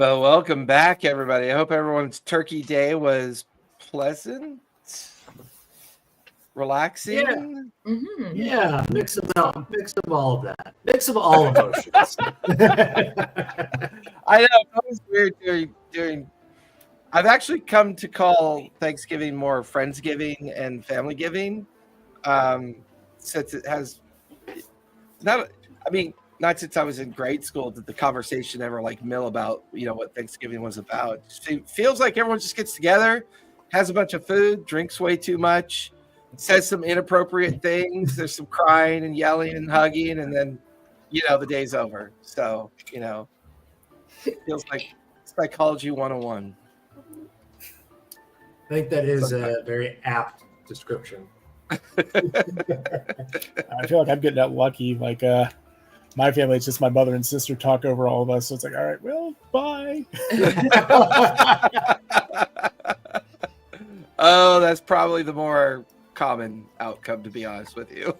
Well, welcome back, everybody. I hope everyone's Turkey Day was pleasant, relaxing. Yeah, mix of all of that. Mix of all emotions. I know it was weird during. I've actually come to call Thanksgiving more Friendsgiving and Family Giving, since it has not. I mean, not since I was in grade school did the conversation ever like mill about what Thanksgiving was about. It feels like everyone just gets together, has a bunch of food, drinks way too much, says some inappropriate things. There's some crying and yelling and hugging, and then the day's over. So it feels like psychology 101. I think that is a very apt description. I feel like I'm getting that lucky. Like, my family, it's just my mother and sister talk over all of us. So it's like, all right, well, bye. Oh, that's probably the more common outcome, to be honest with you.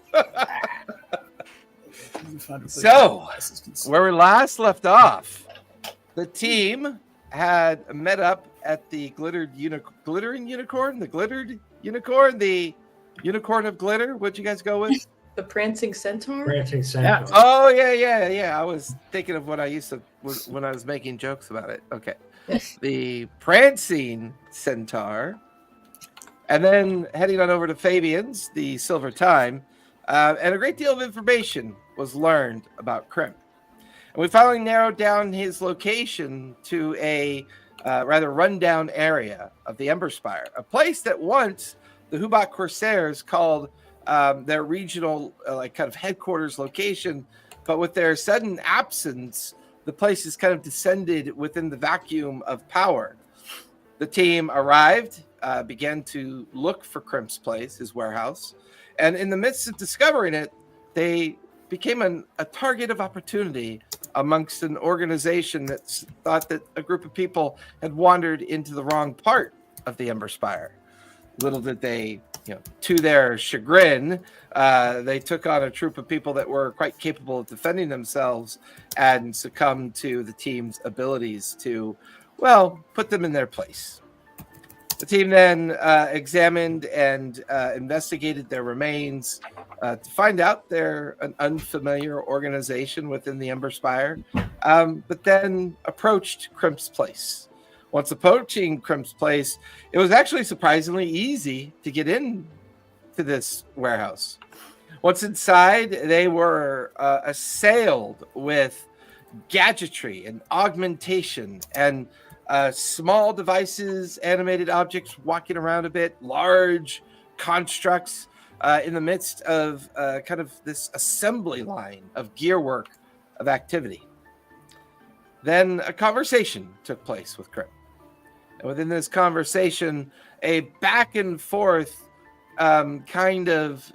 So, where we last left off, the team had met up at the glittering unicorn, the unicorn of glitter. What'd you guys go with? The prancing centaur? Prancing centaur. Oh, yeah. I was thinking of what I used to when I was making jokes about it. Okay. The prancing centaur. And then heading on over to Fabian's, the Silver Time. And a great deal of information was learned about Crimp. And we finally narrowed down his location to a rather rundown area of the Ember Spire, a place that once the Hubatt Corsairs called their regional kind of headquarters location, but with their sudden absence, the place has kind of descended within the vacuum of power. The team arrived, began to look for Crimp's place, his warehouse, and in the midst of discovering it, they became a target of opportunity amongst an organization that thought that a group of people had wandered into the wrong part of the Ember Spire. Little did they, to their chagrin, they took on a troop of people that were quite capable of defending themselves and succumbed to the team's abilities to, put them in their place. The team then examined and investigated their remains to find out they're an unfamiliar organization within the Ember Spire, but then approached Crimp's place. Once approaching Crimp's place, it was actually surprisingly easy to get in to this warehouse. Once inside, they were assailed with gadgetry and augmentation and small devices, animated objects walking around a bit, large constructs in the midst of kind of this assembly line of gearwork of activity. Then a conversation took place with Crimp. And within this conversation, a back and forth kind of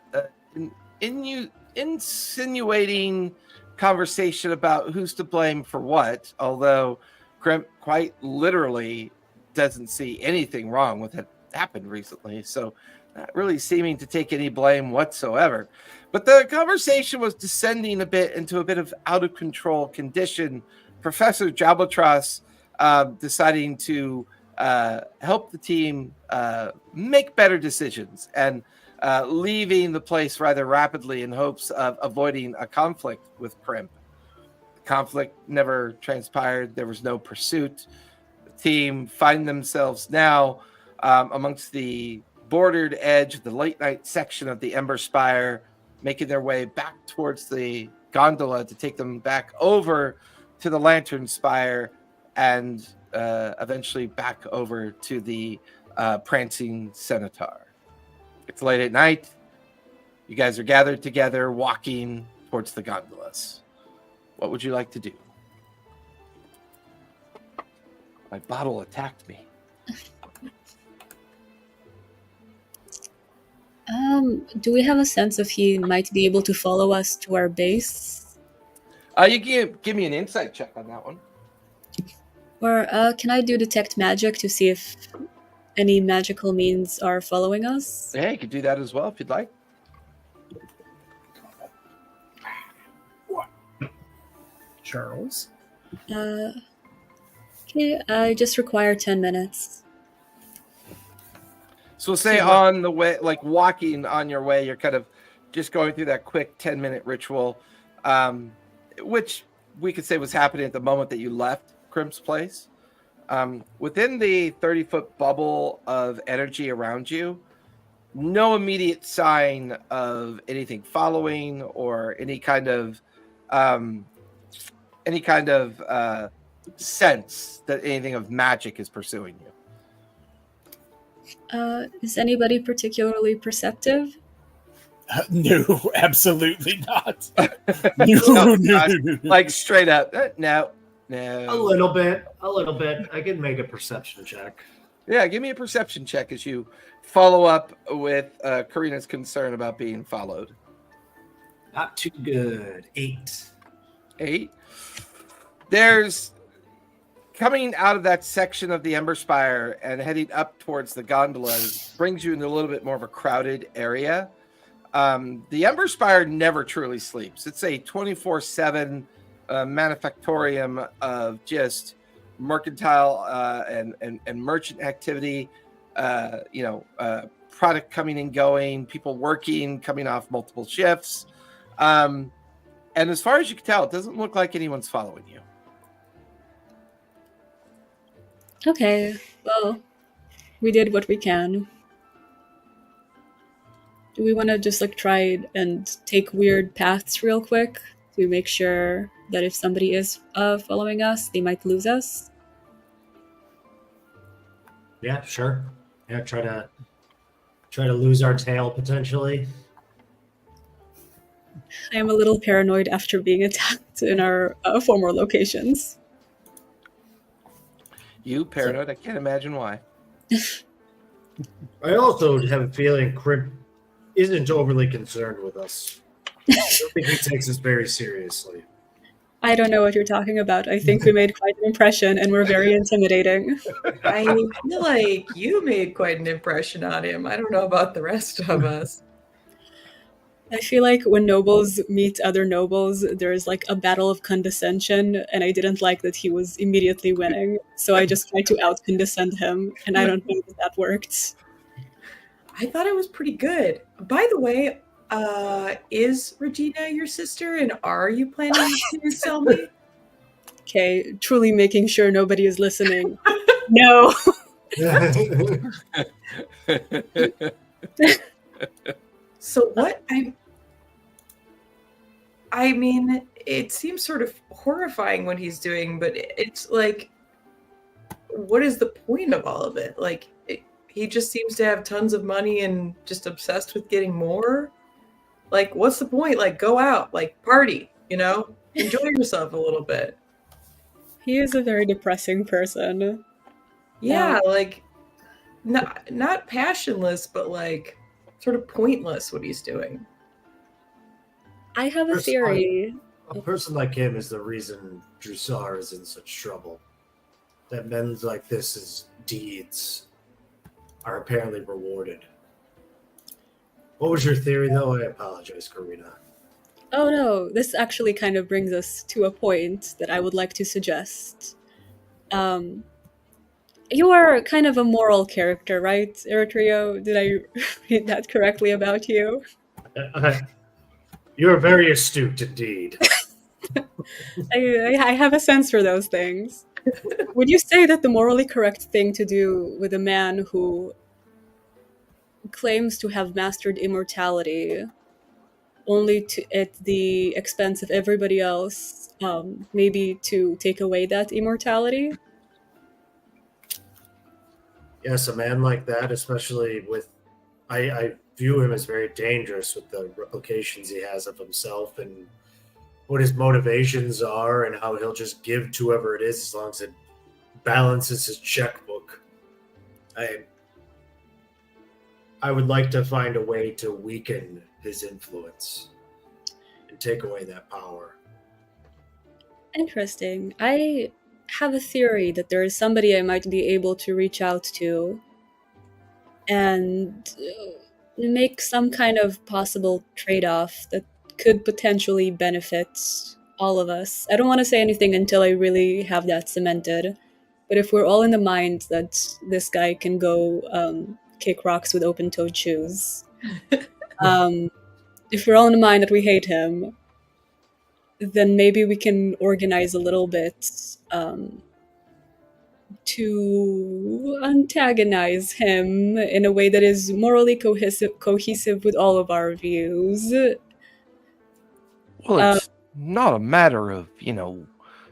insinuating conversation about who's to blame for what, although Crimp quite literally doesn't see anything wrong with what happened recently, so not really seeming to take any blame whatsoever. But the conversation was descending a bit into a bit of out of control condition. Professor Jrusar deciding to help the team make better decisions and leaving the place rather rapidly in hopes of avoiding a conflict with Crimp. The conflict never transpired. There was no pursuit. The team find themselves now amongst the bordered edge of the late night section of the Ember Spire, making their way back towards the gondola to take them back over to the Lantern Spire and eventually back over to the prancing centaur. It's late at night. You guys are gathered together, walking towards the gondolas. What would you like to do? My bottle attacked me. Do we have a sense if he might be able to follow us to our base? You can give me an insight check on that one. Or can I do detect magic to see if any magical means are following us? Yeah, you could do that as well if you'd like. Charles? Okay, I just require 10 minutes. So we'll say See what- on the way, like walking on your way, you're kind of just going through that quick 10-minute ritual, which we could say was happening at the moment that you left Crimp's place. Within the 30-foot bubble of energy around you, no immediate sign of anything following or any kind of sense that anything of magic is pursuing you. Is anybody particularly perceptive? No, absolutely not. No, No. Like straight up, no. A little bit. I can make a perception check. Yeah, give me a perception check as you follow up with Karina's concern about being followed. Not too good. 8. 8. There's coming out of that section of the Ember Spire and heading up towards the gondolas brings you into a little bit more of a crowded area. The Ember Spire never truly sleeps. It's a 24/7 manufactorium of just mercantile and merchant activity. Product coming and going, people working, coming off multiple shifts. And as far as you can tell, it doesn't look like anyone's following you. Okay, well, we did what we can. Do we want to just try and take weird paths real quick to make sure that if somebody is following us, they might lose us? Yeah, sure. Yeah, try to lose our tail potentially. I am a little paranoid after being attacked in our former locations. You paranoid? I can't imagine why. I also have a feeling Crimp isn't overly concerned with us. I don't think he takes us very seriously. I don't know what you're talking about. I think we made quite an impression and we're very intimidating. I feel like you made quite an impression on him. I don't know about the rest of us. I feel like when nobles meet other nobles, there's a battle of condescension, and I didn't like that he was immediately winning. So I just tried to out-condescend him, and I don't think that worked. I thought it was pretty good. By the way, is Regina your sister, and are you planning to sell me? Okay, truly making sure nobody is listening. No. So what I mean, it seems sort of horrifying what he's doing, but it's like, what is the point of all of it? He just seems to have tons of money and just obsessed with getting more. What's the point? Go out, party, enjoy yourself a little bit. He is a very depressing person. Yeah, not passionless, but sort of pointless what he's doing. I have a theory. A person like him is the reason Jrusar is in such trouble. That men like this' deeds are apparently rewarded. What was your theory, though? I apologize, Karina. Oh no, this actually kind of brings us to a point that I would like to suggest. You are kind of a moral character, right, Eritrea? Did I read that correctly about you? You're very astute indeed. I have a sense for those things. Would you say that the morally correct thing to do with a man who claims to have mastered immortality only at the expense of everybody else, maybe to take away that immortality? Yes, a man like that, especially with... I view him as very dangerous with the replications he has of himself and what his motivations are and how he'll just give to whoever it is as long as it balances his checkbook. I would like to find a way to weaken his influence and take away that power. Interesting. I have a theory that there is somebody I might be able to reach out to and make some kind of possible trade-off that could potentially benefit all of us. I don't want to say anything until I really have that cemented. But if we're all in the mind that this guy can go kick rocks with open-toed shoes, if we're all in the mind that we hate him, then maybe we can organize a little bit to antagonize him in a way that is morally cohesive with all of our views. Well, it's not a matter of,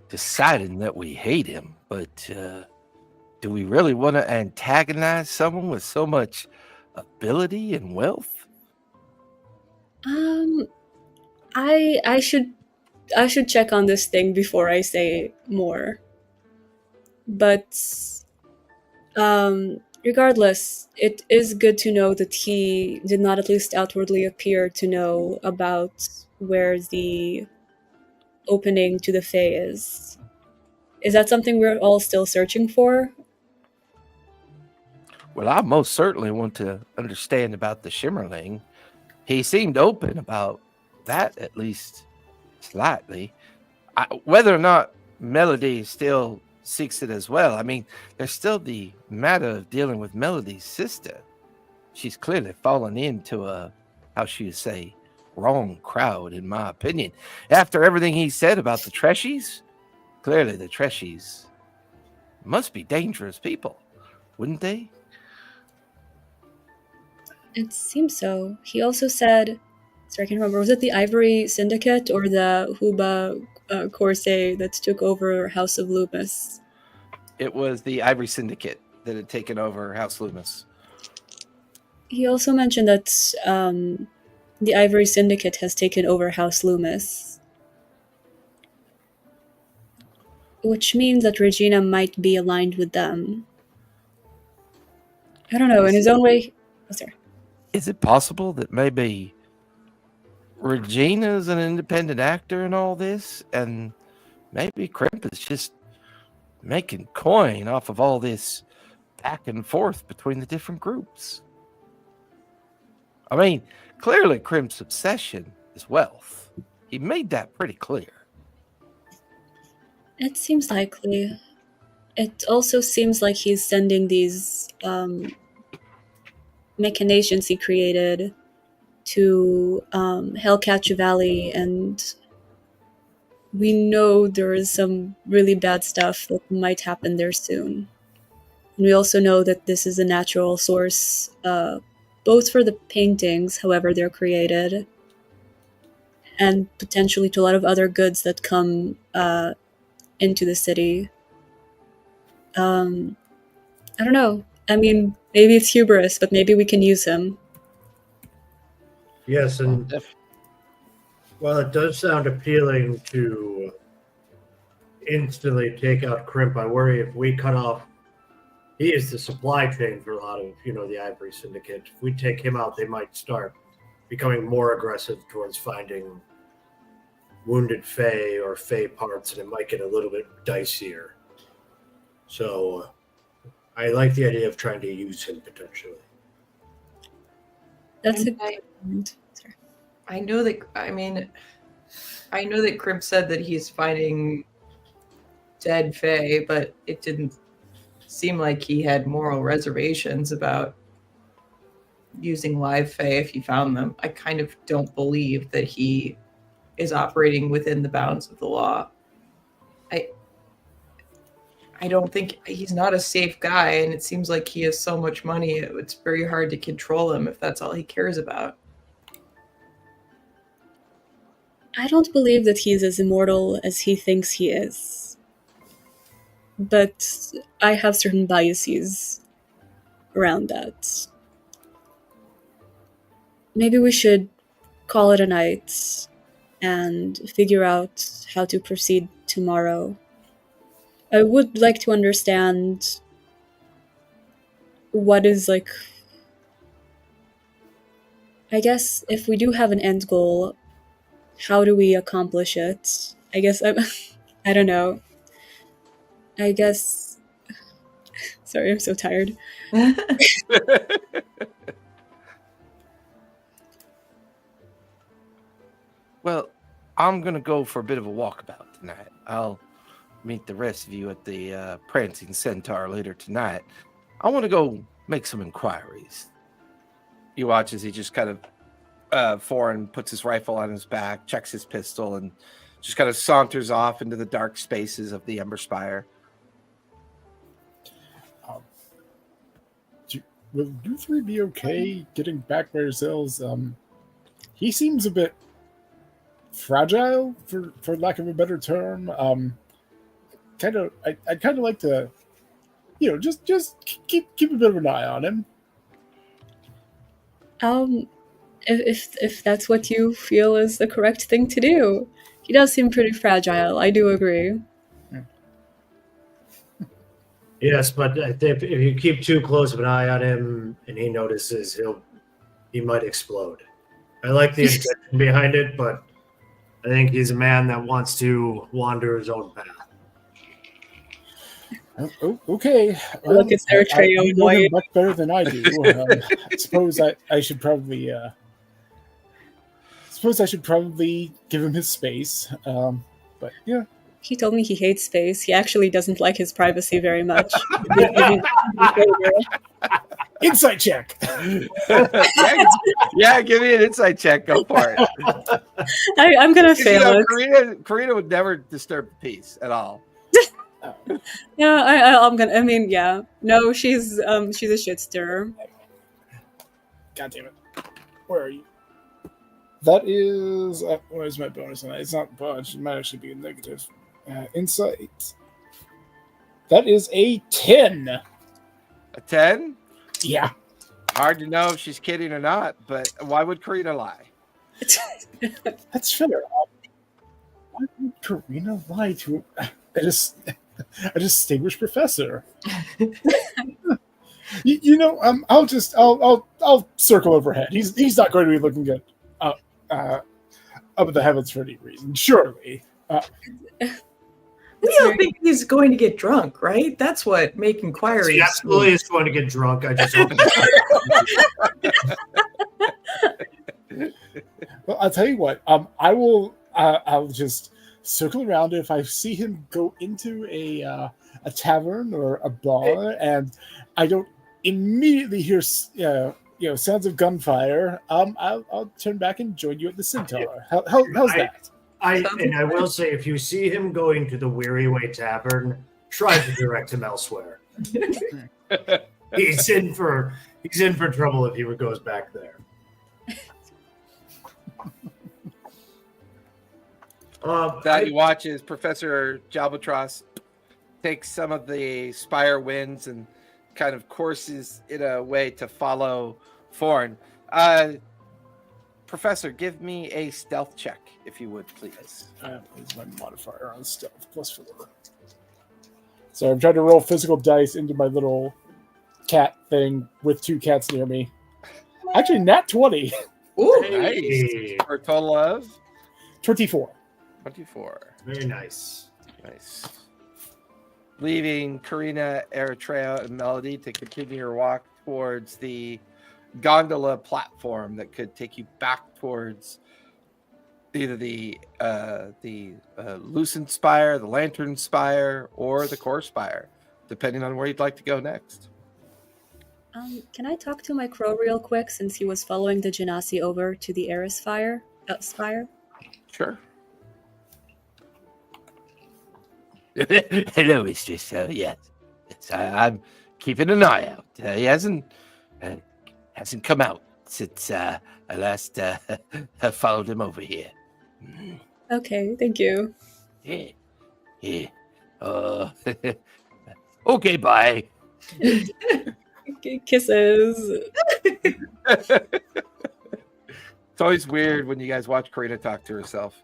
deciding that we hate him, but do we really want to antagonize someone with so much ability and wealth? I should check on this thing before I say more. But regardless, it is good to know that he did not at least outwardly appear to know about where the opening to the Fae is. Is that something we're all still searching for? Well, I most certainly want to understand about the Shimmerling. He seemed open about that, at least slightly. Whether or not Melody still seeks it as well, I mean, there's still the matter of dealing with Melody's sister. She's clearly fallen into a, how should you say, wrong crowd, in my opinion. After everything he said about the Treshies, clearly the Treshies must be dangerous people, wouldn't they? It seems so. He also said, sorry, I can't remember, was it the Ivory Syndicate or the Hubatt Corsairs that took over House of Loomis? It was the Ivory Syndicate that had taken over House Loomis. He also mentioned that the Ivory Syndicate has taken over House Loomis, which means that Regina might be aligned with them. I don't know, in his own way. Oh, sorry. Is it possible that maybe Regina's an independent actor in all this, and maybe Crimp is just making coin off of all this back and forth between the different groups? I mean, clearly Crimp's obsession is wealth. He made that pretty clear. It seems likely. It also seems like he's sending these machinations he created to Hellcatcher Valley, and we know there is some really bad stuff that might happen there soon. And we also know that this is a natural source, both for the paintings, however they're created, and potentially to a lot of other goods that come into the city. I don't know. I mean, maybe it's hubris, but maybe we can use him. Yes, and while it does sound appealing to instantly take out Crimp, I worry if we cut off, he is the supply chain for a lot of, the Ivory Syndicate. If we take him out, they might start becoming more aggressive towards finding wounded Fae or Fae parts, and it might get a little bit dicier. So I like the idea of trying to use him potentially. That's a And good point. Sorry. I know that Crimp said that he's finding dead Fae, but it didn't seem like he had moral reservations about using live Fae if he found them. I kind of don't believe that he is operating within the bounds of the law. I don't think he's not a safe guy, and it seems like he has so much money, it's very hard to control him if that's all he cares about. I don't believe that he's as immortal as he thinks he is. But I have certain biases around that. Maybe we should call it a night and figure out how to proceed tomorrow. I would like to understand what is, like, I guess if we do have an end goal, how do we accomplish it? I guess I don't know. I guess sorry, I'm so tired. Well, I'm going to go for a bit of a walkabout tonight. I'll meet the rest of you at the Prancing Centaur later tonight, I want to go make some inquiries. You watch as he just kind of Foreign puts his rifle on his back, checks his pistol, and just kind of saunters off into the dark spaces of the Ember Spire. Will you three be okay getting back by yourselves? He seems a bit fragile, for lack of a better term. I'd kind of like to, just keep a bit of an eye on him. If that's what you feel is the correct thing to do. He does seem pretty fragile. I do agree. Yes, but if you keep too close of an eye on him and he notices, he might explode. I like the intention behind it, but I think he's a man that wants to wander his own path. Okay. Look, it's their trio. You know him much better than I do. I suppose I should probably. Give him his space. But yeah. He told me he hates space. He actually doesn't like his privacy very much. Insight check. yeah, give me an insight check. Go for it. I'm gonna fail it. Karina would never disturb the peace at all. Yeah, I'm gonna. I mean, yeah. No, she's a shit stirrer. God damn it! Where are you? That is. What is my bonus on that? It's not bunch. It might actually be a negative. Insight. That is a 10. A 10? Yeah. Hard to know if she's kidding or not, but why would Karina lie? That's fair. Why would Karina lie to a distinguished professor? I'll circle overhead. He's not going to be looking good up at the heavens for any reason, surely. We don't think he's going to get drunk, right? That's what make inquiries. He absolutely is going to get drunk. I just hope. Well, I'll tell you what. I will. I'll just circle around. If I see him go into a tavern or a bar, and I don't immediately hear sounds of gunfire, I'll turn back and join you at the Centaur. How's that? I will say, if you see him going to the Weary Way Tavern, try to direct him elsewhere. He's in for trouble if he goes back there. You watch as Professor Jalbatros takes some of the spire winds and kind of courses in a way to follow Foreign. Professor, give me a stealth check, if you would, please. Is my modifier on stealth +4. So I'm trying to roll physical dice into my little cat thing with 2 cats near me. Actually, nat 20. Ooh, Nice. For a total of 24. 24. Very nice. Nice. Leaving Karina, Eritrea, and Melody to continue your walk towards the gondola platform that could take you back towards either the Lucent Spire, the Lantern Spire, or the Core Spire, depending on where you'd like to go next. Can I talk to my crow real quick, since he was following the Genasi over to the Eris Spire? Sure. Hello, Mistress. Yes, I'm keeping an eye out. He hasn't come out since I last followed him over here. Okay, thank you. Yeah. Okay, bye. Kisses. It's always weird when you guys watch Karina talk to herself.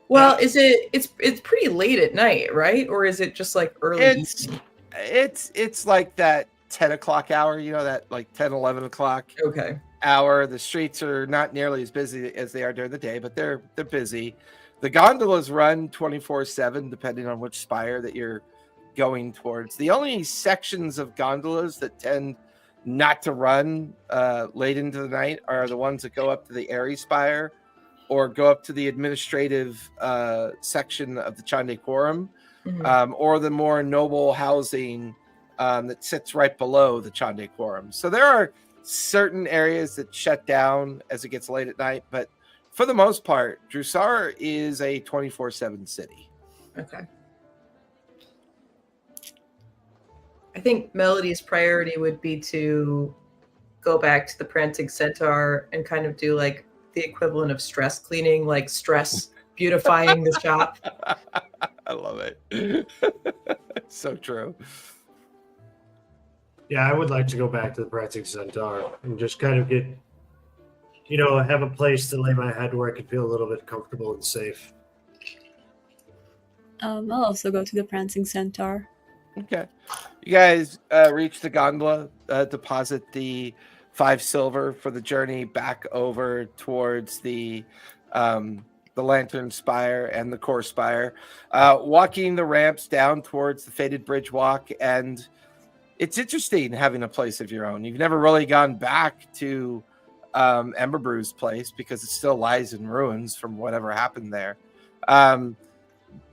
well, it's pretty late at night, right? Or is it just like early? It's like that 10 o'clock hour, that like 10, 11 o'clock Okay. hour. The streets are not nearly as busy as they are during the day, but they're busy. The gondolas run 24/7, depending on which spire that you're going towards. The only sections of gondolas that tend not to run late into the night are the ones that go up to the Airy Spire or go up to the administrative section of the Chandei Quorum, Mhm. or the more noble housing that sits right below the Chandei Quorum. So there are certain areas that shut down as it gets late at night, but for the most part, Jrusar is a 24/7 city. Okay. I think Melody's priority would be to go back to the Prancing Centaur and kind of do like the equivalent of stress cleaning, like stress beautifying the shop. I love it. So true. Yeah, I would like to go back to the Prancing Centaur and just kind of get, have a place to lay my head where I can feel a little bit comfortable and safe. I'll also go to the Prancing Centaur. Okay. You guys reach the gondola, deposit the 5 silver for the journey back over towards the Lantern Spire and the Core Spire, walking the ramps down towards the Faded Bridge Walk. And it's interesting having a place of your own. You've never really gone back to Ember Brew's place because it still lies in ruins from whatever happened there.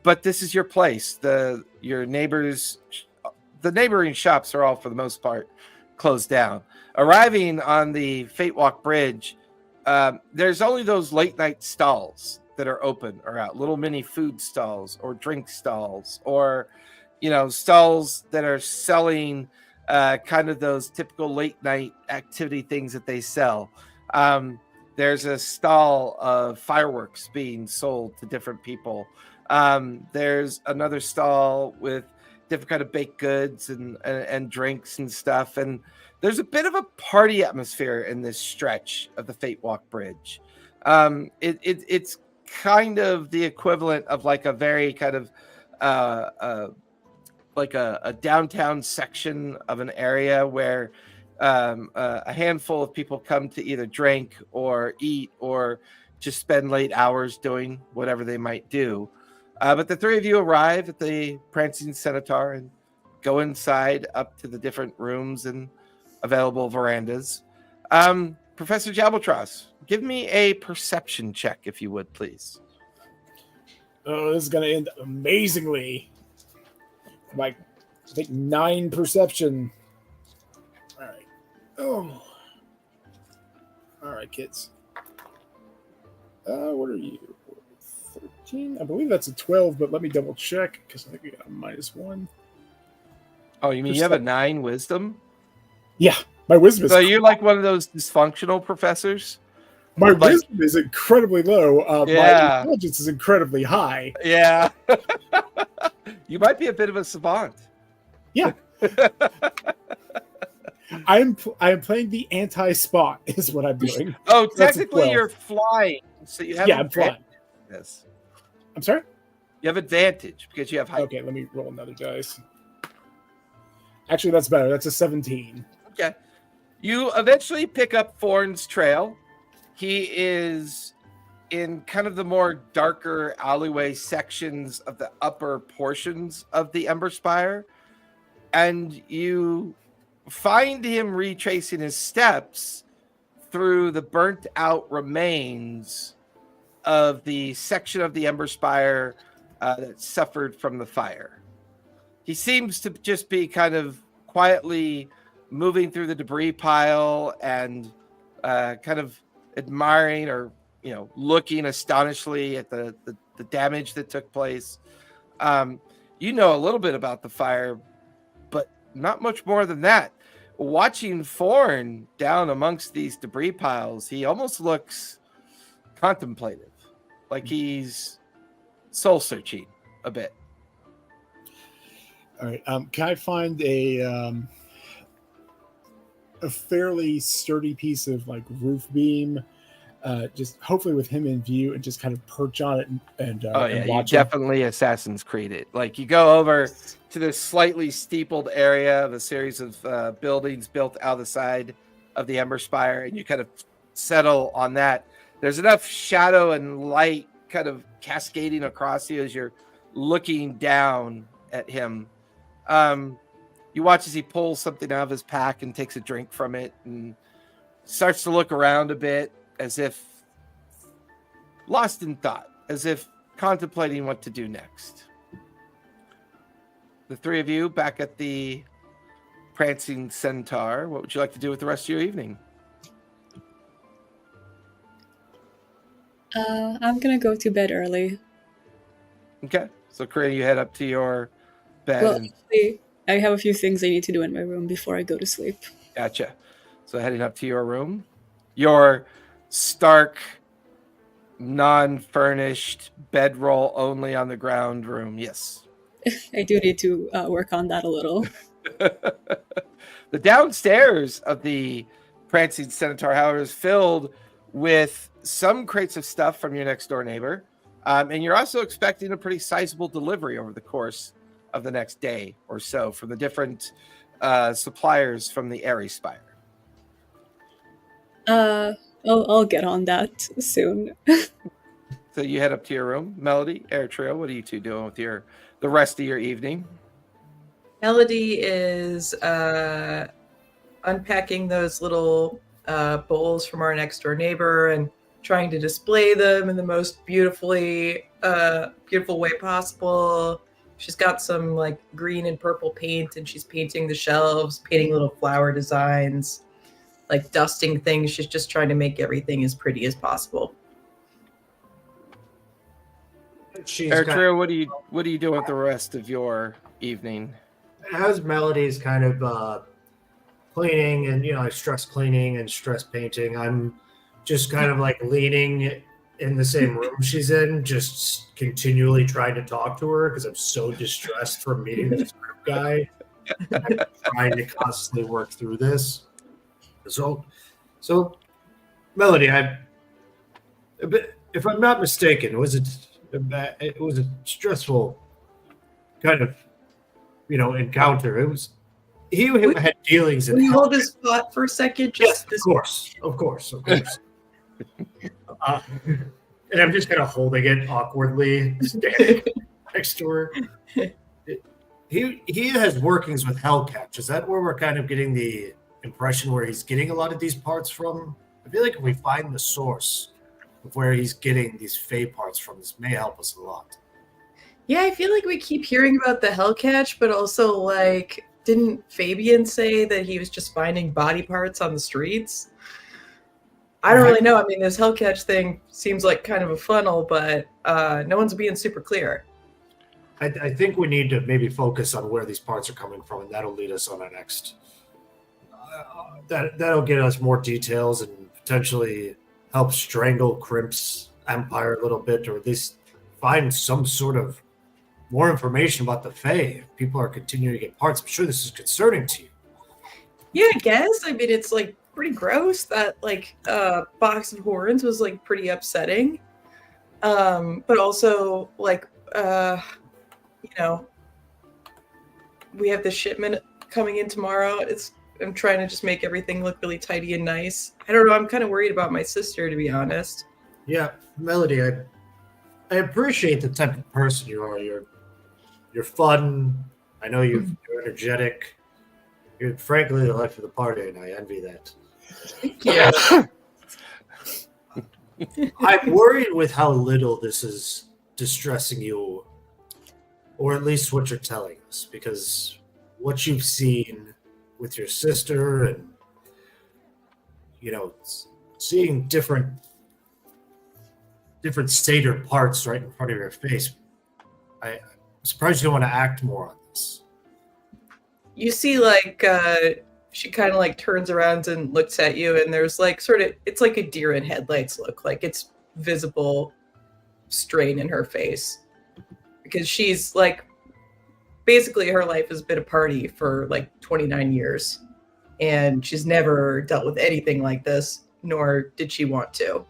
But this is your place. Your neighbors, the neighboring shops are all, for the most part, closed down. Arriving on the Fate Walk Bridge, there's only those late night stalls that are open or out, little mini food stalls or drink stalls, or stalls that are selling kind of those typical late night activity things that they sell. There's a stall of fireworks being sold to different people. There's another stall with different kind of baked goods and drinks and stuff. And there's a bit of a party atmosphere in this stretch of the Fate Walk Bridge. It's kind of the equivalent of like a very kind of like a downtown section of an area where a handful of people come to either drink or eat or just spend late hours doing whatever they might do. But the 3 of you arrive at the Prancing Centaur and go inside up to the different rooms and available verandas. Professor Jabaltros, give me a perception check, if you would, please. Oh, this is going to end amazingly. Like, I think 9 perception. All right. Oh. All right, kids. What are you? 13? I believe that's a 12, but let me double check because I think we got a -1. Oh, you mean you have a 9 wisdom? Yeah, my wisdom is. So you're like one of those dysfunctional professors? My wisdom is incredibly low. Yeah. My intelligence is incredibly high. Yeah. You might be a bit of a savant. Yeah. I am playing the anti-spot is what I'm doing. Oh, So that's a technically 12. you're flying, so you have Yeah, I'm flying. Yes. I'm sorry? You have advantage because you have height. Okay, let me roll another dice. Actually, that's better. That's a 17. Okay. You eventually pick up Thorn's trail. He is in kind of the more darker alleyway sections of the upper portions of the Ember Spire. And you find him retracing his steps through the burnt out remains of the section of the Ember Spire that suffered from the fire. He seems to just be kind of quietly moving through the debris pile and kind of admiring or looking astonishedly at the damage that took place. You know a little bit about the fire, but not much more than that. Watching Thorn down amongst these debris piles, he almost looks contemplative, like he's soul searching a bit. All right. Can I find a fairly sturdy piece of like roof beam, just hopefully with him in view, and just kind of perch on it and You watch him? definitely Assassin's Creed it. Like you go over to this slightly steepled area of a series of buildings built out the side of the Ember Spire, and you kind of settle on that. There's enough shadow and light kind of cascading across you as you're looking down at him. You watch as he pulls something out of his pack and takes a drink from it and starts to look around a bit as if lost in thought, as if contemplating what to do next. The three of you back at the Prancing Centaur. What would you like to do with the rest of your evening? I'm gonna go to bed early. Okay. So, Corinne, you head up to your bed. Well, actually, I have a few things I need to do in my room before I go to sleep. Gotcha. So, heading up to your room. Your stark, non-furnished, bedroll only on the ground room. Yes. I do need to work on that a little. The downstairs of the Prancing Centaur, however, is filled with some crates of stuff from your next door neighbor. And you're also expecting a pretty sizable delivery over the course of the next day or so from the different suppliers from the Airy Spire. I'll get on that soon. So you head up to your room. Melody, Air Trio, what are you two doing with the rest of your evening? Melody is unpacking those little bowls from our next door neighbor and trying to display them in the most beautiful way possible. She's got some like green and purple paint, and she's painting the shelves, painting little flower designs, like dusting things. She's just trying to make everything as pretty as possible. Air Trio, what are you doing with the rest of your evening? As Melody's kind of cleaning, and I stress cleaning and stress painting, I'm just kind of like leaning in the same room she's in, just continually trying to talk to her because I'm so distressed from meeting this group guy. I'm trying to constantly work through this. So Melody, if I'm not mistaken, it was a stressful kind of encounter. It was he had dealings in Will you hold his spot for a second? Yes, of course. And I'm just kind of holding it awkwardly, standing next to her. He has workings with Hellcatch. Is that where we're kind of getting the impression where he's getting a lot of these parts from? I feel like if we find the source of where he's getting these Fey parts from, this may help us a lot. Yeah, I feel like we keep hearing about the Hellcatch, but also like, didn't Fabian say that he was just finding body parts on the streets? I don't really know. I mean, this Hellcatch thing seems like kind of a funnel, but no one's being super clear. I think we need to maybe focus on where these parts are coming from, and that'll lead us on our next. That'll get us more details and potentially help strangle Crimp's empire a little bit, or at least find some sort of more information about the Fae. If people are continuing to get parts, I'm sure this is concerning to you. Yeah, I guess. I mean, it's like pretty gross that like box of horns was like pretty upsetting. But also like we have the shipment coming in tomorrow. I'm trying to just make everything look really tidy and nice. I don't know, I'm kind of worried about my sister, to be honest. Yeah, Melody, I appreciate the type of person you are. You're fun. I know you're energetic. You're frankly the life of the party, and I envy that. Thank you. I'm worried with how little this is distressing you, or at least what you're telling us, because what you've seen with your sister and, seeing different Satyr parts right in front of your face, I'm surprised you don't want to act more on this. You see, like, she kind of like turns around and looks at you, and there's like it's like a deer in headlights look. Like it's visible strain in her face because she's like, basically her life has been a party for like 29 years, and she's never dealt with anything like this, nor did she want to.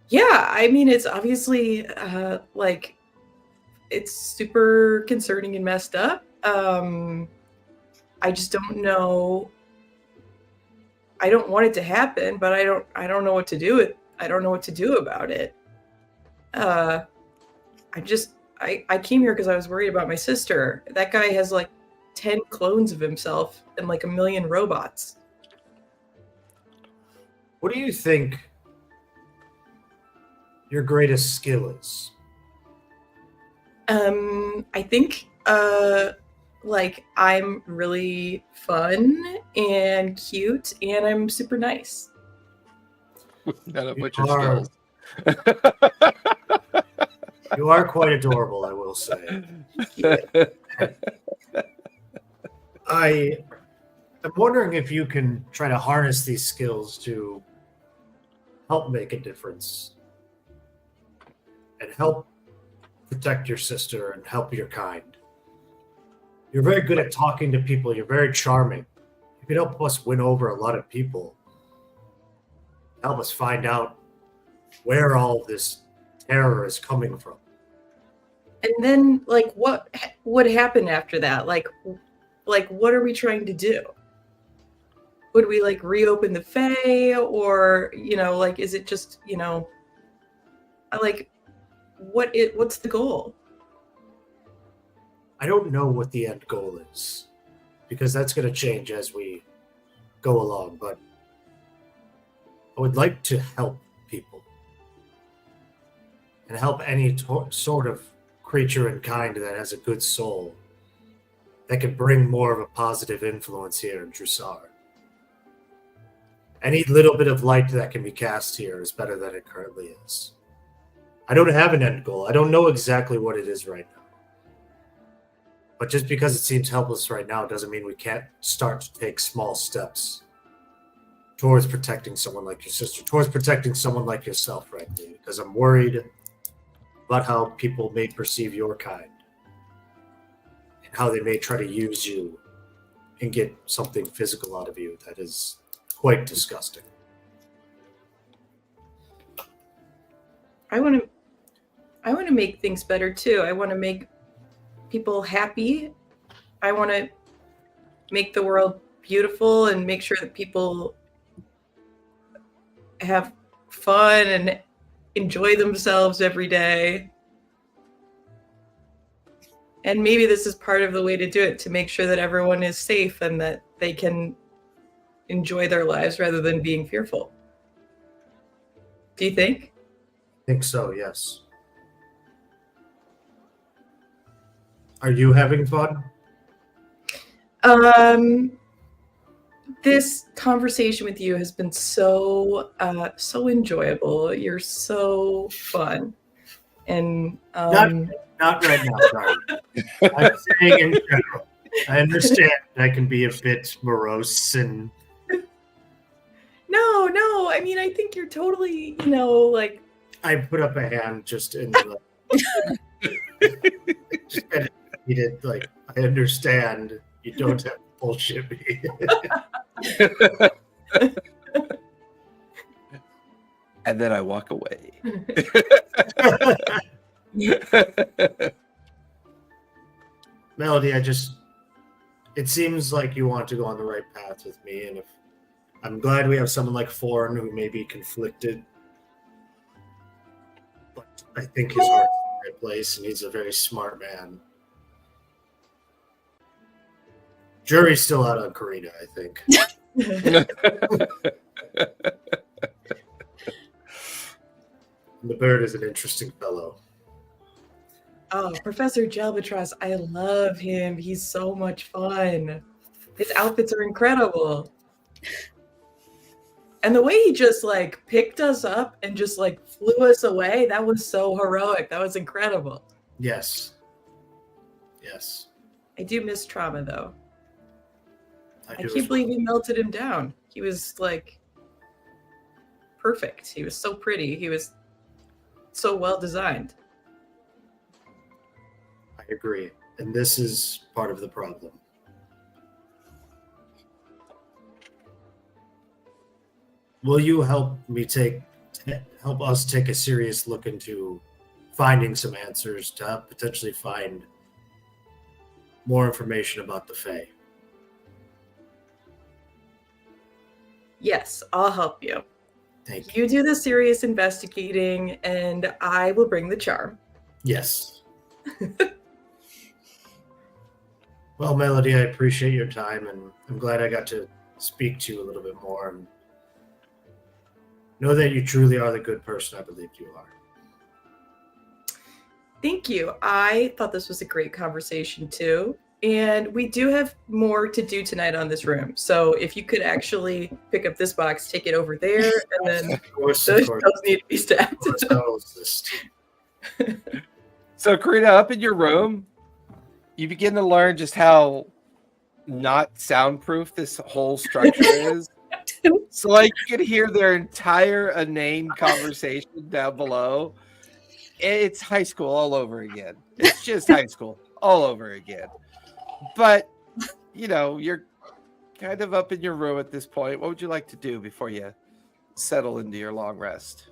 Yeah, I mean, it's obviously like it's super concerning and messed up. I just don't know. I don't want it to happen, but I don't know what to do with. I don't know what to do about it. I came here because I was worried about my sister. That guy has like 10 clones of himself and like 1 million robots. What do you think your greatest skill is? I think like I'm really fun and cute and I'm super nice. None of You which are are- skills. You are quite adorable, I will say. I am wondering if you can try to harness these skills to help make a difference and help protect your sister and help your kind. You're very good at talking to people. You're very charming. You can help us win over a lot of people. Help us find out where all of this terror is coming from. And then like what would happen after that? Like what are we trying to do? Would we like reopen the Fae, or like is it just like what's the goal? I don't know what the end goal is, because that's going to change as we go along, but I would like to help people and help any sort of creature and kind that has a good soul that can bring more of a positive influence here in Jrusar. Any little bit of light that can be cast here is better than it currently is. I don't have an end goal. I don't know exactly what it is right now. But just because it seems helpless right now doesn't mean we can't start to take small steps towards protecting someone like your sister, towards protecting someone like yourself, frankly, because I'm worried about how people may perceive your kind and how they may try to use you and get something physical out of you that is quite disgusting. I want to make things better too. I want to make people happy. I want to make the world beautiful and make sure that people have fun and enjoy themselves every day. And maybe this is part of the way to do it, to make sure that everyone is safe and that they can enjoy their lives rather than being fearful. Do you think? I think so, yes. Are you having fun? This conversation with you has been so enjoyable. You're so fun, and Not right now, sorry. I'm saying in general. I understand I can be a bit morose and no. I mean, I think you're totally, like. I put up a hand just in the just kind of needed, like, I understand you don't have to bullshit me. And then I walk away. Melody, it seems like you want to go on the right path with me, and if I'm glad we have someone like Foreign who may be conflicted, but I think his heart's in the right place, and he's a very smart man. Jury's still out on Karina, I think. The bird is an interesting fellow. Oh, Professor Jelbatros, I love him. He's so much fun. His outfits are incredible. And the way he just like picked us up and just like flew us away, that was so heroic. That was incredible. Yes. Yes. I do miss Trauma though. I do can't believe he melted him down. He was like perfect. He was so pretty. He was so well designed. I agree. And this is part of the problem. Will you help us take a serious look into finding some answers to potentially find more information about the Fae? Yes, I'll help you. Thank you. You do the serious investigating, and I will bring the charm. Yes. Well, Melody, I appreciate your time, and I'm glad I got to speak to you a little bit more. And Know that you truly are the good person I believe you are. Thank you. I thought this was a great conversation too. And we do have more to do tonight on this room. So if you could actually pick up this box, take it over there, and then Of course, those need to be stacked. So, Karina, up in your room, you begin to learn just how not soundproof this whole structure is. So, like, you can hear their entire inane conversation down below. It's high school all over again. It's just high school all over again. But, you know, you're kind of up in your room at this point. What would you like to do before you settle into your long rest?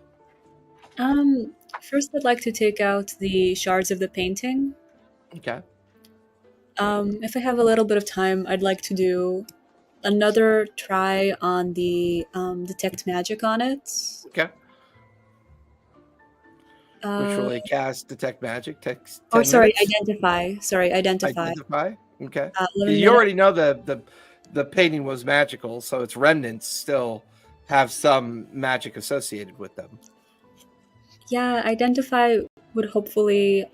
First I'd like to take out the shards of the painting. Okay. If I have a little bit of time, I'd like to do another try on the detect magic on it. Okay. Which will they cast detect magic? Text. Oh, sorry, identify. Sorry, identify. Identify. Okay. 11 You already know the painting was magical, so its remnants still have some magic associated with them. Yeah, identify would hopefully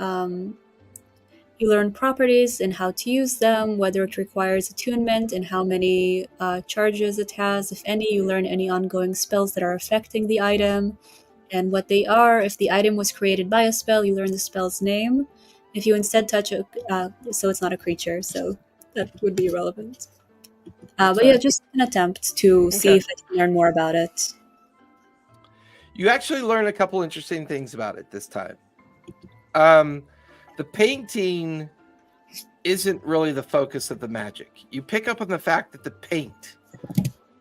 you learn properties and how to use them, whether it requires attunement and how many charges it has. If any, you learn any ongoing spells that are affecting the item and what they are. If the item was created by a spell, you learn the spell's name. If you instead touch a... so it's not a creature, so that would be irrelevant. But yeah, just an attempt to see if I can learn more about it. You actually learn a couple interesting things about it this time. The painting isn't really the focus of the magic. You pick up on the fact that the paint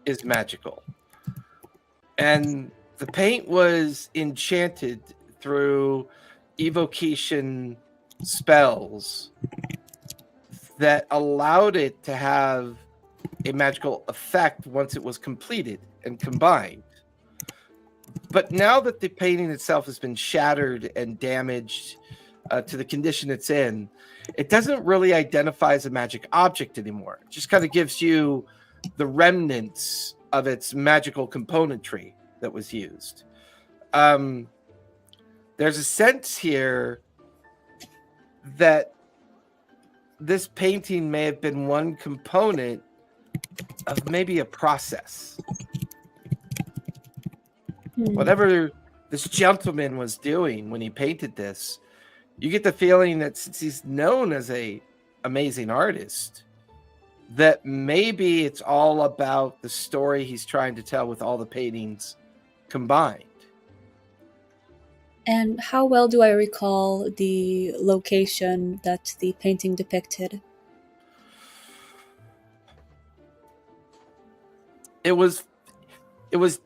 is magical. And the paint was enchanted through evocation spells that allowed it to have a magical effect once it was completed and combined. But now that the painting itself has been shattered and damaged to the condition it's in, it doesn't really identify as a magic object anymore. It just kind of gives you the remnants of its magical componentry that was used. There's a sense here that this painting may have been one component of maybe a process. Whatever this gentleman was doing when he painted this, you get the feeling that since he's known as a amazing artist, that maybe it's all about the story he's trying to tell with all the paintings combined. And how well do I recall the location that the painting depicted? It was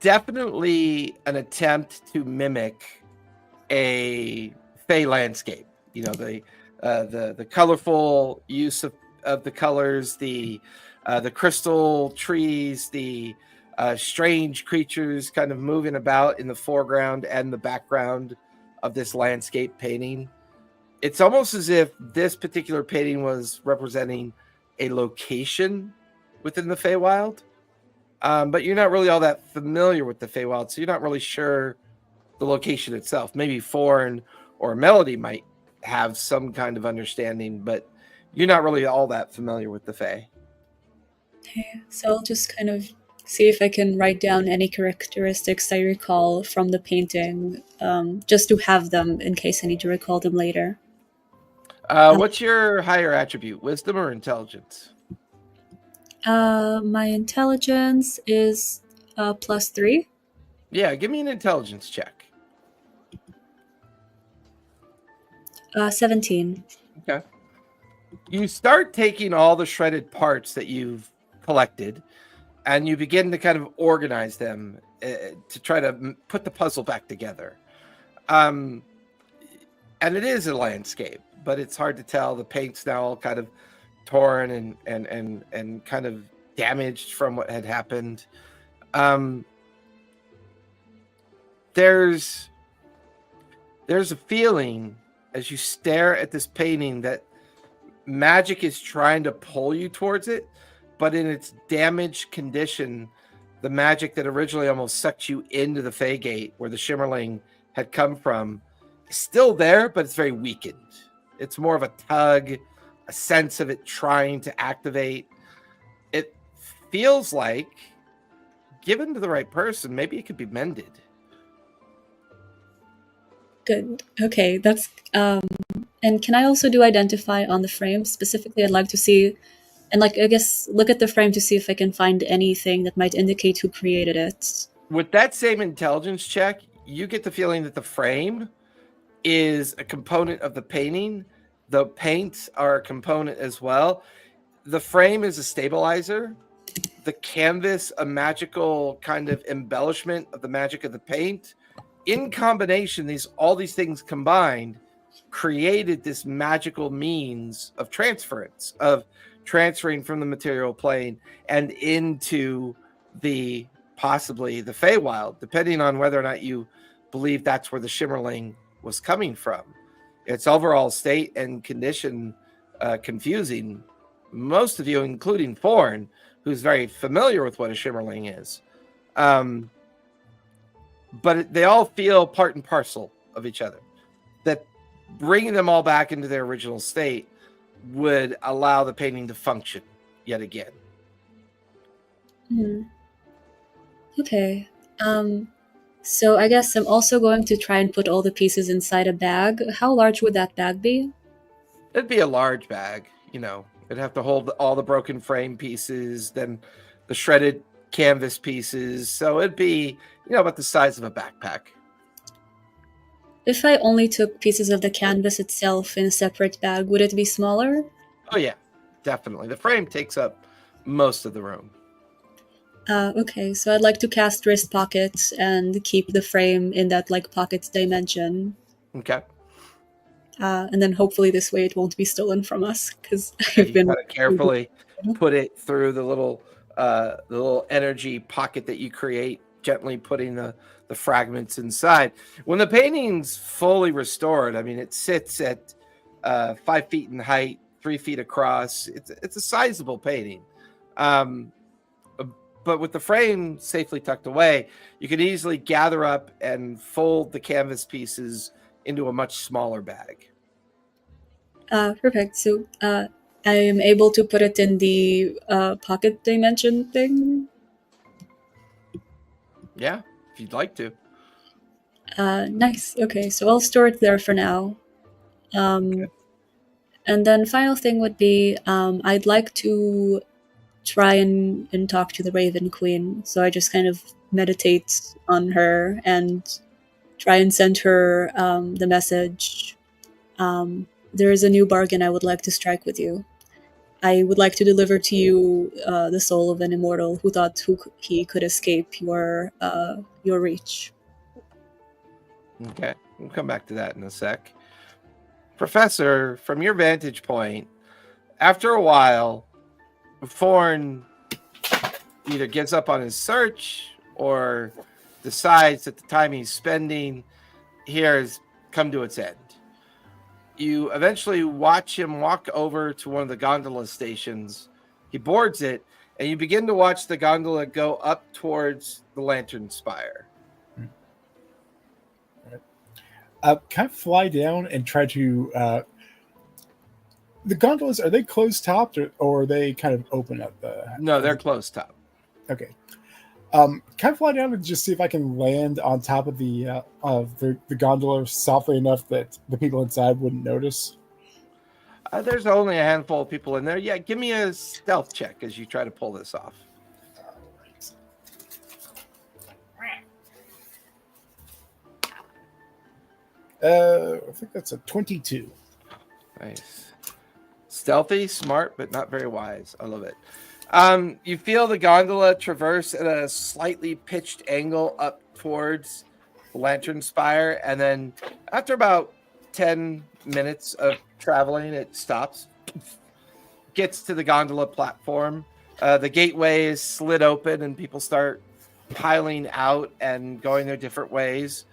definitely an attempt to mimic a Fey landscape. You know, the colorful use of the colors, the crystal trees, the strange creatures kind of moving about in the foreground and the background of this landscape painting. It's almost as if this particular painting was representing a location within the Feywild. But you're not really all that familiar with the Feywild, so you're not really sure the location itself. Maybe Foreign or Melody might have some kind of understanding, but you're not really all that familiar with the Fey. Okay, so I'll just kind of see if I can write down any characteristics I recall from the painting, just to have them in case I need to recall them later. What's your higher attribute, wisdom or intelligence? My intelligence is +3. Yeah, give me an intelligence check. 17. Okay. You start taking all the shredded parts that you've collected, and you begin to kind of organize them to try to put the puzzle back together. And it is a landscape, but it's hard to tell. The paint's now all kind of torn and kind of damaged from what had happened. There's a feeling as you stare at this painting that magic is trying to pull you towards it, but in its damaged condition, the magic that originally almost sucked you into the Fey Gate where the Shimmerling had come from is still there, but it's very weakened. It's more of a tug, a sense of it trying to activate. It feels like, given to the right person, maybe it could be mended. Good. Okay, that's and can I also do identify on the frame specifically? I'd like to see, and like I guess look at the frame to see if I can find anything that might indicate who created it. With that same intelligence check, you get the feeling that the frame is a component of the painting. The paints are a component as well. The frame is a stabilizer. The canvas, a magical kind of embellishment of the magic of the paint. In combination, all these things combined created this magical means of transference, of transferring from the material plane and into possibly the Feywild, depending on whether or not you believe that's where the Shimmerling was coming from. Its overall state and condition confusing most of you, including Thorn, who's very familiar with what a Shimmerling is. But they all feel part and parcel of each other. That bringing them all back into their original state would allow the painting to function yet again. Okay. So I guess I'm also going to try and put all the pieces inside a bag. How large would that bag be? It'd be a large bag, It'd have to hold all the broken frame pieces, then the shredded canvas pieces. So it'd be, about the size of a backpack. If I only took pieces of the canvas itself in a separate bag, would it be smaller? Oh yeah, definitely. The frame takes up most of the room. Okay, so I'd like to cast wrist pockets and keep the frame in that pockets dimension. Okay. And then hopefully this way it won't be stolen from us, because I've been gotta carefully put it through the little energy pocket that you create, gently putting the fragments inside. When the painting's fully restored, it sits at 5 feet in height, 3 feet across. It's a sizable painting. But with the frame safely tucked away, you can easily gather up and fold the canvas pieces into a much smaller bag. Perfect. So I am able to put it in the pocket dimension thing. Yeah, if you'd like to. Nice. Okay, so I'll store it there for now. Okay. And then final thing would be I'd like to try and talk to the Raven Queen. So I just kind of meditate on her and try and send her the message. There is a new bargain I would like to strike with you. I would like to deliver to you the soul of an immortal who thought he could escape your reach. Okay, we'll come back to that in a sec. Professor, from your vantage point, after a while, Thorn either gives up on his search or decides that the time he's spending here has come to its end. You eventually watch him walk over to one of the gondola stations. He boards it, and you begin to watch the gondola go up towards the Lantern Spire. Kind of fly down and try to... the gondolas, are they closed-topped or are they kind of open at the... No, they're closed-top. Okay. Kind of fly down and just see if I can land on top of the gondola softly enough that the people inside wouldn't notice. There's only a handful of people in there. Yeah, give me a stealth check as you try to pull this off. I think that's a 22. Nice. Stealthy, smart, but not very wise. I love it. You feel the gondola traverse at a slightly pitched angle up towards the Lantern Spire, and then after about 10 minutes of traveling, it stops, gets to the gondola platform. The gateway is slid open, and people start piling out and going their different ways.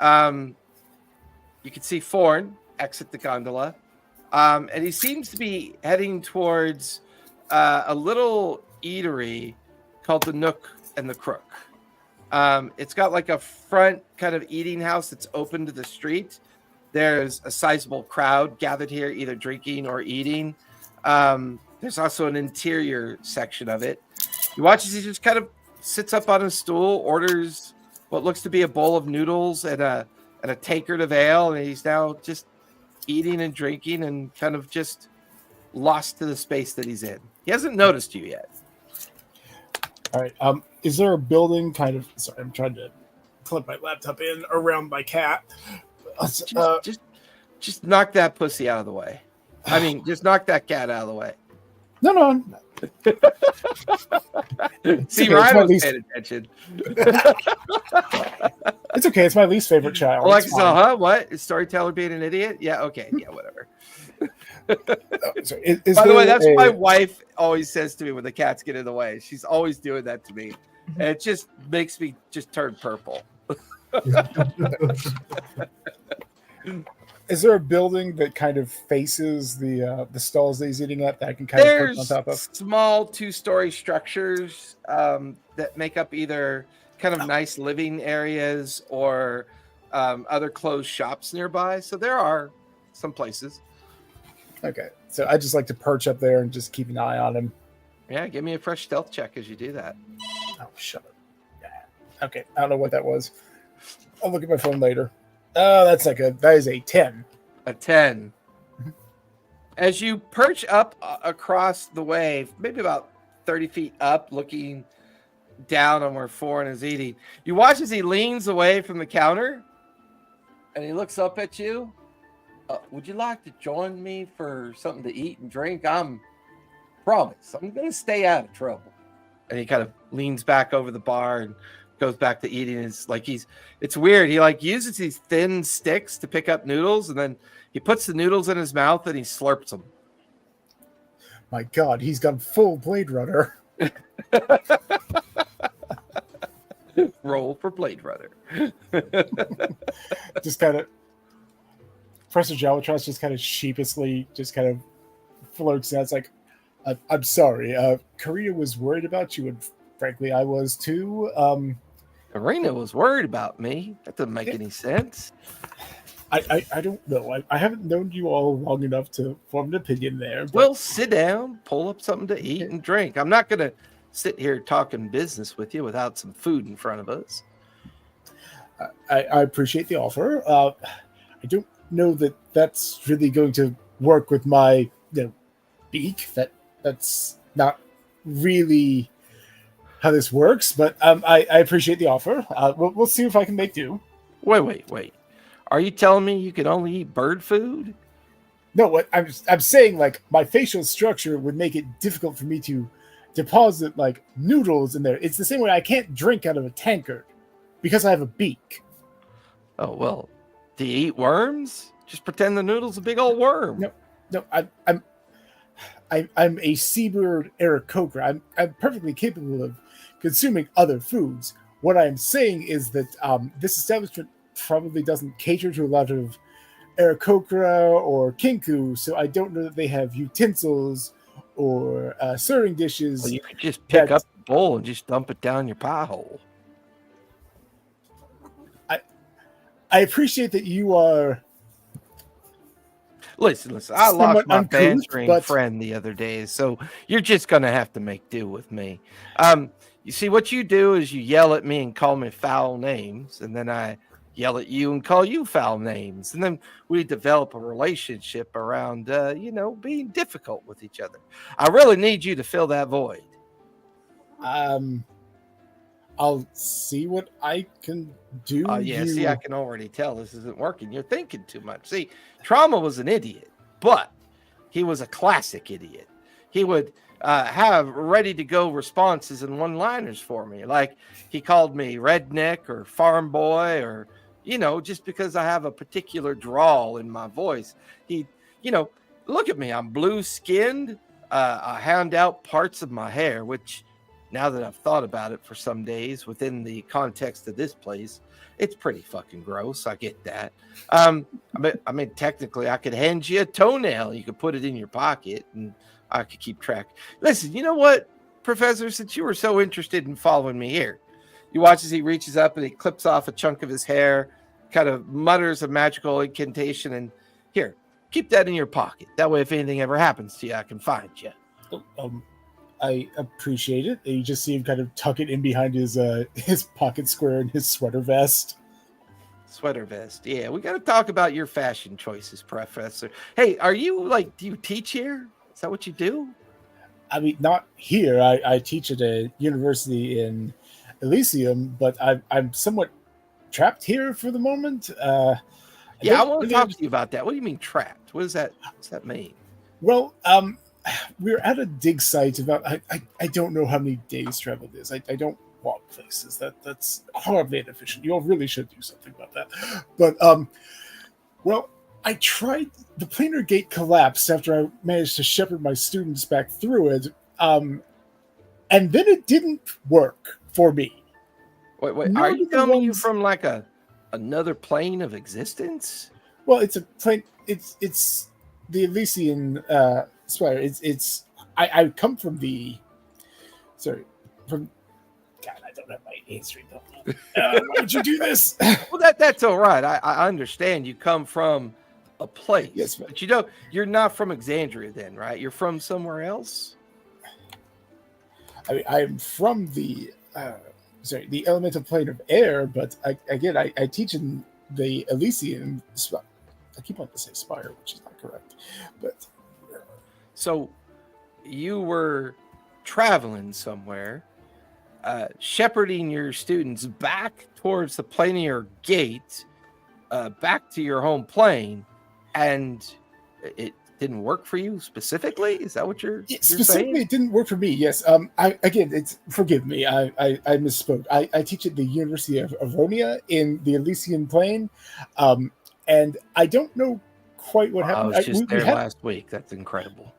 You can see Thorn exit the gondola, and he seems to be heading towards a little eatery called the Nook and the Crook. It's got like a front kind of eating house that's open to the street. There's a sizable crowd gathered here, either drinking or eating. There's also an interior section of it. You watch as he just kind of sits up on a stool, orders what looks to be a bowl of noodles and a tankard of ale, and he's now just eating and drinking and kind of just lost to the space that he's in. He hasn't noticed you yet. All right. Is there a building kind of? Sorry, I'm trying to plug my laptop in around my cat. Just knock that pussy out of the way. I mean, just knock that cat out of the way. No. See, okay, Ryan was paying attention. It's okay. It's my least favorite child. Alexa, huh? What? Is Storyteller being an idiot? Yeah, okay. Yeah, whatever. So By the way, that's what my wife always says to me when the cats get in the way. She's always doing that to me. And it just makes me just turn purple. Is there a building that kind of faces the stalls that he's eating at that I can kind of perch on top of? Small 2-story structures that make up either kind of nice living areas or other closed shops nearby. So there are some places. Okay, so I just like to perch up there and just keep an eye on him. Yeah, give me a fresh stealth check as you do that. Oh, shut up. Yeah. Okay, I don't know what that was. I'll look at my phone later. Oh, that's not good. That is a 10. A 10. As you perch up across the wave, maybe about 30 feet up, looking down on where Foreign is eating, you watch as he leans away from the counter and he looks up at you. Would you like to join me for something to eat and drink? Promise, I'm going to stay out of trouble. And he kind of leans back over the bar and goes back to eating. It's weird. He like uses these thin sticks to pick up noodles, and then he puts the noodles in his mouth and he slurps them. My God, he's gone full Blade Runner. Roll for Blade Runner. Just kind of Professor Jawatras just kind of sheepishly just kind of floats out. It's like, I'm sorry. Korea was worried about you, and frankly, I was too. Karina was worried about me. That doesn't make any sense. I don't know. I haven't known you all long enough to form an opinion there. But... Well, sit down, pull up something to eat and drink. I'm not going to sit here talking business with you without some food in front of us. I appreciate the offer. I don't know that that's really going to work with my beak. That's not really how this works, but I appreciate the offer. We'll see if I can make do. Wait. Are you telling me you can only eat bird food? No, what I'm saying, like, my facial structure would make it difficult for me to deposit like noodles in there. It's the same way I can't drink out of a tankard because I have a beak. Oh well, do you eat worms? Just pretend the noodle's a big old worm. No, I'm a seabird Aarakocra. I'm perfectly capable of consuming other foods. What I'm saying is that this establishment probably doesn't cater to a lot of Aarakocra or Kinku, so I don't know that they have utensils or serving dishes. Well, you could just pick up the bowl and just dump it down your pie hole. I appreciate that you are... Listen. I lost my bantering but... friend the other day, so you're just going to have to make do with me. You see, what you do is you yell at me and call me foul names, and then I yell at you and call you foul names, and then we develop a relationship around, being difficult with each other. I really need you to fill that void. I'll see what I can do. See, I can already tell this isn't working. You're thinking too much. See, Trauma was an idiot, but he was a classic idiot. He would have ready-to-go responses and one-liners for me. Like, he called me redneck or farm boy or, just because I have a particular drawl in my voice. He, look at me. I'm blue-skinned. I hand out parts of my hair, which... Now that I've thought about it for some days within the context of this place, it's pretty fucking gross. I get that. I mean, technically, I could hand you a toenail. You could put it in your pocket and I could keep track. Listen, you know what? Professor, since you were so interested in following me here, you watch as he reaches up and he clips off a chunk of his hair, kind of mutters a magical incantation, and here, keep that in your pocket. That way, if anything ever happens to you, I can find you. I appreciate it. You just see him kind of tuck it in behind his pocket square in his sweater vest. Sweater vest. Yeah, we got to talk about your fashion choices, Professor. Hey, are you do you teach here? Is that what you do? I mean, not here. I teach at a university in Elysium, but I'm somewhat trapped here for the moment. I want to talk to you about that. What do you mean trapped? What's that mean? Well, we're at a dig site about I don't know how many days travel it is. I don't walk places. That's horribly inefficient. You all really should do something about that. But well, I tried. The planar gate collapsed after I managed to shepherd my students back through it, and then it didn't work for me. Wait. Are you telling me you're from another plane of existence? Well, it's a plane. It's the Elysian spire. I come from the. Sorry, from. God, I don't have my history though. Why would you do this? Well, that's all right. I understand you come from a place. Yes, but you're not from Exandria then, right? You're from somewhere else? I mean, I'm from the elemental plane of air, but I teach in the Elysian spire. I keep on to say spire, which is not correct. But so you were traveling somewhere, shepherding your students back towards the planar gate, back to your home plane, and it didn't work for you specifically? Is that what you're specifically saying? It didn't work for me. Yes. Forgive me. I misspoke. I teach at the University of Aronia in the Elysian plane, and I don't know quite what happened. I was just there last week. That's incredible.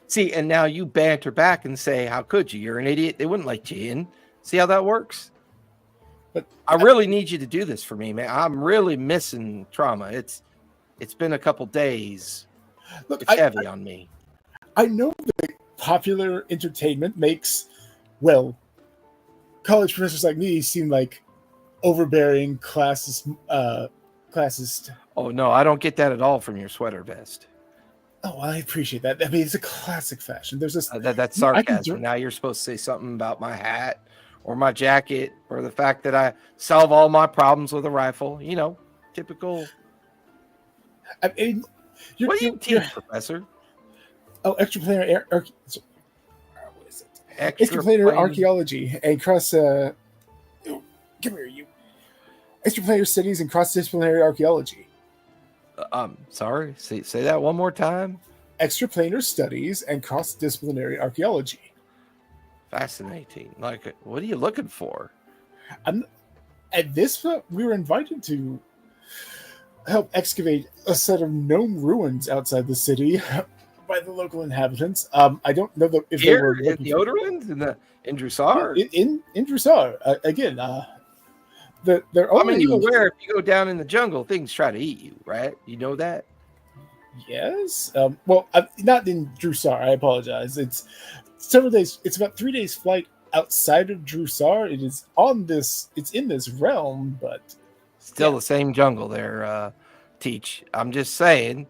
See, and now you banter back and say, "How could you? You're an idiot. They wouldn't let you in." See how that works? But I really need you to do this for me, man. I'm really missing trauma. It's been a couple days. Look, it's heavy on me. I know that popular entertainment makes, college professors like me seem like overbearing classist. Oh, no, I don't get that at all from your sweater vest. Oh, I appreciate that. I mean, it's a classic fashion. There's this that's sarcasm. Now you're supposed to say something about my hat or my jacket or the fact that I solve all my problems with a rifle. Typical. I mean, what do you teach, Professor? Oh, extraplanar what is it? Extraplanar archaeology and cross. Come here, you. Extraplanar studies and cross-disciplinary archaeology. Sorry. Say that one more time. Extraplanar studies and cross-disciplinary archaeology. Fascinating. What are you looking for? At this point, we were invited to help excavate a set of known ruins outside the city by the local inhabitants. I don't know if they were in the Oderland in Jrusar. In Jrusar again. They're only. I mean, you're aware if you go down in the jungle, things try to eat you, right? You know that. Yes. Not in Jrusar. I apologize. It's several days. It's about 3 days flight outside of Jrusar. It is on this. It's in this realm, but still the same jungle there. Teach. I'm just saying,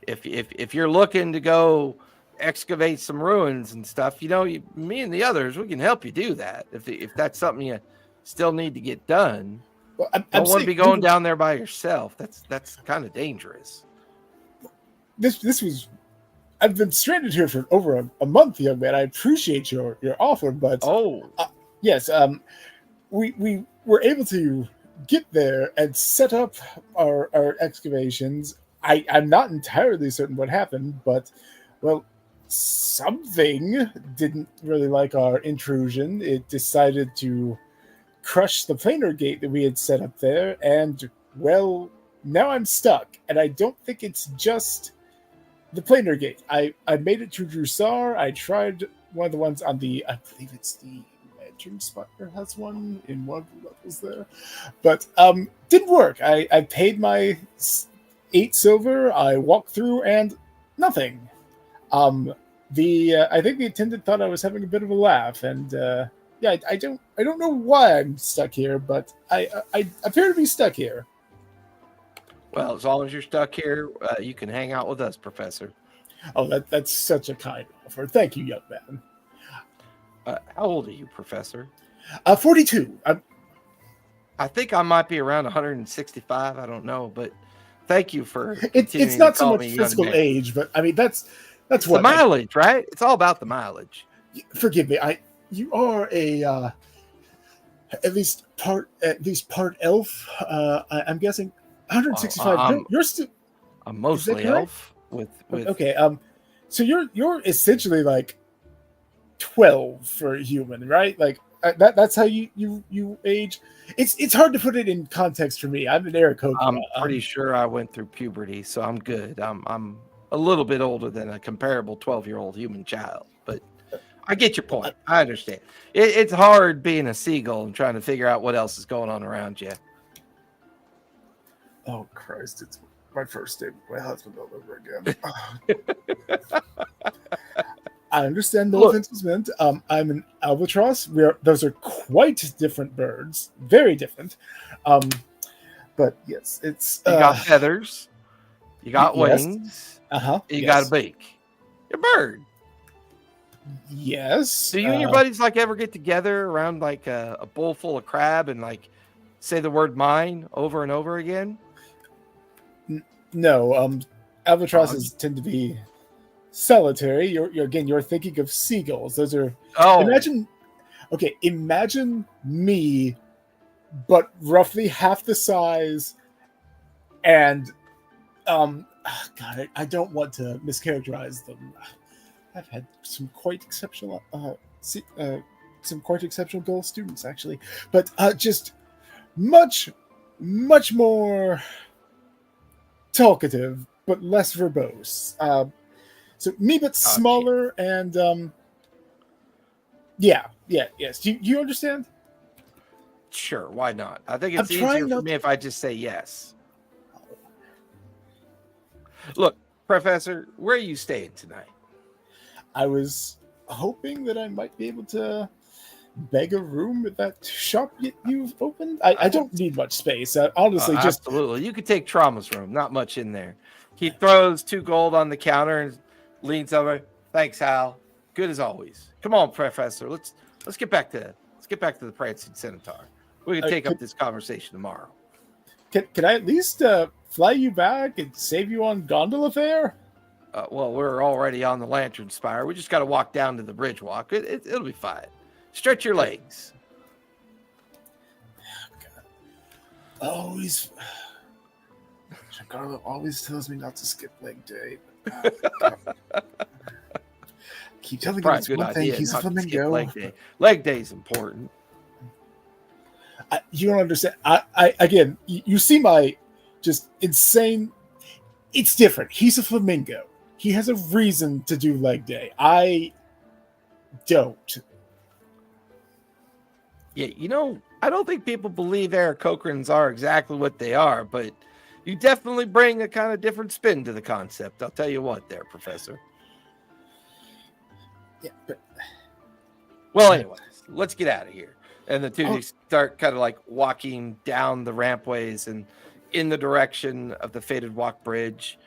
if you're looking to go excavate some ruins and stuff, me and the others, we can help you do that. If that's something you still need to get done. Well, I don't want to be going down there by yourself. That's kind of dangerous. This was. I've been stranded here for over a month, young man. I appreciate your offer, but yes, we were able to get there and set up our excavations. I'm not entirely certain what happened, but something didn't really like our intrusion. It decided to crush the planar gate that we had set up there, and now I'm stuck, and I don't think it's just the planar gate. I made it to Jrusar. I tried one of the ones on I believe it's the Lantern Spire has one in one of the levels there, but didn't work. I paid my 8 silver. I walked through and nothing. I think the attendant thought I was having a bit of a laugh, and yeah, I don't know why I'm stuck here, but I appear to be stuck here. Well, as long as you're stuck here, you can hang out with us, Professor. Oh, that's such a kind offer. Thank you, young man. How old are you, Professor? 42. I think I might be around 165. I don't know, but thank you for. It's not so much physical age, but I mean that's it's what the mileage, right? It's all about the mileage. Forgive me. You are a at least part elf. I'm guessing 165. You're still. I'm mostly elf. With okay. So you're essentially like 12 for a human, right? Like that's how you age. It's hard to put it in context for me. I'm an Aarakocra. I'm pretty sure I went through puberty, so I'm good. I'm a little bit older than a comparable 12-year-old human child, but I get your point. I understand. It's hard being a seagull and trying to figure out what else is going on around you. Oh Christ! It's my first day with my husband all over again. I understand no offense was meant. I'm an albatross. Those are quite different birds, very different. But yes, it's you got feathers, you got wings, you got a beak. You're a bird. Yes. Do you and your buddies like ever get together around like a bowl full of crab and like say the word "mine" over and over again? No. Albatrosses tend to be solitary. You're thinking of seagulls. Those are imagine me, but roughly half the size, and God, I don't want to mischaracterize them. I've had some quite exceptional girl students actually, but just much more talkative but less verbose. So me, but smaller, and yes. Do you understand? Sure, why not? I think it's easier for me if I just say yes. Look, Professor, where are you staying tonight? I was hoping that I might be able to beg a room at that shop you've opened. I don't need much space. Honestly, just absolutely. You could take Trauma's room. Not much in there. He throws 2 gold on the counter and leans over. Thanks, Hal. Good as always. Come on, Professor. Let's get back to the Prancing Centaur. We can take up this conversation tomorrow. Can I at least fly you back and save you on gondola fare? Well, we're already on the Lantern Spire. We just got to walk down to the bridge walk. It'll be fine. Stretch your legs. God. Giancarlo always tells me not to skip leg day. Keep telling him it's one thing. He's a flamingo. Leg day's important. You don't understand. I again, you see my just insane. It's different. He's a flamingo. He has a reason to do leg day. I don't. Yeah, I don't think people believe Aarakocrans are exactly what they are, but you definitely bring a kind of different spin to the concept. I'll tell you what there, Professor. Yeah, but... Well, anyways, let's get out of here. And the two start kind of like walking down the rampways and in the direction of the Fated Walk Bridge.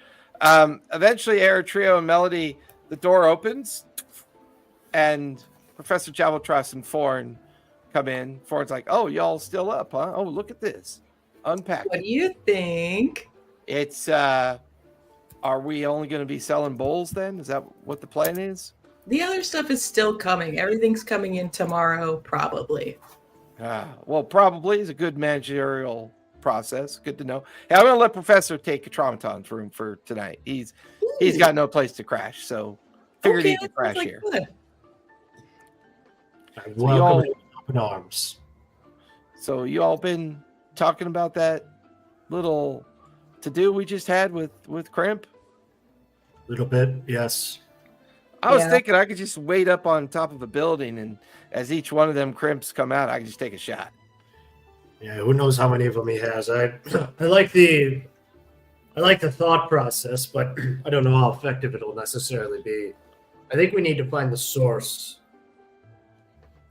Eventually, Eritrea and Melody, the door opens, and Professor Javeltros and Forn come in. Forn's like, "Oh, y'all still up, huh? Oh, look at this. Unpack. What do you think? It's, are we only going to be selling bowls then? Is that what the plan is? The other stuff is still coming. Everything's coming in tomorrow, probably. Well, probably is a good managerial process. Good to know. Hey, I'm going to let Professor take a Traumaton's room for tonight. He's got no place to crash, so figured he could crash here. Good. Welcome in open arms. So you all been talking about that little to-do we just had with Crimp? A little bit, yes. I was thinking I could just wait up on top of a building, and as each one of them crimps come out, I can just take a shot. Yeah, who knows how many of them he has. I like the thought process, but I don't know how effective it'll necessarily be. I think we need to find the source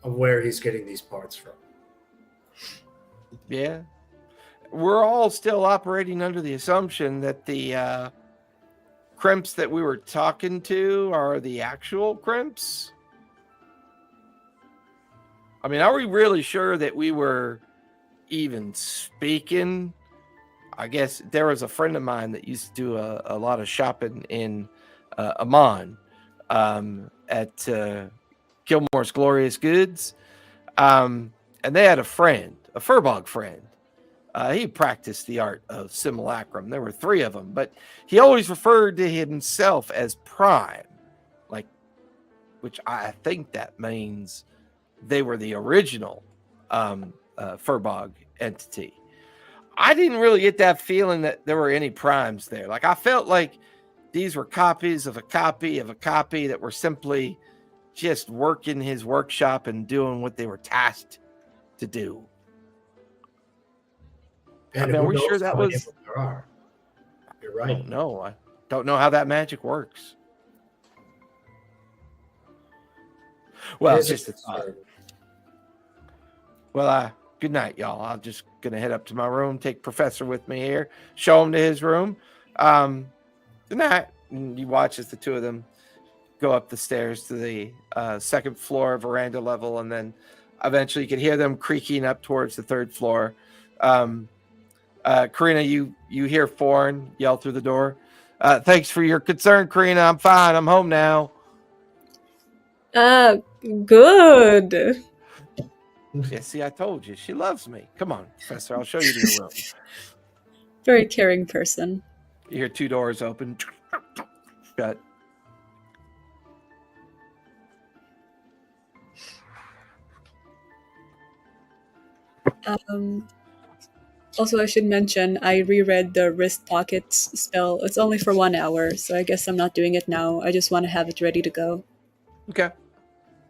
of where he's getting these parts from. Yeah. We're all still operating under the assumption that the crimps that we were talking to are the actual crimps. I mean, are we really sure that we were even speaking? I guess there was a friend of mine that used to do a lot of shopping in Amman at Gilmore's Glorious Goods. And they had a friend, a furbog friend. He practiced the art of simulacrum. There were 3 of them, but he always referred to himself as Prime, like, which I think that means they were the original furbog entity. I didn't really get that feeling that there were any primes there. Like, I felt like these were copies of a copy of a copy that were simply just working his workshop and doing what they were tasked to do. And I mean, are we sure that how many was? of them there are? You're I right. don't know. I don't know how that magic works. Well, It it's is just a thought. concern. Well, good night, y'all. I'm just gonna head up to my room, take Professor with me here, show him to his room. Good night. And you watch as the 2 of them go up the stairs to the 2nd floor veranda level, and then eventually you can hear them creaking up towards the 3rd floor. Karina, you hear Foreign yell through the door. Thanks for your concern, Karina. I'm fine. I'm home now. Good. Yeah, see, I told you. She loves me. Come on, Professor. I'll show you to your room. Very caring person. You hear 2 doors open. Shut. Also, I should mention, I reread the wrist pockets spell. It's only for 1 hour, so I guess I'm not doing it now. I just want to have it ready to go. Okay.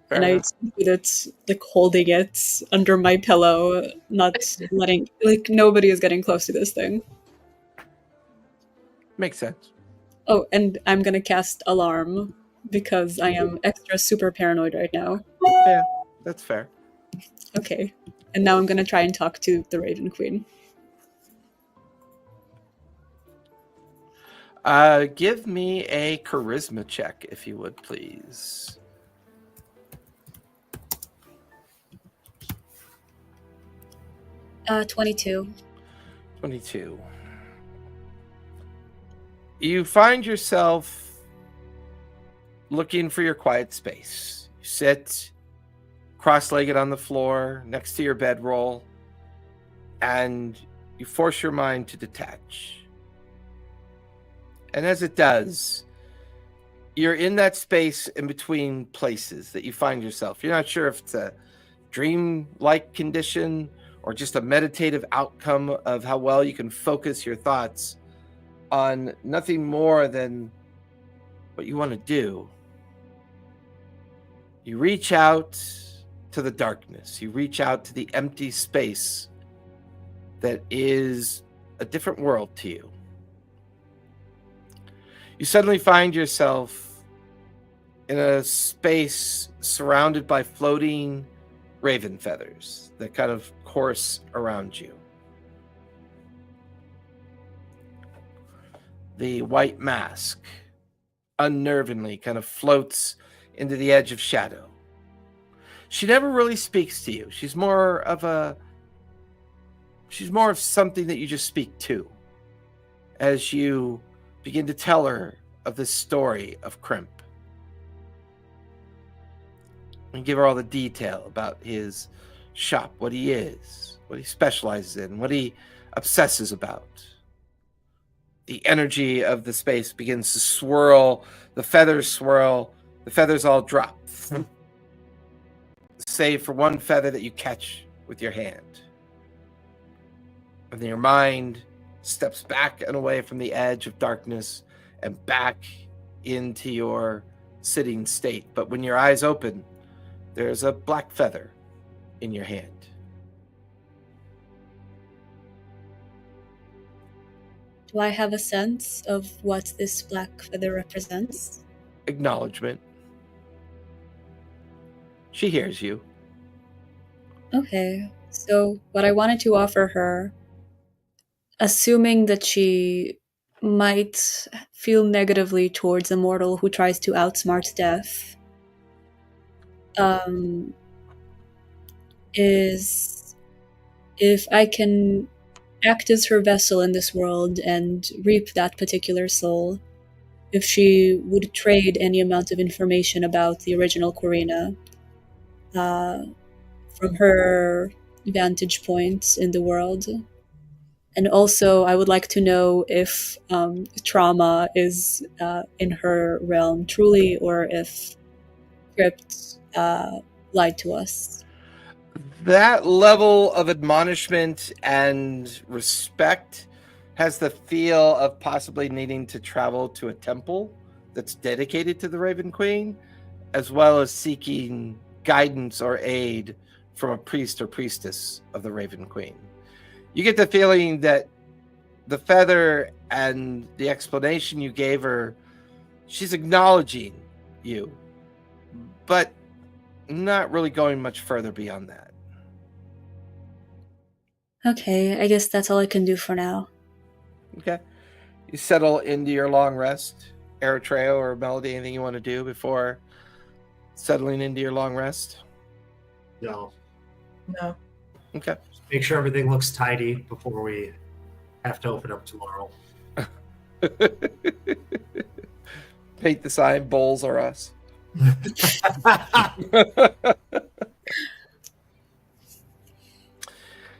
Fair And enough. I sleep with it, like, holding it under my pillow, not letting, like, nobody is getting close to this thing. Makes sense. Oh, and I'm gonna cast Alarm, because I am extra super paranoid right now. Yeah, that's fair. Okay. And now I'm gonna try and talk to the Raven Queen. Give me a charisma check, if you would, please. 22. 22. You find yourself looking for your quiet space. You sit cross-legged on the floor next to your bedroll, and you force your mind to detach. And as it does, you're in that space in between places that you find yourself. You're not sure if it's a dream-like condition or just a meditative outcome of how well you can focus your thoughts on nothing more than what you want to do. You reach out to the darkness. You reach out to the empty space that is a different world to you. You suddenly find yourself in a space surrounded by floating raven feathers that kind of course around you. The white mask unnervingly kind of floats into the edge of shadow. She never really speaks to you. She's more of something that you just speak to as you begin to tell her of the story of Crimp. And give her all the detail about his shop, what he is, what he specializes in, what he obsesses about. The energy of the space begins to swirl, the feathers all drop. Save for one feather that you catch with your hand. And then your mind steps back and away from the edge of darkness and back into your sitting state. But when your eyes open, there's a black feather in your hand. Do I have a sense of what this black feather represents? Acknowledgement. She hears you. Okay, so what I wanted to offer her, assuming that she might feel negatively towards a mortal who tries to outsmart death, is if I can act as her vessel in this world and reap that particular soul, if she would trade any amount of information about the original Corina from her vantage point in the world. And also, I would like to know if trauma is in her realm truly, or if Crypt lied to us. That level of admonishment and respect has the feel of possibly needing to travel to a temple that's dedicated to the Raven Queen, as well as seeking guidance or aid from a priest or priestess of the Raven Queen. You get the feeling that the feather and the explanation you gave her, she's acknowledging you, but not really going much further beyond that. Okay, I guess that's all I can do for now. Okay. You settle into your long rest. Eritrea or Melody, anything you want to do before settling into your long rest? No. No. Okay. Just make sure everything looks tidy before we have to open up tomorrow. Paint the sign, bowls are us.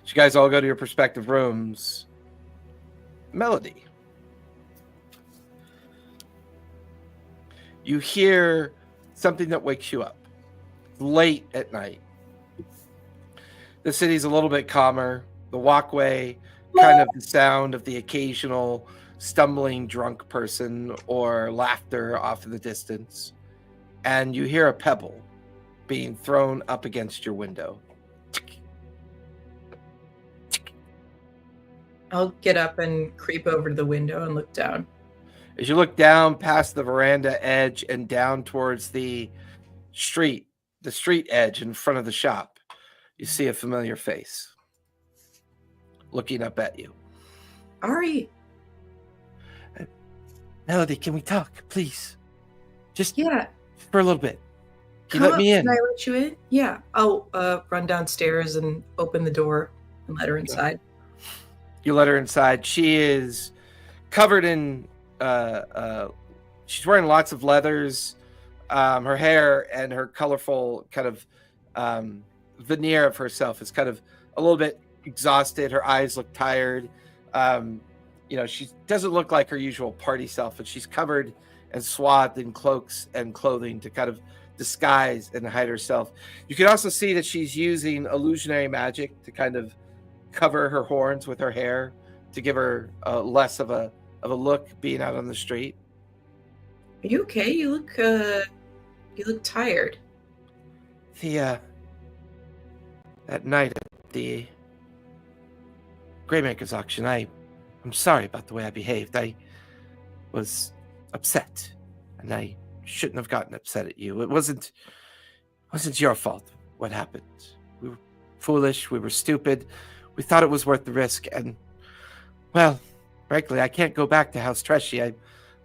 You guys all go to your respective rooms. Melody, you hear something that wakes you up late at night. The city's a little bit calmer. The walkway, kind of the sound of the occasional stumbling drunk person or laughter off in the distance. And you hear a pebble being thrown up against your window. I'll get up and creep over to the window and look down. As you look down past the veranda edge and down towards the street edge in front of the shop, you see a familiar face looking up at you. Ari, Melody, can we talk, please? Just yeah. for a little bit. Can Come you let up. me in? Can I let you in? Yeah. I'll run downstairs and open the door and let her inside. You let her inside. She is covered in she's wearing lots of leathers. Her hair and her colorful kind of veneer of herself is kind of a little bit exhausted. Her eyes look tired. She doesn't look like her usual party self, but she's covered and swathed in cloaks and clothing to kind of disguise and hide herself. You can also see that she's using illusionary magic to kind of cover her horns with her hair to give her less of a look being out on the street. Are you okay? You look tired. That night at the Greymaker's auction, I'm sorry about the way I behaved. I was upset, and I shouldn't have gotten upset at you. It wasn't your fault what happened. We were foolish, we were stupid. We thought it was worth the risk, and, well, frankly, I can't go back to House Treshy. I'm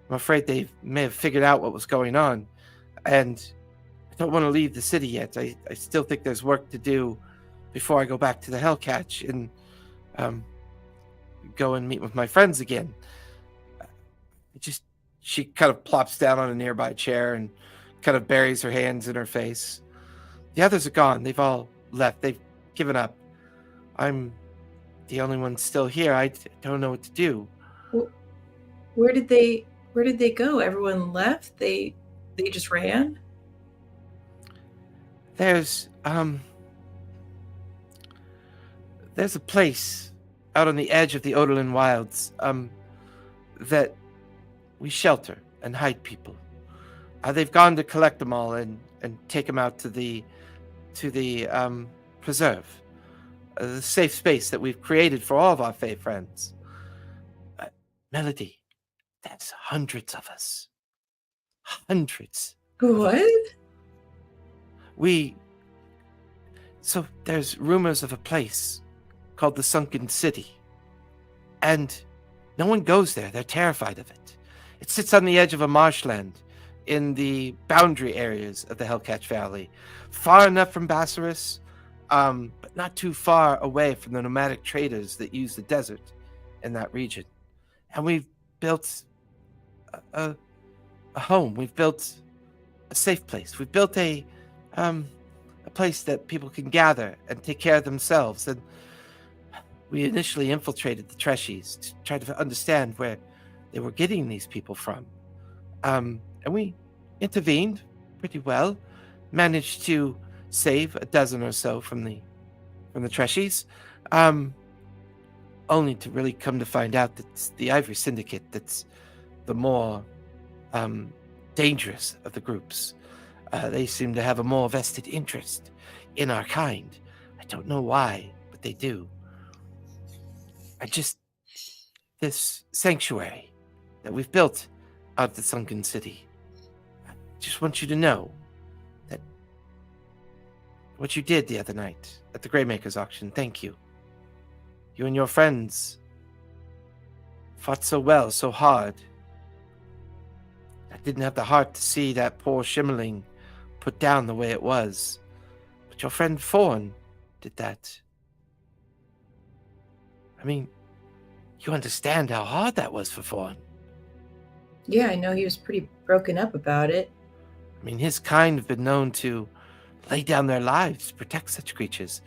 afraid they may have figured out what was going on, and I don't want to leave the city yet. I still think there's work to do before I go back to the Hellcatch and go and meet with my friends again. She kind of plops down on a nearby chair and kind of buries her hands in her face. The others are gone. They've all left. They've given up. I'm the only one still here. I don't know what to do. Where did they go? Everyone left? They just ran? There's a place out on the edge of the Odolin Wilds that we shelter and hide people. They've gone to collect them all and take them out to the preserve, the safe space that we've created for all of our Fae friends. Melody, that's hundreds of us. Hundreds. What? We So there's rumors of a place called the Sunken City. And no one goes there. They're terrified of it. It sits on the edge of a marshland in the boundary areas of the Hellcatch Valley, far enough from Bassaris, but not too far away from the nomadic traders that use the desert in that region. And we've built a home. We've built a safe place. We've built a place that people can gather and take care of themselves. And we initially infiltrated the Treshies to try to understand where they were getting these people from. And we intervened pretty well, managed to save a dozen or so from the Treshies, only to really come to find out that it's the Ivory Syndicate that's the more dangerous of the groups. They seem to have a more vested interest in our kind. I don't know why, but they do. This sanctuary that we've built out of the Sunken City, I just want you to know that what you did the other night at the Greymaker's auction, thank you. You and your friends fought so well, so hard. I didn't have the heart to see that poor Shimmerling put down the way it was. But your friend Fawn did that. I mean, you understand how hard that was for Fawn. Yeah, I know he was pretty broken up about it. I mean, his kind have been known to lay down their lives to protect such creatures.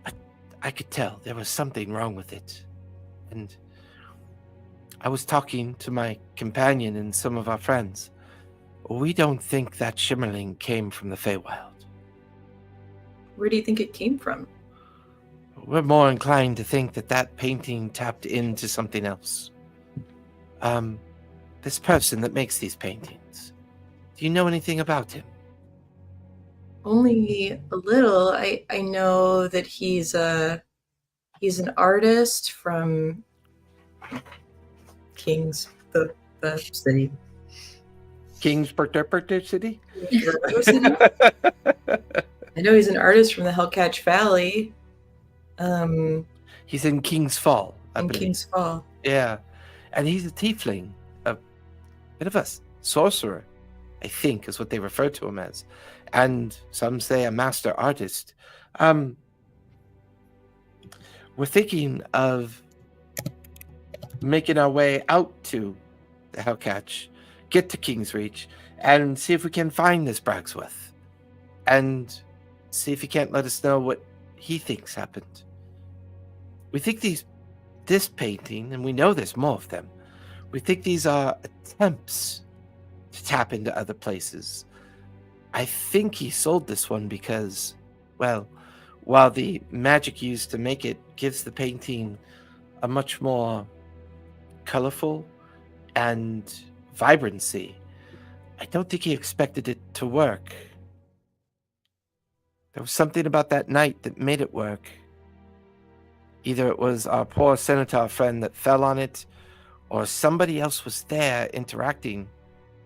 But I could tell there was something wrong with it. And I was talking to my companion and some of our friends. We don't think that Shimmerling came from the Feywild. Where do you think it came from? We're more inclined to think that painting tapped into something else. This person that makes these paintings. Do you know anything about him? Only a little. I know that he's an artist from King's, the city. King's Perter City? I know he's an artist from the Hellcatch Valley. He's in King's Fall, I believe. King's Fall. Yeah. And he's a tiefling, a bit of a sorcerer, I think is what they refer to him as. And some say a master artist. We're thinking of making our way out to the Hellcatch, get to King's Reach, and see if we can find this Bragsworth. And see if he can't let us know what he thinks happened. We think this painting, and we know there's more of them, we think these are attempts to tap into other places. I think he sold this one because, well, while the magic used to make it gives the painting a much more colorful and vibrancy, I don't think he expected it to work. There was something about that night that made it work. Either it was our poor Centaur friend that fell on it, or somebody else was there interacting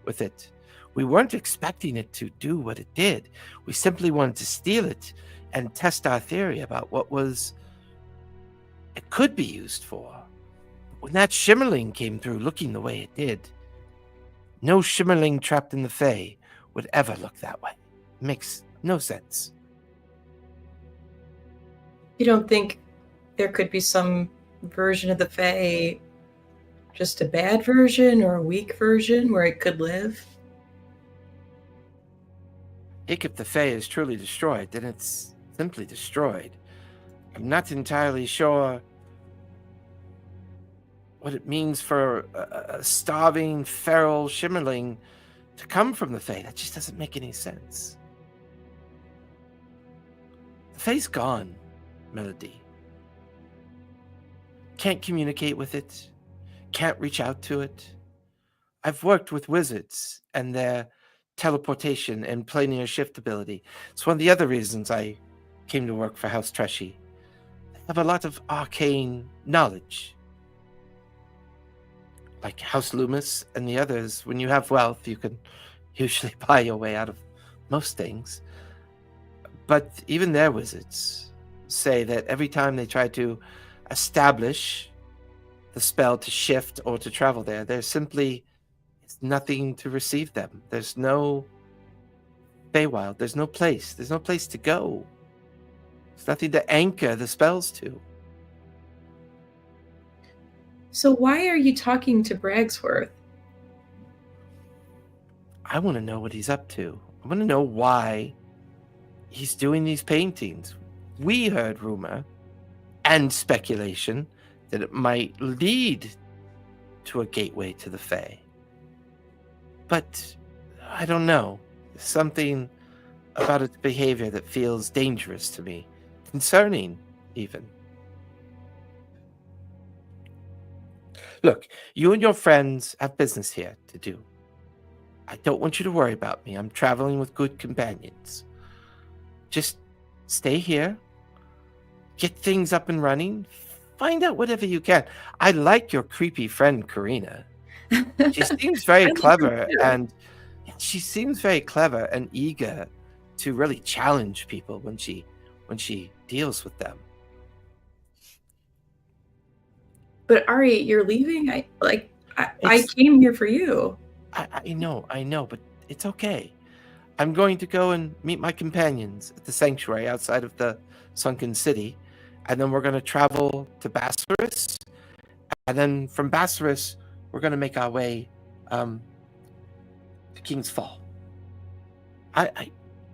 with it. We weren't expecting it to do what it did. We simply wanted to steal it and test our theory about what it could be used for. When that Shimmerling came through looking the way it did, no Shimmerling trapped in the Fae would ever look that way. It makes no sense. You don't think there could be some version of the Fae, just a bad version or a weak version where it could live? If the Fae is truly destroyed, then it's simply destroyed. I'm not entirely sure what it means for a starving, feral Shimmerling to come from the Fae. That just doesn't make any sense. The Fae's gone, Melody. Can't communicate with it. Can't reach out to it. I've worked with wizards and their teleportation and planar shift ability. It's one of the other reasons I came to work for House Treshy. They have a lot of arcane knowledge. Like House Loomis and the others, when you have wealth, you can usually buy your way out of most things. But even their wizards say that every time they try to establish the spell to shift or to travel there, there's simply nothing to receive them. There's no Feywild. There's no place. There's no place to go. There's nothing to anchor the spells to. So why are you talking to Bragsworth? I want to know what he's up to. I want to know why he's doing these paintings. We heard rumor and speculation that it might lead to a gateway to the Fae. But I don't know. There's something about its behavior that feels dangerous to me. Concerning, even. Look, you and your friends have business here to do. I don't want you to worry about me. I'm traveling with good companions. Just stay here, get things up and running, find out whatever you can. I like your creepy friend, Karina. She seems very clever, and she seems very clever and eager to really challenge people when she deals with them. But Ari, you're leaving? I came here for you. I know, but it's okay. I'm going to go and meet my companions at the sanctuary outside of the sunken city, and then we're going to travel to Bassaris, and then from Bassaris, we're going to make our way to King's Fall.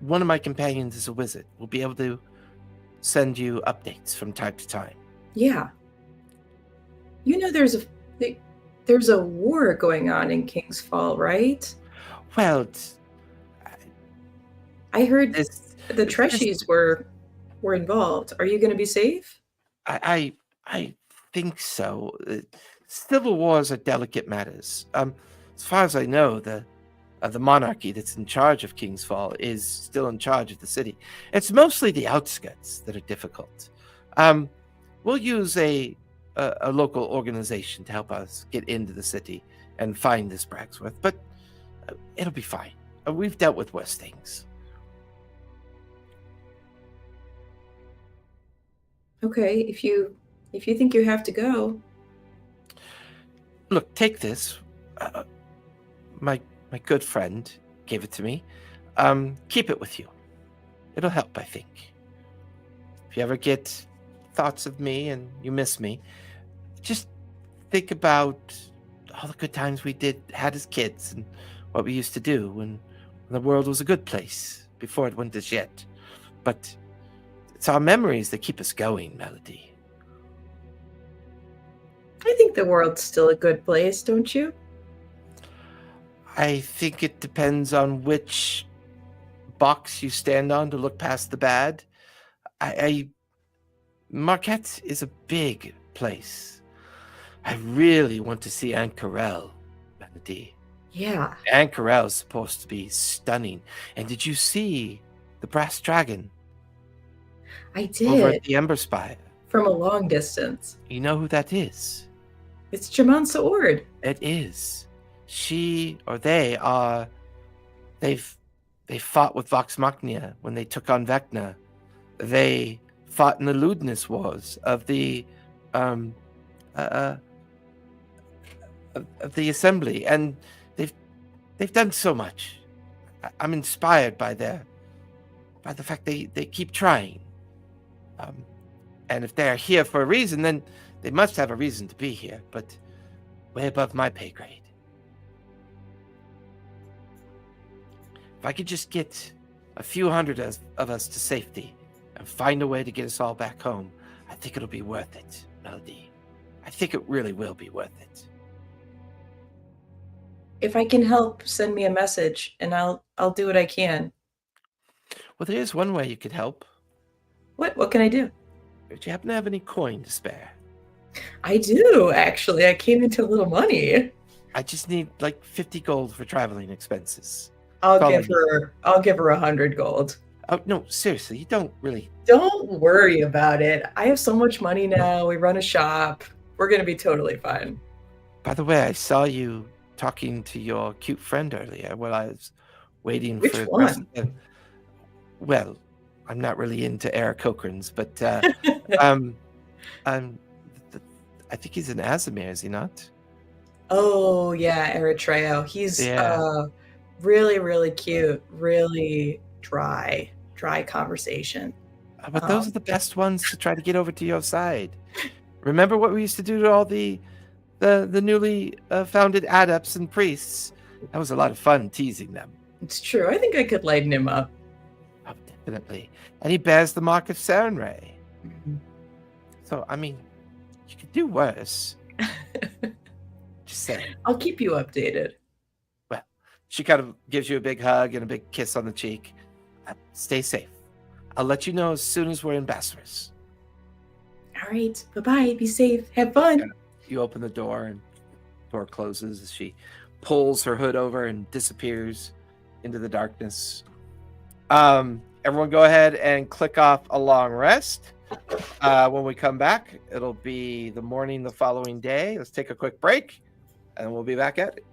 One of my companions is a wizard. We'll be able to send you updates from time to time. Yeah. You know, there's a war going on in King's Fall, right? Well, I heard the Treshies were involved. Are you going to be safe? I think so. Civil wars are delicate matters. As far as I know, the monarchy that's in charge of King's Fall is still in charge of the city. It's mostly the outskirts that are difficult. We'll use a local organization to help us get into the city and find this Bragsworth, but it'll be fine. We've dealt with worse things. Okay, if you think you have to go. Look, take this. My good friend gave it to me. Keep it with you. It'll help, I think. If you ever get thoughts of me and you miss me, just think about all the good times we had as kids and what we used to do when the world was a good place before it went to shit. But it's our memories that keep us going, Melody. I think the world's still a good place, don't you? I think it depends on which box you stand on to look past the bad. Marquet is a big place. I really want to see Ankarel, Melody. Yeah. Ankarel is supposed to be stunning. And did you see the brass dragon? I did. Over at the Ember Spire. From a long distance. You know who that is? It's Jamansa Ord. It is. She or they are. They fought with Vox Machina when they took on Vecna. They fought in the Ludinus Wars of the Assembly, and they've done so much. I'm inspired by the fact they keep trying. And if they're here for a reason, then they must have a reason to be here, but way above my pay grade. If I could just get a few hundred of us to safety and find a way to get us all back home, I think it'll be worth it, Melody. I think it really will be worth it. If I can help, send me a message, and I'll do what I can. Well, there is one way you could help. What can I do? Do you happen to have any coin to spare? I do, actually. I came into a little money. I just need like 50 gold for traveling expenses. I'll give her 100 gold. Oh no, seriously, you don't really. Don't worry about it. I have so much money now. We run a shop. We're gonna be totally fine. By the way, I saw you talking to your cute friend earlier while I was waiting Which for one? Well, I'm not really into Eric Cochrans, but um, um, I think he's an Azimir, is he not? Oh yeah, Eritreo. He's Yeah. really, really cute, really dry conversation. But those are the best ones to try to get over to your side. Remember what we used to do to all the newly founded adepts and priests? That was a lot of fun teasing them. It's true. I think I could lighten him up. Oh, definitely. And he bears the mark of Sarenrae. So, I mean, you could do worse. Just saying. I'll keep you updated. Well, she kind of gives you a big hug and a big kiss on the cheek. Stay safe. I'll let you know as soon as we're in Bassaris. All right. Bye-bye. Be safe. Have fun. Yeah. You open the door and the door closes as she pulls her hood over and disappears into the darkness. Everyone go ahead and click off a long rest. When we come back, it'll be the morning the following day. Let's take a quick break and we'll be back at it.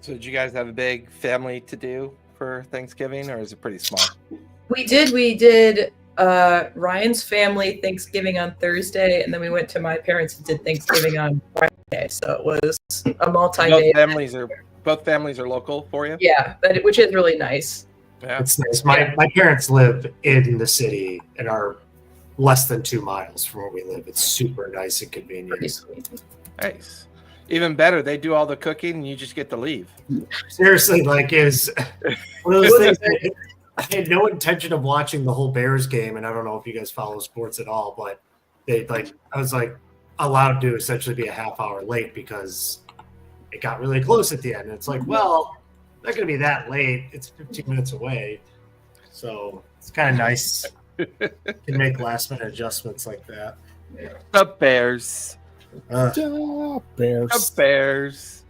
So did you guys have a big family to do for Thanksgiving, or is it pretty small? We did Ryan's family Thanksgiving on Thursday, and then we went to my parents and did Thanksgiving on Friday. So it was a multi-day. Both families are local for you? Yeah, which is really nice. Yeah. It's nice. My parents live in the city and are less than 2 miles from where we live. It's super nice and convenient. Pretty sweet. Nice. Even better, they do all the cooking and you just get to leave. Seriously, like, is one of those things that I had no intention of watching the whole Bears game, and I don't know if you guys follow sports at all, but I was allowed to essentially be a half hour late because it got really close at the end. And it's like, well, not going to be that late. It's 15 minutes away. So it's kind of nice to make last minute adjustments like that. The Bears. Bears. The Bears.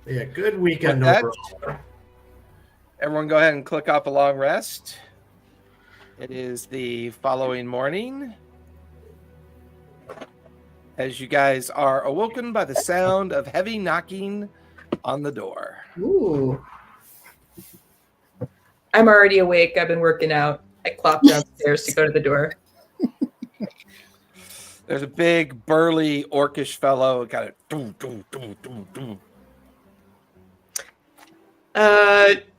Yeah, good weekend With that, overall. Everyone go ahead and click off a long rest. It is the following morning. As you guys are awoken by the sound of heavy knocking on the door. Ooh. I'm already awake. I've been working out. I clopped downstairs to go to the door. There's a big, burly, orcish fellow. Got it. Doom, doom, doom, doom, doom.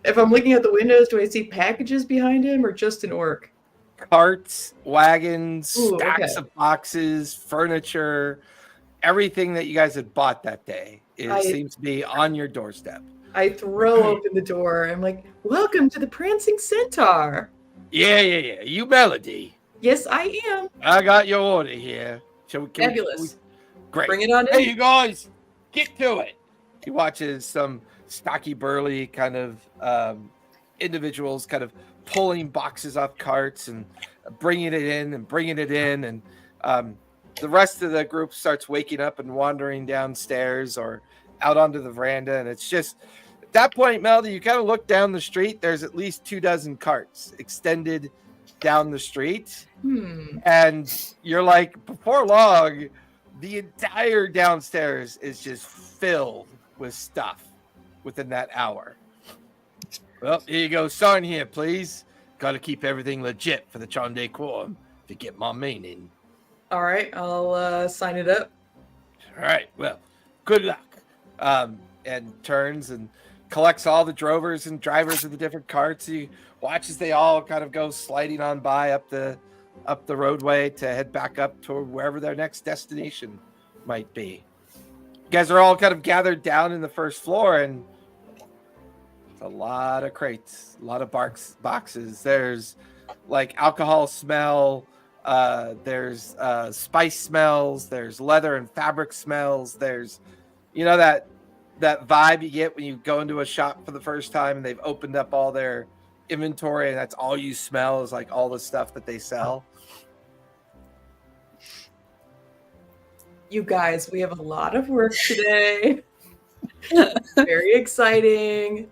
If I'm looking at the windows, do I see packages behind him or just an orc? Carts, wagons, Ooh, stacks okay. of boxes, furniture, everything that you guys had bought that day. It seems to be on your doorstep. I throw open the door. I'm like, welcome to the Prancing Centaur. Yeah. You Melody. Yes, I am. I got your order here. Fabulous. Great. Bring it on Hey, in. you guys, get to it. He watches some stocky, burly kind of individuals kind of pulling boxes off carts and bringing it in. And the rest of the group starts waking up and wandering downstairs or out onto the veranda. And it's just, at that point, Melody, you kind of look down the street. There's at least 24 carts extended down the street. And you're like, before long, the entire downstairs is just filled with stuff within that hour. Well, here you go. Sign here, please. Got to keep everything legit for the Chandei Quorum to get my meaning. All right, I'll sign it up. All right. Well, good luck. And turns and collects all the drovers and drivers of the different carts. You watch as they all kind of go sliding on by up the roadway to head back up to wherever their next destination might be. You guys are all kind of gathered down in the first floor, and it's a lot of crates, a lot of boxes. There's like alcohol smell. There's spice smells. There's leather and fabric smells. There's, that vibe you get when you go into a shop for the first time and they've opened up all their inventory and that's all you smell is like all the stuff that they sell. You guys, we have a lot of work today. Very exciting.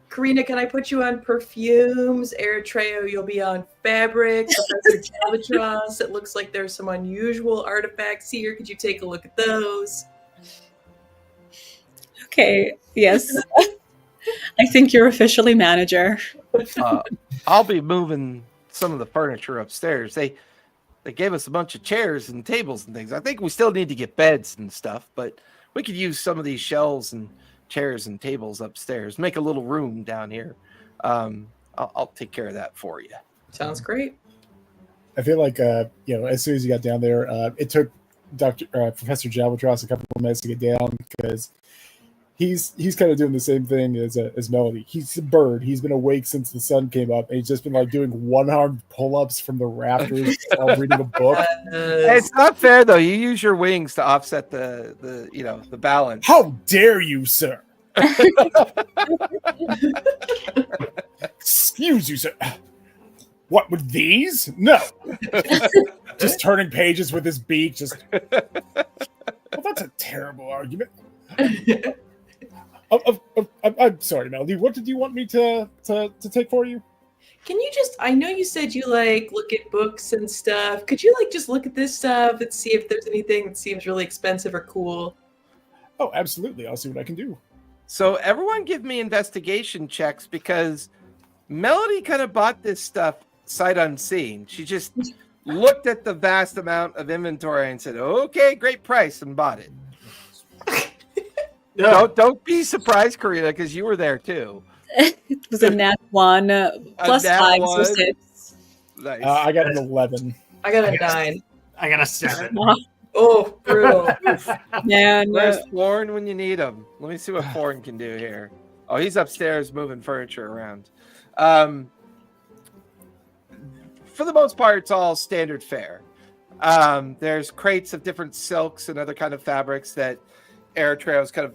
Karina, can I put you on perfumes? Eritrea, you'll be on fabric. Professor Jalbatros, it looks like there's some unusual artifacts here. Could you take a look at those? Okay, yes. I think you're officially manager. I'll be moving some of the furniture upstairs. They gave us a bunch of chairs and tables and things. I think we still need to get beds and stuff, but we could use some of these shelves and chairs and tables upstairs. Make a little room down here. I'll take care of that for you. Sounds great. I feel like as soon as you got down there, it took Professor Jalbatros a couple of minutes to get down because he's kind of doing the same thing as Melody. He's a bird. He's been awake since the sun came up, and he's just been like doing one-armed pull-ups from the rafters while reading a book. Hey, it's not fair though. You use your wings to offset the balance. How dare you, sir? Excuse you, sir. What with these? No. Just turning pages with his beak. Just. Well, that's a terrible argument. I'm sorry, Melody. What did you want me to take for you? Can you I know you said you look at books and stuff. Could you just look at this stuff and see if there's anything that seems really expensive or cool? Oh, absolutely. I'll see what I can do. So everyone give me investigation checks because Melody kind of bought this stuff sight unseen. She just looked at the vast amount of inventory and said, okay, great price, and bought it. Don't be surprised, Karina, because you were there too. It was a nat 1 plus nat 5, so one. 6. Nice. I got an 11. I got a 9. I got a 7. Oh, brutal. Man, Where's Florin when you need him? Let me see what Florin can do here. Oh, he's upstairs moving furniture around. For the most part, it's all standard fare. There's crates of different silks and other kind of fabrics that Eritrea's kind of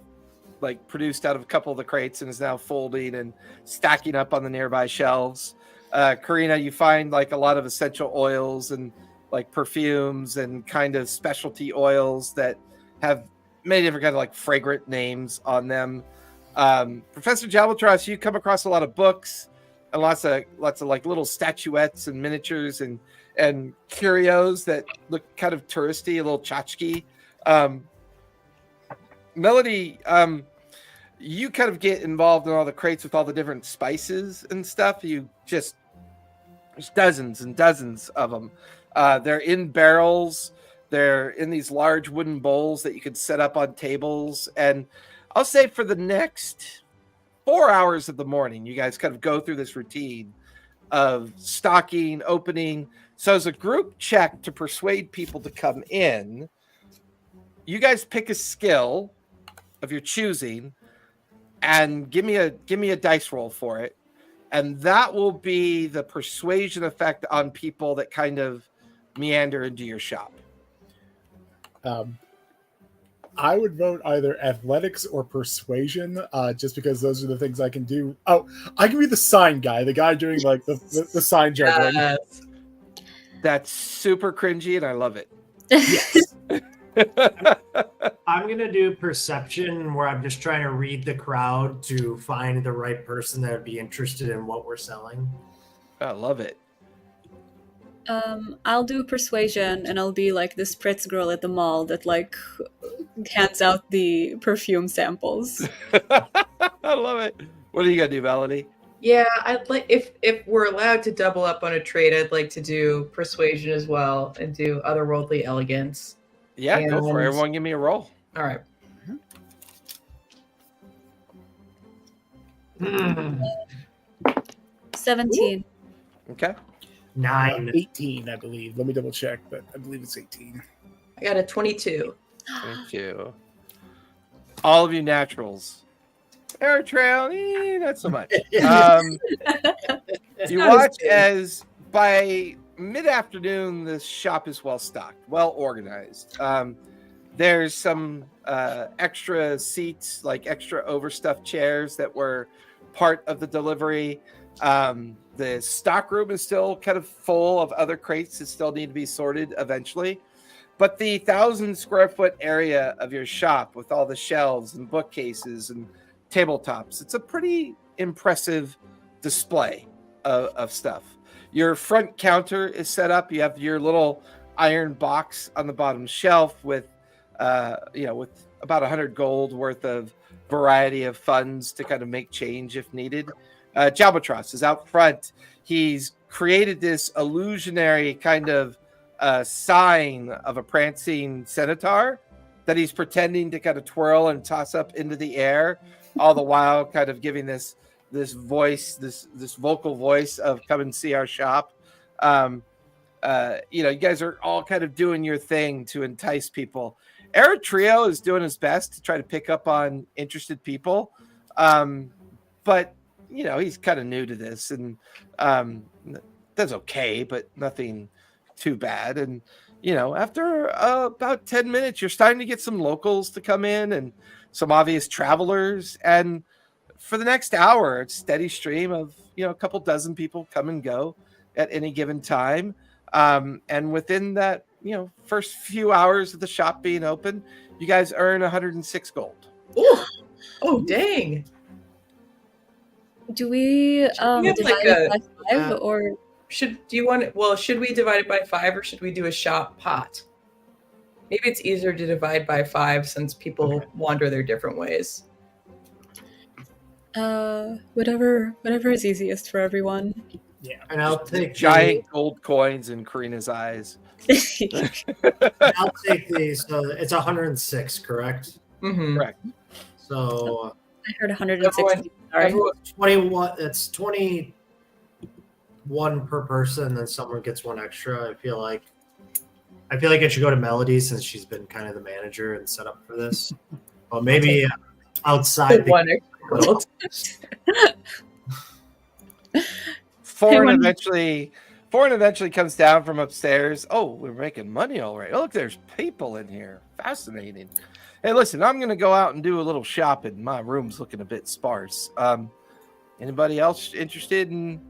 like produced out of a couple of the crates and is now folding and stacking up on the nearby shelves. Karina, you find like a lot of essential oils and like perfumes and kind of specialty oils that have many different kind of like fragrant names on them. Professor Jabaltros, you come across a lot of books and lots of like little statuettes and miniatures and curios that look kind of touristy, a little tchotchke. Melody, you kind of get involved in all the crates with all the different spices and stuff. There's dozens and dozens of them. They're in barrels. They're in these large wooden bowls that you can set up on tables. And I'll say for the next 4 hours of the morning, you guys kind of go through this routine of stocking, opening. So as a group check to persuade people to come in, you guys pick a skill of your choosing and give me a dice roll for it. And that will be the persuasion effect on people that kind of meander into your shop. I would vote either athletics or persuasion, just because those are the things I can do. Oh, I can be the sign guy, the guy doing like the sign juggling. Yes. That's super cringy, and I love it. Yes. I'm going to do perception, where I'm just trying to read the crowd to find the right person that would be interested in what we're selling. I love it. I'll do persuasion, and I'll be like this Spritz girl at the mall that like hands out the perfume samples. I love it. What are you gonna do, Melody? Yeah, I'd like if we're allowed to double up on a trade, I'd like to do persuasion as well and do otherworldly elegance. Yeah, go for it. And- Everyone give me a roll. All right. 17. Okay. 9. 18, I believe. Let me double check, but I believe it's 18. I got a 22. Thank you. All of you naturals. Airtrail, not so much. You watch as by mid-afternoon, this shop is well stocked, well organized. There's some extra seats, like extra overstuffed chairs that were part of the delivery. The stock room is still kind of full of other crates that still need to be sorted eventually. But the 1,000 square foot area of your shop with all the shelves and bookcases and tabletops, it's a pretty impressive display of stuff. Your front counter is set up. You have your little iron box on the bottom shelf with with about 100 gold worth of variety of funds to kind of make change if needed. Jabatros is out front. He's created this illusionary kind of sign of a prancing centaur that he's pretending to kind of twirl and toss up into the air, all the while kind of giving this voice, this vocal voice of come and see our shop. You guys are all kind of doing your thing to entice people. Eritrea is doing his best to try to pick up on interested people. But he's kind of new to this, and that's okay, but nothing too bad. And after about 10 minutes, you're starting to get some locals to come in and some obvious travelers. And for the next hour, it's steady stream of a couple dozen people come and go at any given time. And within that first few hours of the shop being open, you guys earn 106 gold. Ooh. Oh, dang. Do we divide it by 5 or should we divide it by 5 or should we do a shop pot? Maybe it's easier to divide by 5 since people wander their different ways. Whatever is easiest for everyone. Yeah. And I'll take Giant gold coins in Karina's eyes. I'll take the. So it's 106, correct? Mm-hmm. Correct. So I heard 160. Sorry. 21. It's 21 per person, then someone gets one extra. I feel like it should go to Melody since she's been kind of the manager and set up for this. Well, maybe outside One extra gold. Foreign eventually comes down from upstairs. Oh, we're making money all right. Oh, look, there's people in here. Fascinating. Hey, listen, I'm going to go out and do a little shopping. My room's looking a bit sparse. Anybody else interested in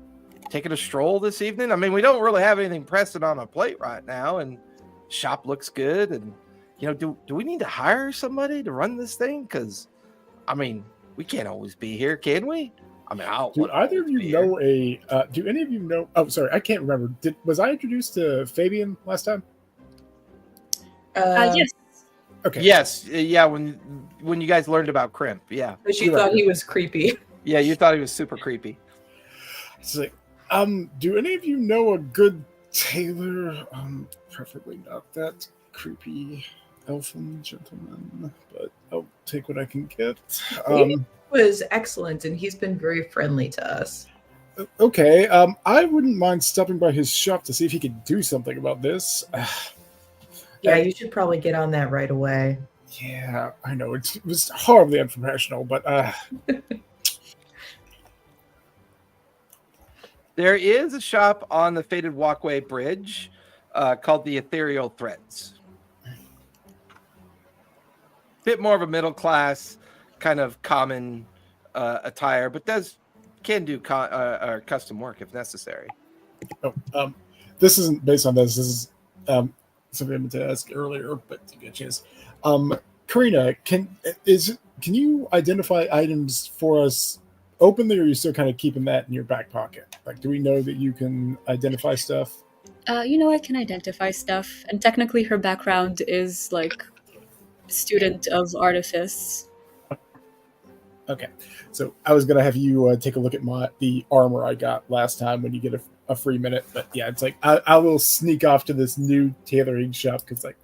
taking a stroll this evening? I mean, we don't really have anything pressing on our plate right now, and shop looks good. And, you know, do we need to hire somebody to run this thing? Because, I mean, we can't always be here, can we? I mean, Do either of you know do any of you know? Oh, sorry, I can't remember. Was I introduced to Fabian last time? Yes. Okay. Yes. Yeah. When you guys learned about Crimp. Yeah. But she thought he was creepy. Yeah. You thought he was super creepy. It's like, do any of you know a good tailor? Preferably not that creepy elfin gentleman, but I'll take what I can get. He was excellent, and he's been very friendly to us. Okay. I wouldn't mind stopping by his shop to see if he could do something about this. Yeah, you should probably get on that right away. Yeah, I know. It was horribly unprofessional, but There is a shop on the Fated Walkway Bridge called the Ethereal Threads. Bit more of a middle class kind of common attire, but can do custom work if necessary. This isn't based on this. This is something I meant to ask earlier, but you get a chance. Karina, can you identify items for us openly, or are you still kind of keeping that in your back pocket? Like, do we know that you can identify stuff? I can identify stuff, and technically her background is like student of artifice. Okay, so I was gonna have you take a look at the armor I got last time when you get a free minute, but yeah, it's like I will sneak off to this new tailoring shop because like,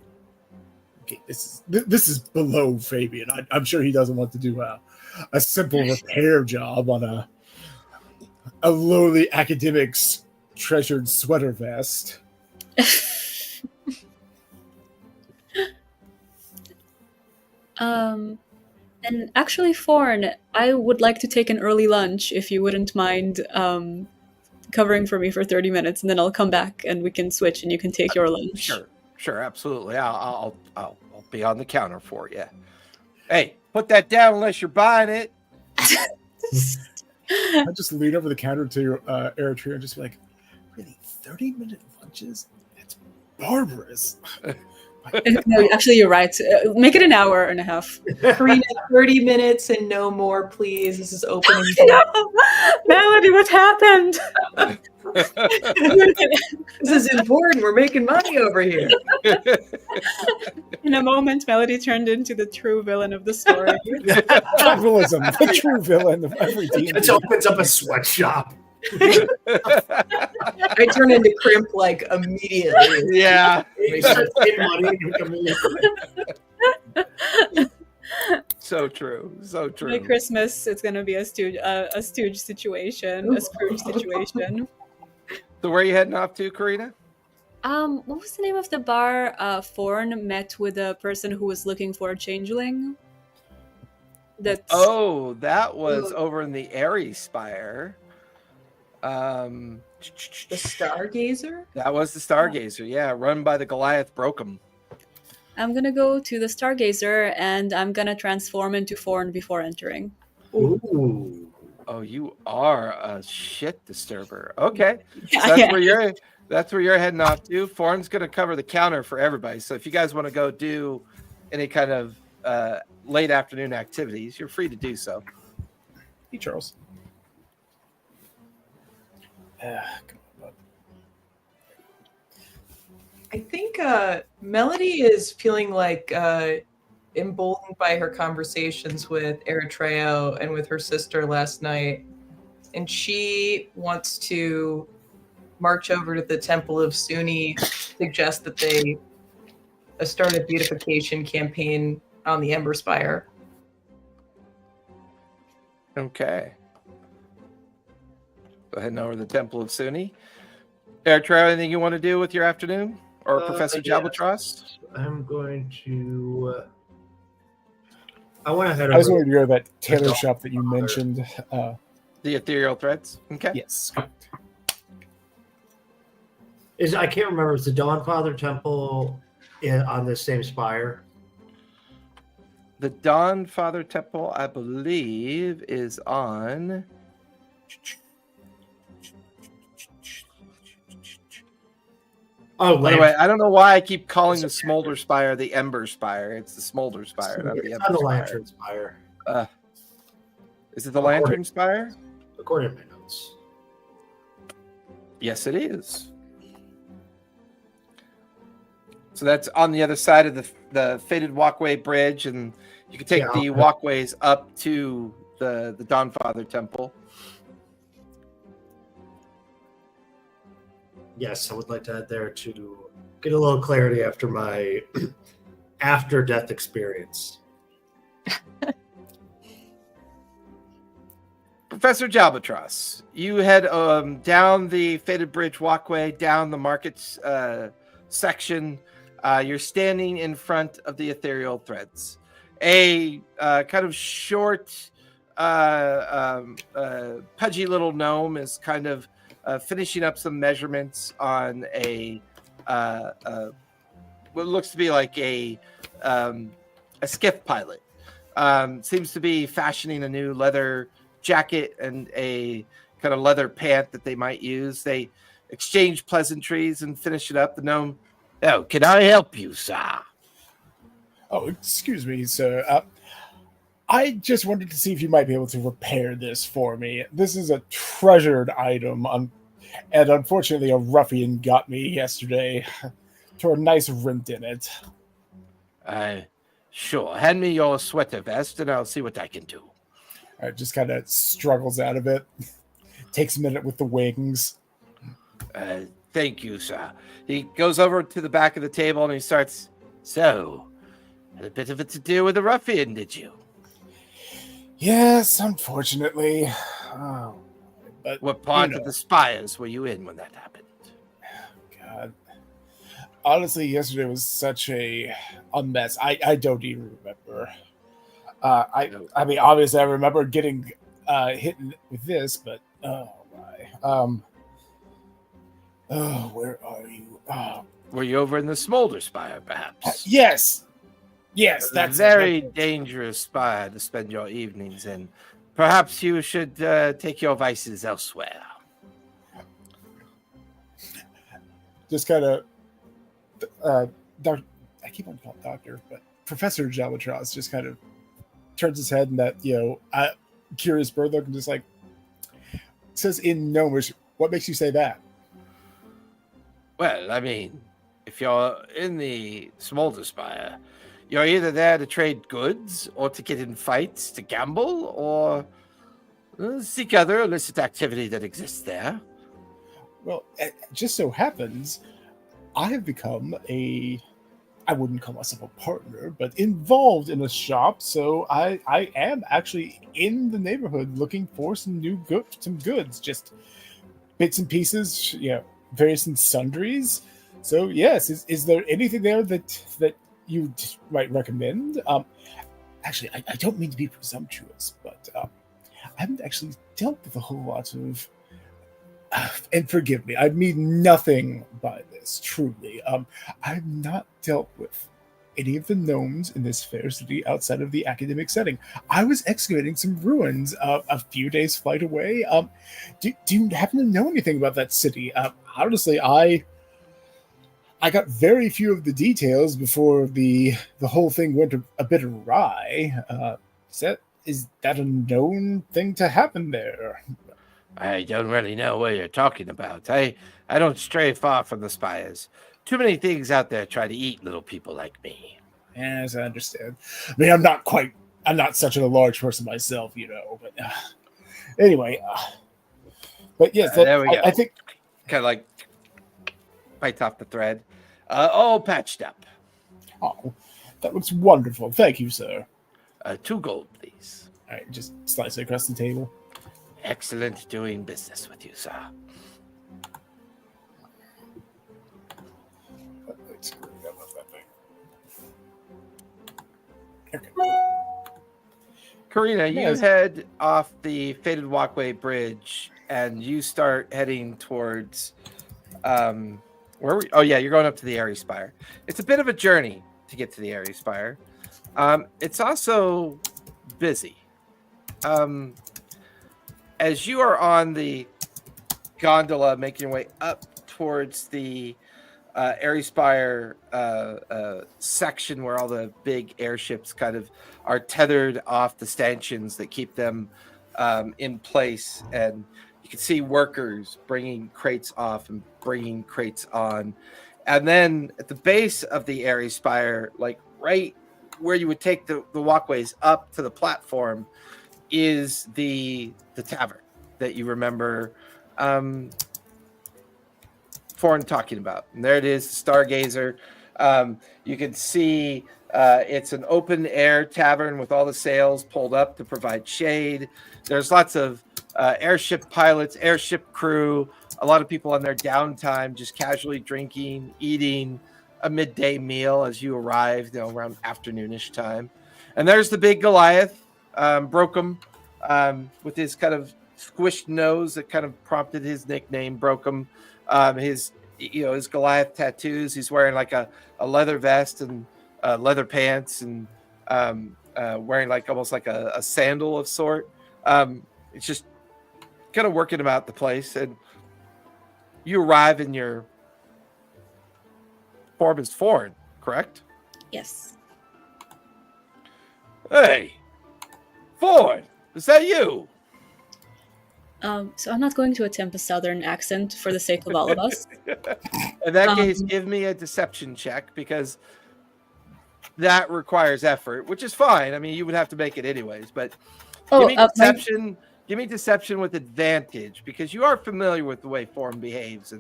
okay, this is below Fabian. I'm sure he doesn't want to do a simple repair job on a lowly academic's treasured sweater vest. And actually, Forn, I would like to take an early lunch if you wouldn't mind covering for me for 30 minutes, and then I'll come back and we can switch and you can take your lunch. Sure, absolutely. I'll be on the counter for you. Hey, put that down unless you're buying it. I just lean over the counter to Eritrea and just be like, really, 30-minute lunches? That's barbarous. No, actually, you're right. Make it an hour and a half. Karina, 30 minutes and no more, please. This is opening. No! Melody, what happened? This is important. We're making money over here. In a moment, Melody turned into the true villain of the story. Capitalism, the true villain of every D&D. It opens up a sweatshop. I turn into Crimp like immediately. Yeah. You start getting money and you become really So true. By Christmas, it's going to be a stooge situation, a Scrooge situation. So where are you heading off to, Karina? What was the name of the bar? Forn met with a person who was looking for a changeling. That was over in the Airy Spire. The Stargazer? That was the Stargazer, yeah, run by the Goliath Brokem. I'm gonna go to the Stargazer and I'm gonna transform into Forn before entering. Ooh. Oh, you are a shit disturber. Okay, Yeah, so that's where you're heading off to. Forn's gonna cover the counter for everybody. So if you guys want to go do any kind of late afternoon activities, you're free to do so. Hey, Charles. Come on, bud. I think Melody is feeling like emboldened by her conversations with Eritreo and with her sister last night, and she wants to march over to the Temple of Suni, suggest that they start a beautification campaign on the Ember Spire. Okay. So heading over to the Temple of Suni. Eritreo, anything you want to do with your afternoon? Or Professor yes. Jabatross? I'm going to. I want to head I was over. wondering to go to that tailor Dawn shop that you Father. mentioned. The ethereal threads? Okay. Yes. I can't remember. Is the Dawnfather Temple on the same spire? The Dawn Father Temple, I believe, is on. Oh, By the way, I don't know why I keep calling the Smolder Spire the Ember Spire. It's the Smolder Spire, not the it's Ember on the Spire. Lantern Spire, Is it the Lantern Spire? according to my notes. Yes, it is. So that's on the other side of the Fated Walkway Bridge, and you can take the walkways up to the Dawnfather Temple. Yes, I would like to head there to get a little clarity after my after-death experience. Professor Jabatross, you head down the Fated Bridge walkway, down the Marquet section. You're standing in front of the ethereal threads. A kind of short, pudgy little gnome is kind of finishing up some measurements on what looks to be like a skiff pilot. Seems to be fashioning a new leather jacket and a kind of leather pant that they might use. They exchange pleasantries and finish it up. The gnome, "Oh, can I help you, sir?" Oh, excuse me, sir. I just wanted to see if you might be able to repair this for me. This is a treasured item, and unfortunately a ruffian got me yesterday. Tore a nice rent in it. Sure. Hand me your sweater vest and I'll see what I can do. Just kind of struggles out of it. Takes a minute with the wings. Thank you, sir. He goes over to the back of the table and he starts, "So, had a bit of it to do with the ruffian, did you?" Yes, unfortunately. Oh, but What part of the spires were you in when that happened? God. Honestly, yesterday was such a mess. I don't even remember. I mean, obviously, I remember getting hit with this, but oh my. Where are you? Oh. Were you over in the Smolder Spire, perhaps? Yes, that's a very dangerous spire to spend your evenings in. Perhaps you should take your vices elsewhere. Just kind of, I keep on calling doctor, but Professor Jabatross just kind of turns his head and that, curious bird look and just like says in Gnomish, "What makes you say that?" Well, I mean, if you're in the Smolder Spire, you're either there to trade goods or to get in fights, to gamble, or seek other illicit activity that exists there. Well, it just so happens I have become I wouldn't call myself a partner, but involved in a shop. So I am actually in the neighborhood looking for some goods, just bits and pieces, various and sundries. So yes, is there anything there that you might recommend? Actually, I don't mean to be presumptuous, but I haven't actually dealt with a whole lot of. And forgive me, I mean nothing by this, truly. I've not dealt with any of the gnomes in this fair city outside of the academic setting. I was excavating some ruins a few days' flight away. Do you happen to know anything about that city? Honestly, I got very few of the details before the whole thing went a bit awry. Is that a known thing to happen there? I don't really know what you're talking about. I don't stray far from the spires. too many things out there try to eat little people like me. As I understand. I mean, I'm not such a large person myself, but anyway. But yes, There we go. I think Kind of like bites off the thread. All patched up. Oh, that looks wonderful. Thank you, sir. 2 gold, please. All right, just slice it across the table. Excellent doing business with you, sir. Let's screw that thing. Okay. Karina, you Yes. head off the Faded Walkway Bridge, and you start heading towards. Where we? Oh yeah, you're going up to the Airy Spire. It's a bit of a journey to get to the Airy Spire. It's also busy. As you are on the gondola, making your way up towards the Airy Spire section where all the big airships kind of are tethered off the stanchions that keep them in place, and you can see workers bringing crates off and bringing crates on. And then at the base of the Airy Spire, like right where you would take the walkways up to the platform, is the tavern that you remember Foreign talking about. And there it is, Stargazer. You can see it's an open air tavern with all the sails pulled up to provide shade. There's lots of airship pilots, airship crew, a lot of people on their downtime just casually drinking, eating a midday meal as you arrive, around afternoonish time. And there's the big Goliath, Brokem, with his kind of squished nose that kind of prompted his nickname, Brokem. His Goliath tattoos. He's wearing like a leather vest and leather pants, and wearing like almost like a sandal of sort. It's just kind of working about the place, and you arrive in your form is foreign, correct? Yes. Hey, Ford, is that you? So I'm not going to attempt a southern accent for the sake of all of us. In that case, give me a deception check, because that requires effort, which is fine. I mean, you would have to make it anyways, but give me deception. Give me deception with advantage, because you are familiar with the way Form behaves.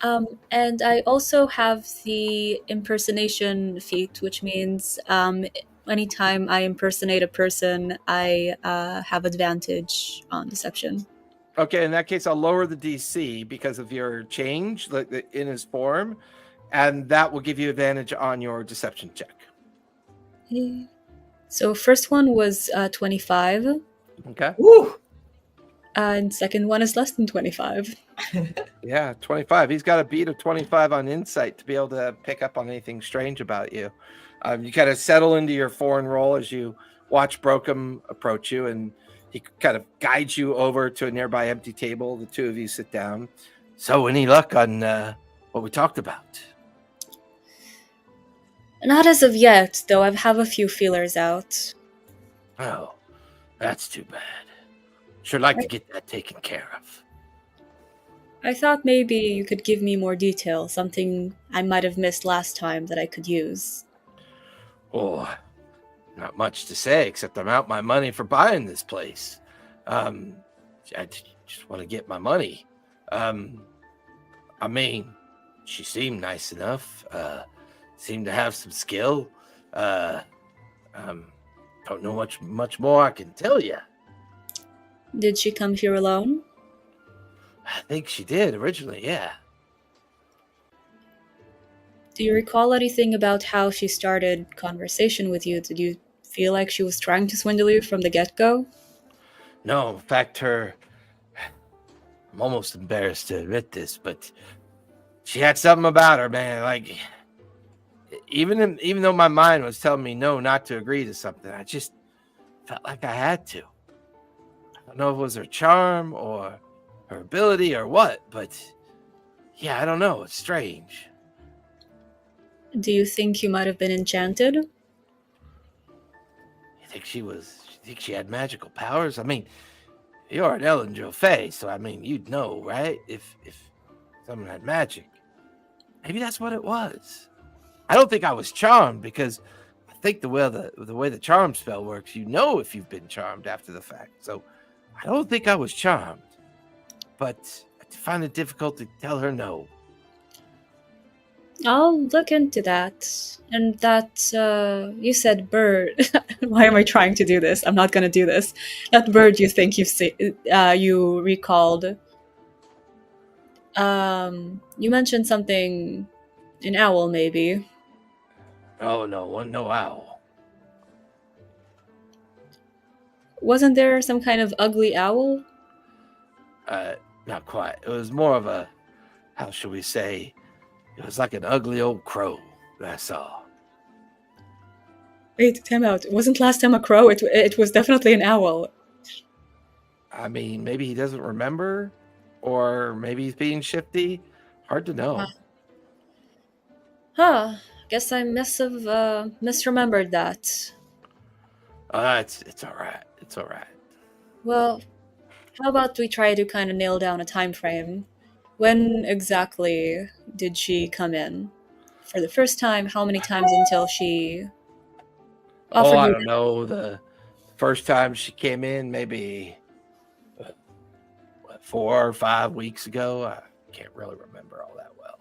And I also have the impersonation feat, which means anytime I impersonate a person, I have advantage on deception. Okay, in that case, I'll lower the DC because of your change in his form, and that will give you advantage on your deception check. So first one was 25. Okay. Woo! And second one is less than 25. Yeah, 25. He's got a beat of 25 on insight to be able to pick up on anything strange about you. You kind of settle into your foreign role as you watch Brokem approach you, and he kind of guides you over to a nearby empty table. The two of you sit down. So, any luck on what we talked about? Not as of yet, though I have a few feelers out. Oh, that's too bad. Sure like to get that taken care of. I thought maybe you could give me more detail, something I might have missed last time that I could use. Oh, not much to say, except I'm out my money for buying this place. I just want to get my money. I mean, she seemed nice enough. Seemed to have some skill. Don't know much more I can tell you. Did she come here alone? I think she did originally, yeah. Do you recall anything about how she started conversation with you? Did you feel like she was trying to swindle you from the get-go? No, in fact, I'm almost embarrassed to admit this, but she had something about her, man. Like, even though my mind was telling me no, not to agree to something, I just felt like I had to. I don't know if it was her charm or her ability or what, but yeah, I don't know. It's strange. Do you think you might have been enchanted? You think you think she had magical powers? I mean, you're an Elendril Fae, so I mean, you'd know, right? If someone had magic. maybe that's what it was. I don't think I was charmed because I think the way the charm spell works, you know if you've been charmed after the fact. So I don't think I was charmed. But I find it difficult to tell her no. I'll look into that. And that, you said bird. Why am I trying to do this? I'm not gonna do this. That bird you think you recalled. You mentioned something, an owl maybe. Oh, no owl. Wasn't there some kind of ugly owl? Not quite. It was more of a, how shall we say, it was like an ugly old crow that I saw. Wait, time out. It wasn't last time a crow, it was definitely an owl. I mean, maybe he doesn't remember, or maybe he's being shifty. Hard to know. Guess I must have misremembered that. It's all right. It's all right. Well, how about we try to kind of nail down a time frame? When exactly did she come in? For the first time, how many times until she offered I you don't know. The first time she came in, maybe 4 or 5 weeks ago. I can't really remember all that well.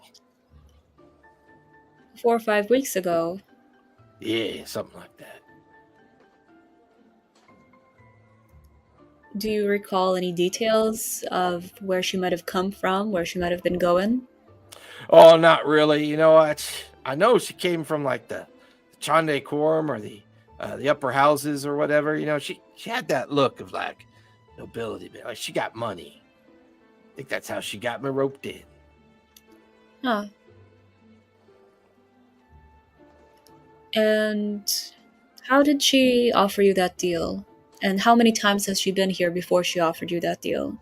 4 or 5 weeks ago? Yeah, something like that. Do you recall any details of where she might have come from, where she might have been going? Oh, not really. You know what? I know she came from like the Chandei Quorum or the upper houses or whatever. You know, she had that look of like nobility, but like she got money. I think that's how she got me roped in. Huh. And how did she offer you that deal? And how many times has she been here before she offered you that deal?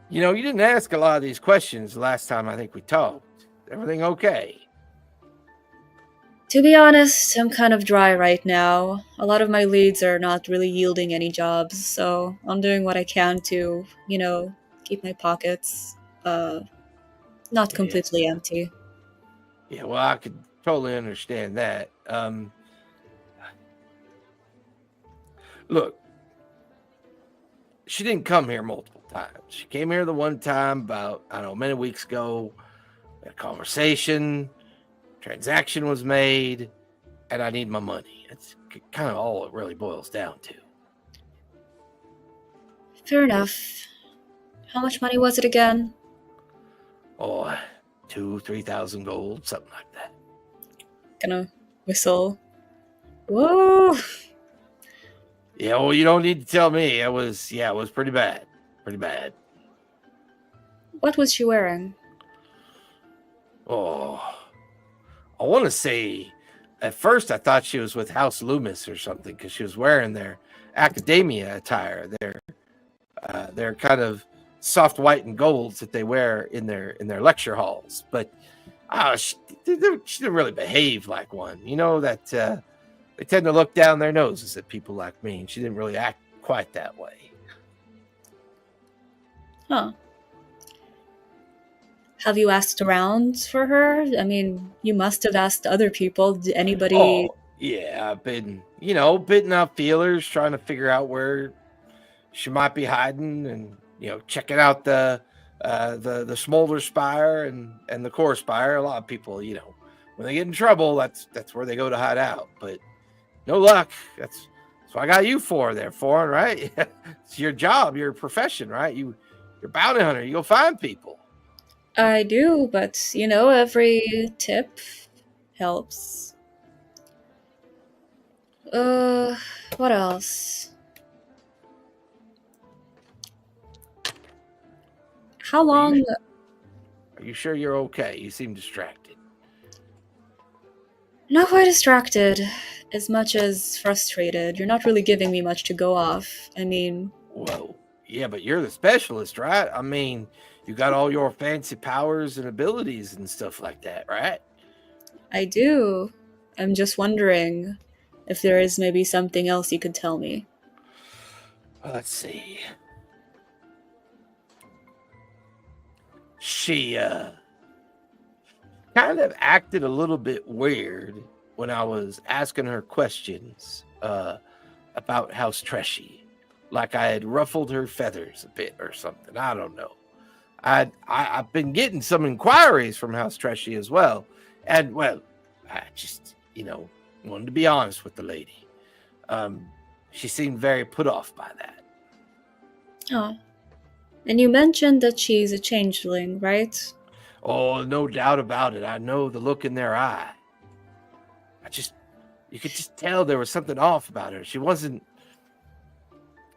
You know, you didn't ask a lot of these questions the last time I think we talked. Everything okay? To be honest, I'm kind of dry right now. A lot of my leads are not really yielding any jobs, so I'm doing what I can to, keep my pockets not completely empty. Yeah, well, I could totally understand that. Look, she didn't come here multiple times. She came here the one time about, I don't know, many weeks ago. We had a conversation, transaction was made, and I need my money. That's kind of all it really boils down to. Fair enough. How much money was it again? Oh, 2,000-3,000 gold, something like that. Gonna whistle. Whoa! Yeah, well, you don't need to tell me. It was pretty bad. Pretty bad. What was she wearing? Oh, I want to say, at first I thought she was with House Loomis or something because she was wearing their academia attire, their kind of soft white and golds that they wear in their lecture halls. But she didn't really behave like one. You know that they tend to look down their noses at people like me, and she didn't really act quite that way. Huh. Have you asked around for her? I mean, you must have asked other people. Did anybody... Oh, yeah, I've been, bidding out feelers, trying to figure out where she might be hiding, and checking out the Smolder Spire and the Core Spire. A lot of people, when they get in trouble, that's where they go to hide out. But no luck. That's what I got you for there, Foreign, right? It's your job, your profession, right? You're a bounty hunter. You go find people. I do, but every tip helps. What else? How long... Are you sure you're okay? You seem distracted. Not quite distracted, as much as frustrated. You're not really giving me much to go off. I mean... Whoa. Yeah, but you're the specialist, right? I mean, you got all your fancy powers and abilities and stuff like that, right? I do. I'm just wondering if there is maybe something else you could tell me. Let's see. she kind of acted a little bit weird when I was asking her questions about House Treshy, like I had ruffled her feathers a bit or something. I don't know. I've been getting some inquiries from House Treshy as well, and well, I just wanted to be honest with the lady. She seemed very put off by that. Oh. And you mentioned that she's a changeling, right? Oh, no doubt about it. I know the look in their eye. You could just tell there was something off about her. She wasn't,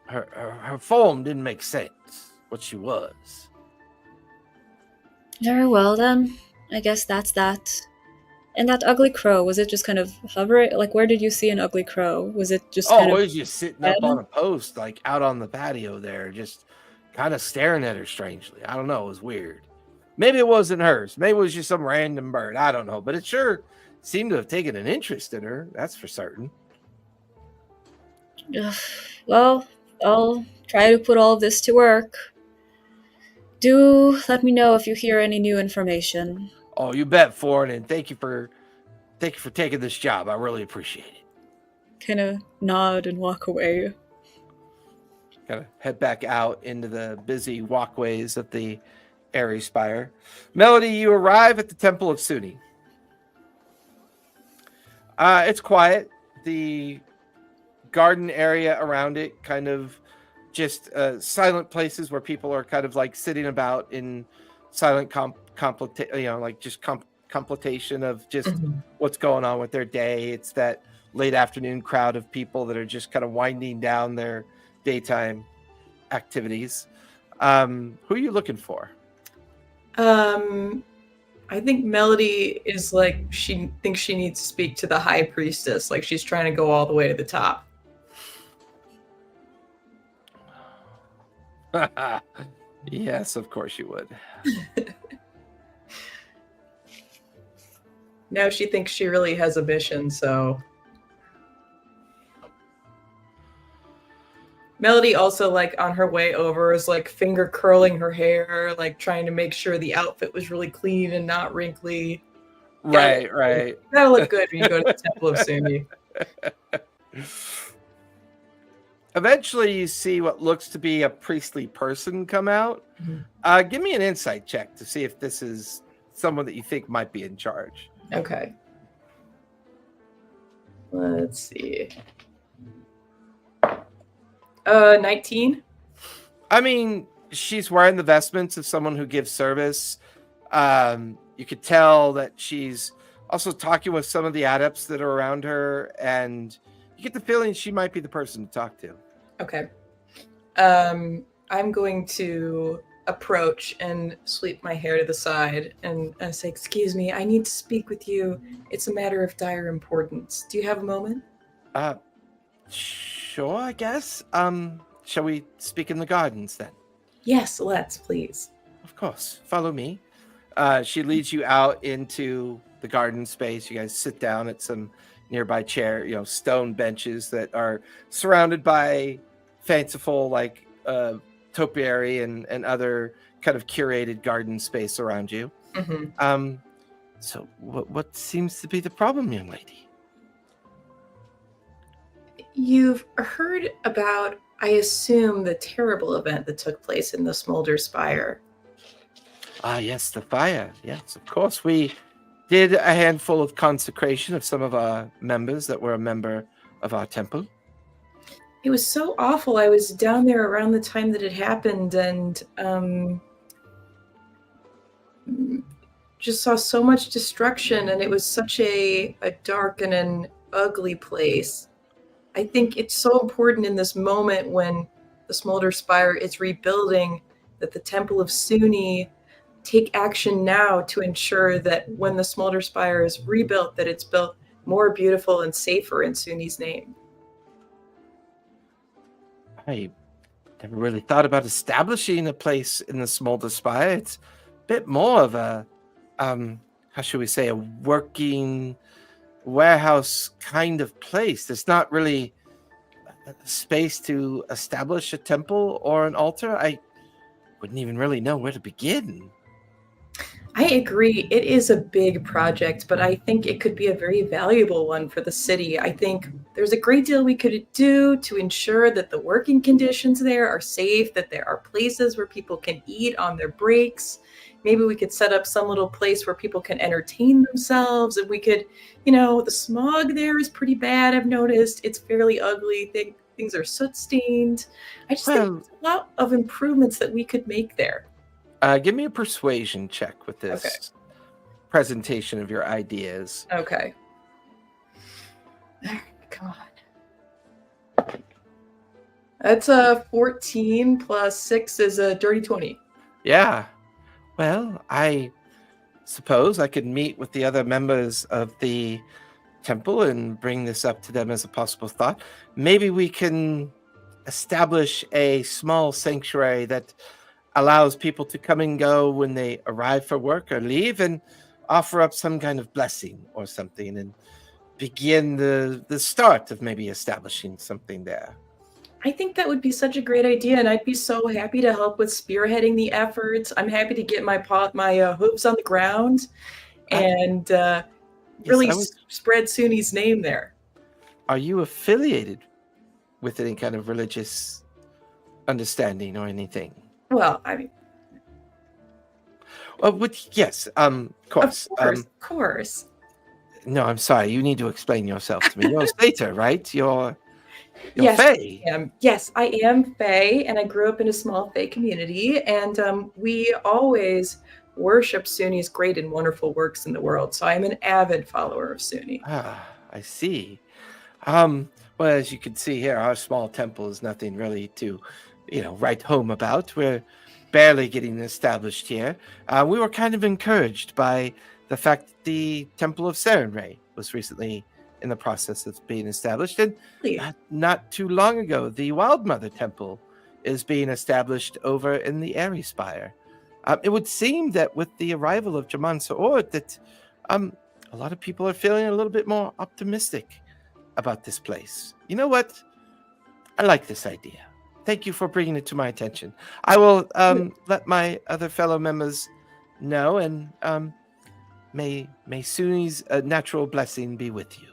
her form didn't make sense, what she was. Very well then. I guess that's that. And that ugly crow, was it just kind of hovering? Like, where did you see an ugly crow? Was it just kind Oh, of... it was just sitting up on a post, like out on the patio there, just kind of staring at her strangely. I don't know. It was weird. Maybe it wasn't hers. Maybe it was just some random bird. I don't know. But it sure seemed to have taken an interest in her. That's for certain. Well, I'll try to put all of this to work. Do let me know if you hear any new information. Oh, you bet for it, and thank you for taking this job. I really appreciate it. Kind of nod and walk away. Kind of head back out into the busy walkways of the Airy Spire. Melody, you arrive at the Temple of Suni. It's quiet. The garden area around it, kind of just silent places where people are kind of like sitting about in silent contemplation of just what's going on with their day. It's that late afternoon crowd of people that are just kind of winding down their daytime activities. Who are you looking for? I think Melody is like, she thinks she needs to speak to the High Priestess. Like, she's trying to go all the way to the top. Yes, of course you would. Now she thinks she really has a mission, so... Melody also, like, on her way over is, like, finger curling her hair, like, trying to make sure the outfit was really clean and not wrinkly. Right. That'll look good when you go to the Temple of Suni. Eventually, you see what looks to be a priestly person come out. Give me an insight check to see if this is someone that you think might be in charge. Okay. Let's see. 19. I mean, she's wearing the vestments of someone who gives service. You could tell that she's also talking with some of the adepts that are around her, and you get the feeling she might be the person to talk to. Okay. I'm going to approach and sweep my hair to the side and say, "Excuse me, I need to speak with you. It's a matter of dire importance. Do you have a moment?" Sure, I guess. Shall we speak in the gardens then? Yes, let's, please. Of course. Follow me. She leads you out into the garden space. You guys sit down at some nearby stone benches that are surrounded by fanciful, like, topiary and other kind of curated garden space around you. So what seems to be the problem, young lady? You've heard about, I assume, the terrible event that took place in the Smolder Spire. Yes, the fire. Yes, of course. We did a handful of consecration of some of our members that were a member of our temple. It was so awful. I was down there around the time that it happened and just saw so much destruction, and it was such a dark and an ugly place. I think it's so important in this moment when the Smolder Spire is rebuilding that the Temple of Suni take action now to ensure that when the Smolder Spire is rebuilt, that it's built more beautiful and safer in Suni's name. I never really thought about establishing a place in the Smolder Spire. It's a bit more of a, how should we say, a working warehouse kind of place. There's not really a space to establish a temple or an altar. I wouldn't even really know where to begin. I agree. It is a big project, but I think it could be a very valuable one for the city. I think there's a great deal we could do to ensure that the working conditions there are safe, that there are places where people can eat on their breaks. Maybe we could set up some little place where people can entertain themselves. And we could, the smog there is pretty bad, I've noticed. It's fairly ugly. Things are soot stained. I just think there's a lot of improvements that we could make there. Give me a persuasion check with this presentation of your ideas. Okay. Come on. That's a 14 plus 6 is a dirty 20. Yeah. Well, I suppose I could meet with the other members of the temple and bring this up to them as a possible thought. Maybe we can establish a small sanctuary that allows people to come and go when they arrive for work or leave, and offer up some kind of blessing or something, and begin the start of maybe establishing something there. I think that would be such a great idea, and I'd be so happy to help with spearheading the efforts. I'm happy to get my hooves on the ground and really spread Suni's name there. Are you affiliated with any kind of religious understanding or anything? Well, I mean... Yes, of course. Of course. No, I'm sorry. You need to explain yourself to me. You're a Satyr, right? You're yes, Fae. Yes, I am Fae, and I grew up in a small Fae community, and we always worship Suni's great and wonderful works in the world, so I'm an avid follower of Suni. Ah, I see. Well, as you can see here, our small temple is nothing really to, write home about. We're barely getting established here. We were kind of encouraged by the fact that the Temple of Sarenrae was recently in the process of being established. And not too long ago, the Wild Mother Temple is being established over in the Airy Spire. It would seem that with the arrival of Jaman Saord, that a lot of people are feeling a little bit more optimistic about this place. You know what? I like this idea. Thank you for bringing it to my attention. I will let my other fellow members know, and may Suni's natural blessing be with you.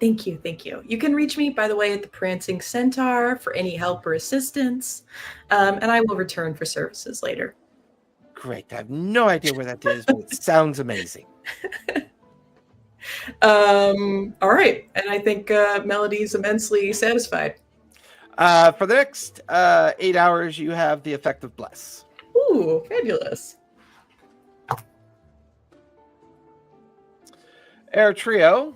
Thank you. You can reach me, by the way, at the Prancing Centaur for any help or assistance, and I will return for services later. Great. I have no idea where that is, but it sounds amazing. All right, and I think Melody's immensely satisfied. For the next 8 hours, you have the effect of Bless. Ooh, fabulous. Air Trio,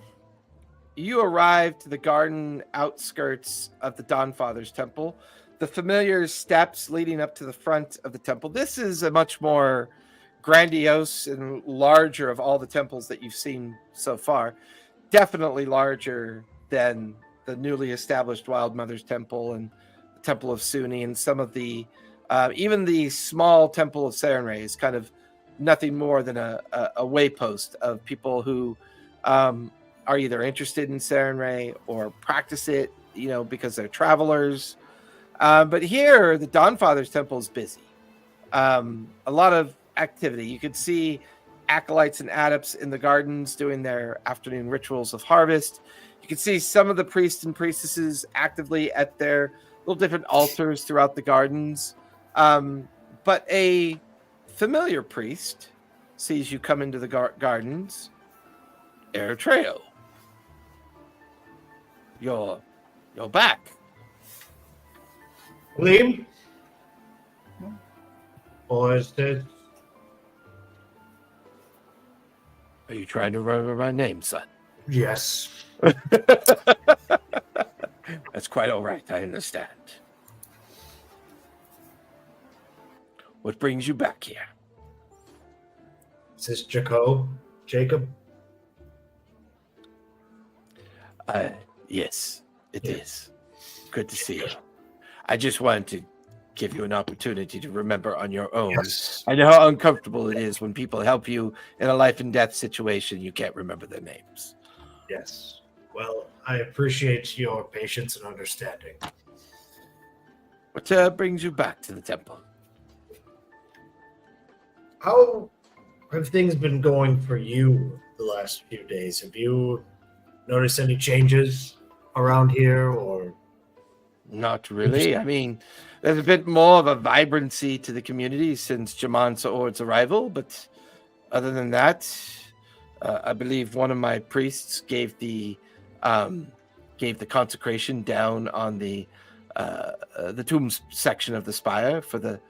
you arrive to the garden outskirts of the Dawnfather's Temple. The familiar steps leading up to the front of the temple. This is a much more grandiose and larger of all the temples that you've seen so far. Definitely larger than the newly established Wild Mother's Temple and the Temple of Suni, and some of the even the small Temple of Sarenrae is kind of nothing more than a waypost of people who are either interested in Sarenrae or practice it, because they're travelers. But here, the Dawnfather's Temple is busy. A lot of activity. You could see acolytes and adepts in the gardens doing their afternoon rituals of harvest. You can see some of the priests and priestesses actively at their little different altars throughout the gardens. But a familiar priest sees you come into the gardens. Eritrea, you're back. Liam? Or is this? Are you trying to remember my name, son? Yes. That's quite all right. I understand. What brings you back here? Is this Jacob? Yes, it is. Good to see you. I just wanted to give you an opportunity to remember on your own. Yes. I know how uncomfortable it is when people help you in a life and death situation. You can't remember their names. Yes. Well, I appreciate your patience and understanding. What brings you back to the temple? How have things been going for you the last few days? Have you noticed any changes around here, or? Not really. I mean, there's a bit more of a vibrancy to the community since Jaman Saord's arrival, but other than that, I believe one of my priests gave the consecration down on the tombs section of the spire for the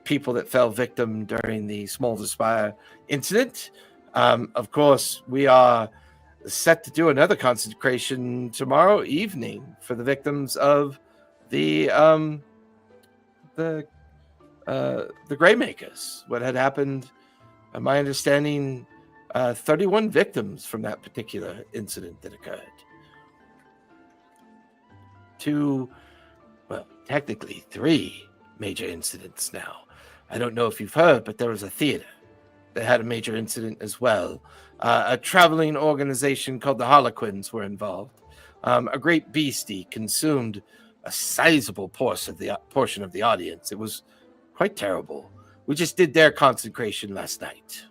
people that fell victim during the Smolder Spire incident. Of course, we are set to do another consecration tomorrow evening for the victims of the Greymakers. What had happened, my understanding, 31 victims from that particular incident that occurred. Technically 3 major incidents now. I don't know if you've heard, but there was a theater that had a major incident as well. A traveling organization called the Harlequins were involved. A great beastie consumed a sizable portion of the audience. It was quite terrible. We just did their consecration last night.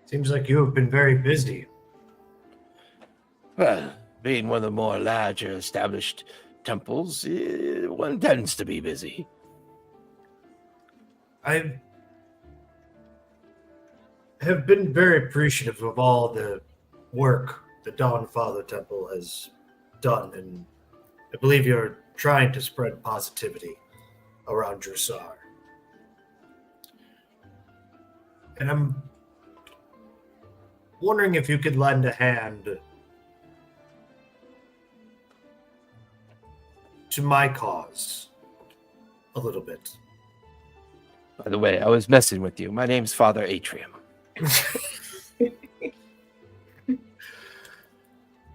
Seems like you have been very busy. Well, being one of the more larger established temples, one tends to be busy. I have been very appreciative of all the work the Dawn Father Temple has done, and I believe you're trying to spread positivity around Jrusar. And I'm wondering if you could lend a hand to my cause a little bit. By the way, I was messing with you. My name's Father Atrium.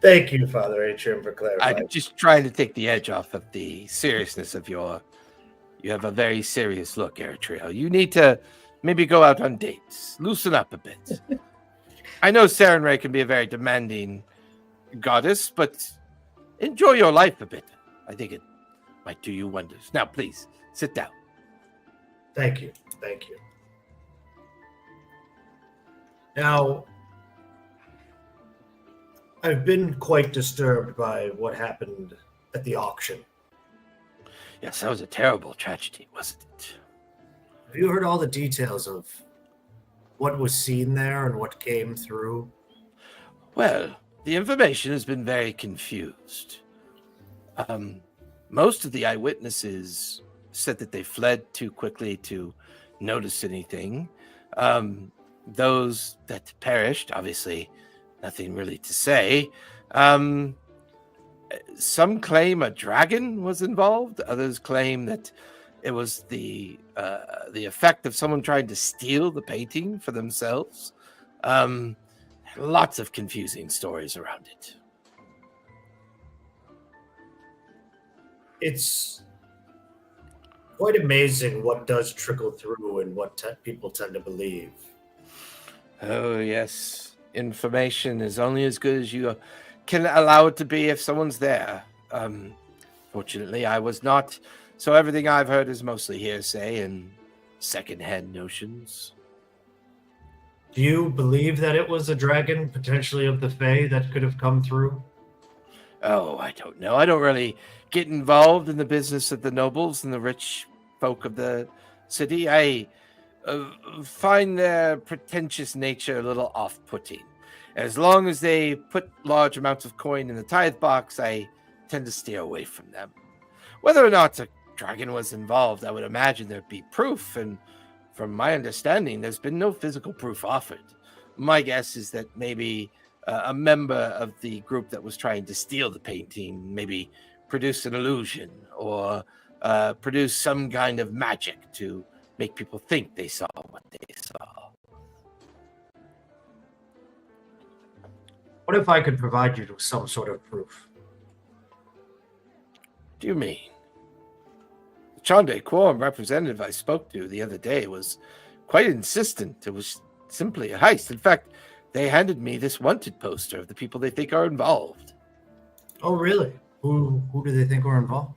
Thank you, Father Atrium, for clarifying. I'm just trying to take the edge off of the seriousness of you have a very serious look, Eritrea. You need to maybe go out on dates. Loosen up a bit. I know Sarenrae can be a very demanding goddess, but enjoy your life a bit. I think it might do you wonders. Now, please, sit down. Thank you. Thank you. Now, I've been quite disturbed by what happened at the auction. Yes, that was a terrible tragedy, wasn't it? Have you heard all the details of what was seen there and what came through? Well, the information has been very confused. Most of the eyewitnesses said that they fled too quickly to notice anything. Those that perished, obviously, nothing really to say. Some claim a dragon was involved. Others claim that it was the effect of someone trying to steal the painting for themselves. Lots of confusing stories around it. It's quite amazing what does trickle through and what people tend to believe. Oh, yes. Information is only as good as you can allow it to be if someone's there. Fortunately, I was not, so everything I've heard is mostly hearsay and second-hand notions. Do you believe that it was a dragon, potentially of the Fae, that could have come through? Oh, I don't know. I don't really get involved in the business of the nobles and the rich folk of the city. I find their pretentious nature a little off-putting. As long as they put large amounts of coin in the tithe box, I tend to steer away from them. Whether or not a dragon was involved, I would imagine there'd be proof, and from my understanding, there's been no physical proof offered. My guess is that maybe a member of the group that was trying to steal the painting maybe produced an illusion or produced some kind of magic to make people think they saw what they saw. What if I could provide you with some sort of proof? What do you mean? The Chandei Quorum representative I spoke to the other day was quite insistent. It was simply a heist. In fact, they handed me this wanted poster of the people they think are involved. Oh, really? Who do they think were involved?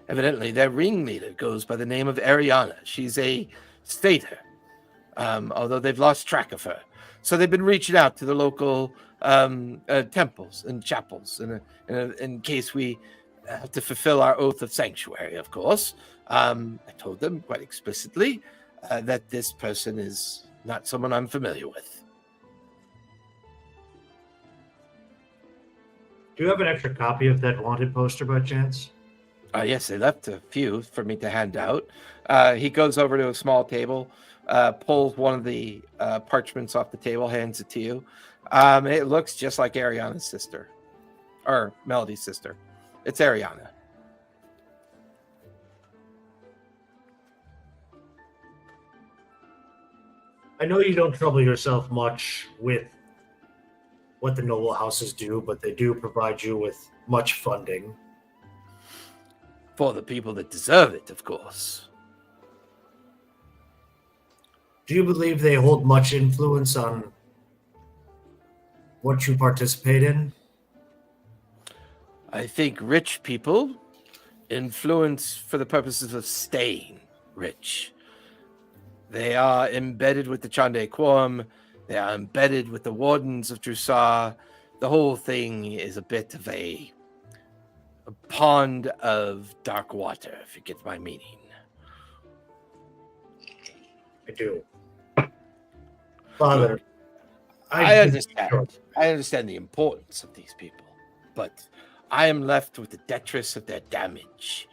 Evidently, their ringleader goes by the name of Ariana. She's a stater. although they've lost track of her. So they've been reaching out to the local temples and chapels in case we have to fulfill our oath of sanctuary, of course. I told them quite explicitly that this person is not someone I'm familiar with. Do you have an extra copy of that wanted poster by chance? Yes, they left a few for me to hand out. He goes over to a small table, pulls one of the parchments off the table, hands it to you. It looks just like Ariana's sister, or Melody's sister. It's Ariana. I know you don't trouble yourself much with what the noble houses do, but they do provide you with much funding. For the people that deserve it, of course. Do you believe they hold much influence on what you participate in? I think rich people influence for the purposes of staying rich. They are embedded with the Chandei Quorum. They are embedded with the Wardens of Jrusar. The whole thing is a bit of a pond of dark water, if you get my meaning. I do. Father, I understand. I understand the importance of these people, but I am left with the detritus of their damage.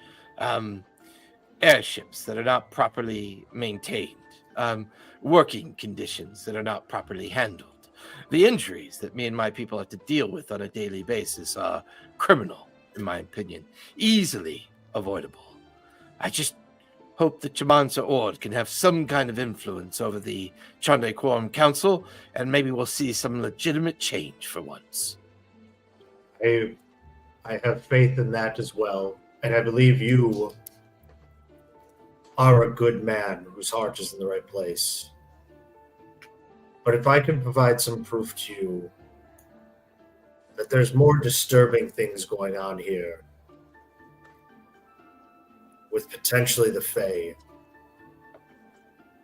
Airships that are not properly maintained. Working conditions that are not properly handled. The injuries that me and my people have to deal with on a daily basis are criminal, in my opinion, easily avoidable. I just hope that Jamansa Ord can have some kind of influence over the Chandei Quorum Council, and maybe we'll see some legitimate change for once. I have faith in that as well, and I believe you are a good man whose heart is in the right place. But if I can provide some proof to you that there's more disturbing things going on here with potentially the Fae,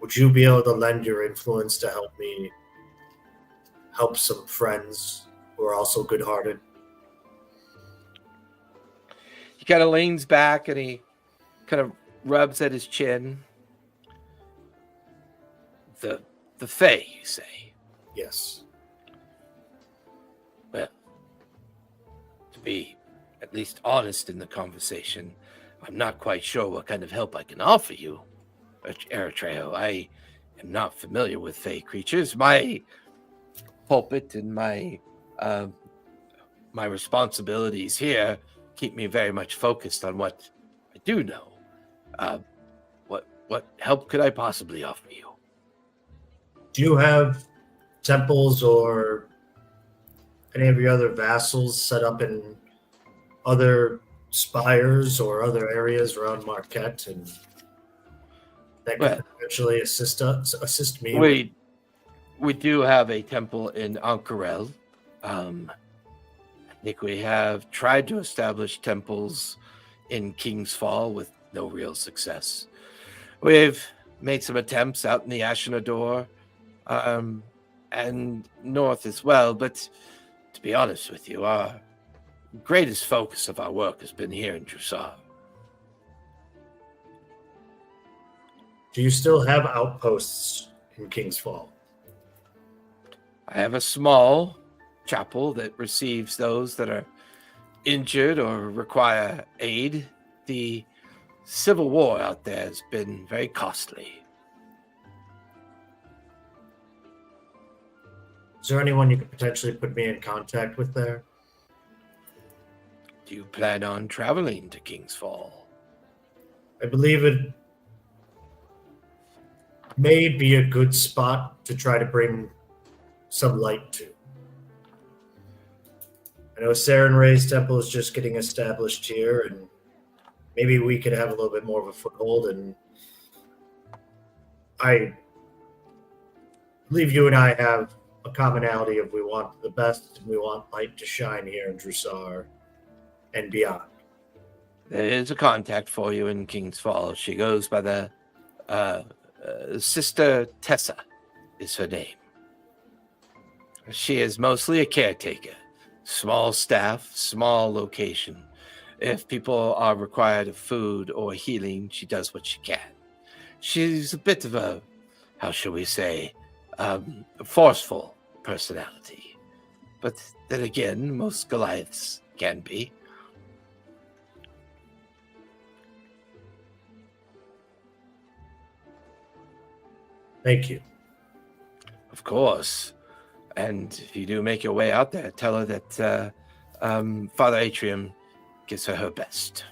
would you be able to lend your influence to help me help some friends who are also good-hearted? He kind of leans back and he kind of rubs at his chin. The Fae, you say? Yes. Well, to be at least honest in the conversation, I'm not quite sure what kind of help I can offer you, Eritrea. I am not familiar with Fae creatures. My pulpit and my responsibilities here keep me very much focused on what I do know. What help could I possibly offer you? Do you have temples or any of your other vassals set up in other spires or other areas around Marquet and that could potentially assist me? We do have a temple in Ankarel. I think we have tried to establish temples in King's Fall with no real success. We've made some attempts out in the Ashenador and north as well, but to be honest with you, our greatest focus of our work has been here in Jrusar. Do you still have outposts in King's Fall? I have a small chapel that receives those that are injured or require aid. The civil war out there has been very costly. Is there anyone you could potentially put me in contact with there? Do you plan on traveling to King's Fall? I believe it may be a good spot to try to bring some light to. I know Saren Ray's temple is just getting established here, and maybe we could have a little bit more of a foothold. And I believe you and I have a commonality of we want the best and we want light to shine here in Jrusar and beyond. There is a contact for you in King's Fall. She goes by the Sister Tessa. is her name. She is mostly a caretaker. Small staff, small location. If people are required of food or healing, she does what she can. She's a bit of a, how shall we say, forceful personality. But then again, most Goliaths can be. Thank you. Of course. And if you do make your way out there, tell her that Father Atrium gives her best.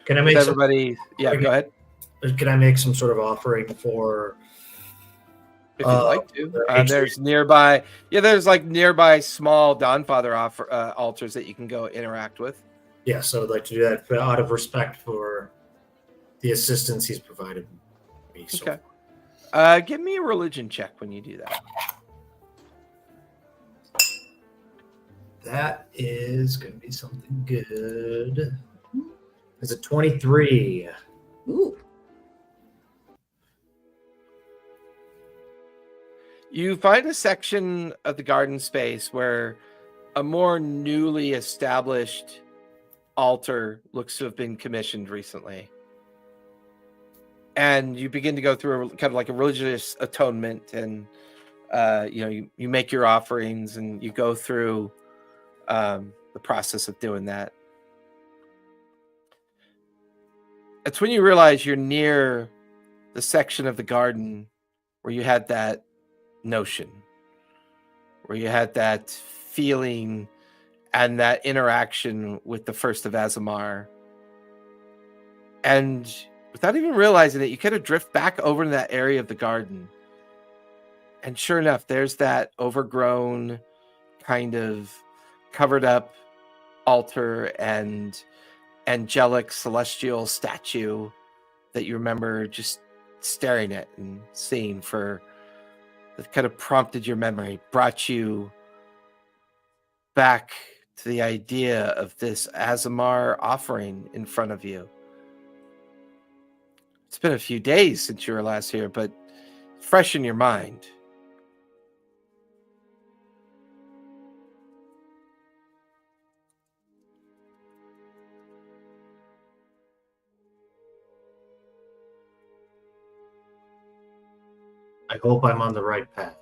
Can I make everybody? Yeah, go ahead. Can I make some sort of offering for? If you'd like to, there's nearby. Yeah, there's like nearby small Dawnfather altars that you can go interact with. Yes, I would like to do that out of respect for the assistance he's provided me. So okay. Give me a religion check when you do that. That is going to be something good. It's a 23. Ooh. You find a section of the garden space where a more newly established altar looks to have been commissioned recently. And you begin to go through kind of like a religious atonement, and you make your offerings and you go through the process of doing that. It's when you realize you're near the section of the garden where you had that notion, where you had that feeling and that interaction with the first of Azamar. And without even realizing it, you kind of drift back over to that area of the garden. And sure enough, there's that overgrown, kind of covered up altar and angelic celestial statue that you remember just staring at and seeing for that kind of prompted your memory, brought you back to the idea of this Azamar offering in front of you. It's been a few days since you were last here, but fresh in your mind. I hope I'm on the right path.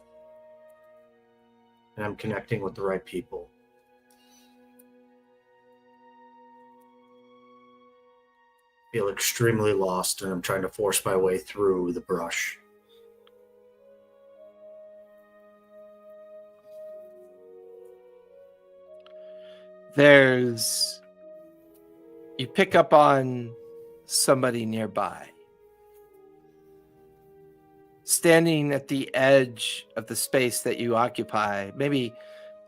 And I'm connecting with the right people. I feel extremely lost, and I'm trying to force my way through the brush. You pick up on somebody nearby. Standing at the edge of the space that you occupy, maybe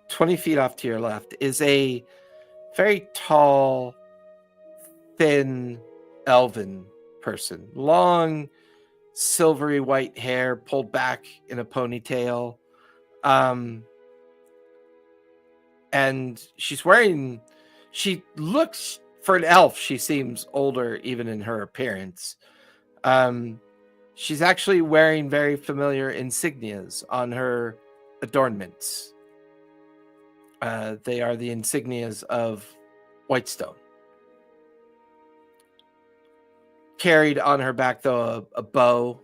20 feet off to your left, is a very tall, thin, elven person. Long, silvery white hair pulled back in a ponytail. And she looks, for an elf, she seems older even in her appearance. She's actually wearing very familiar insignias on her adornments. They are the insignias of Whitestone. Carried on her back, though, a bow.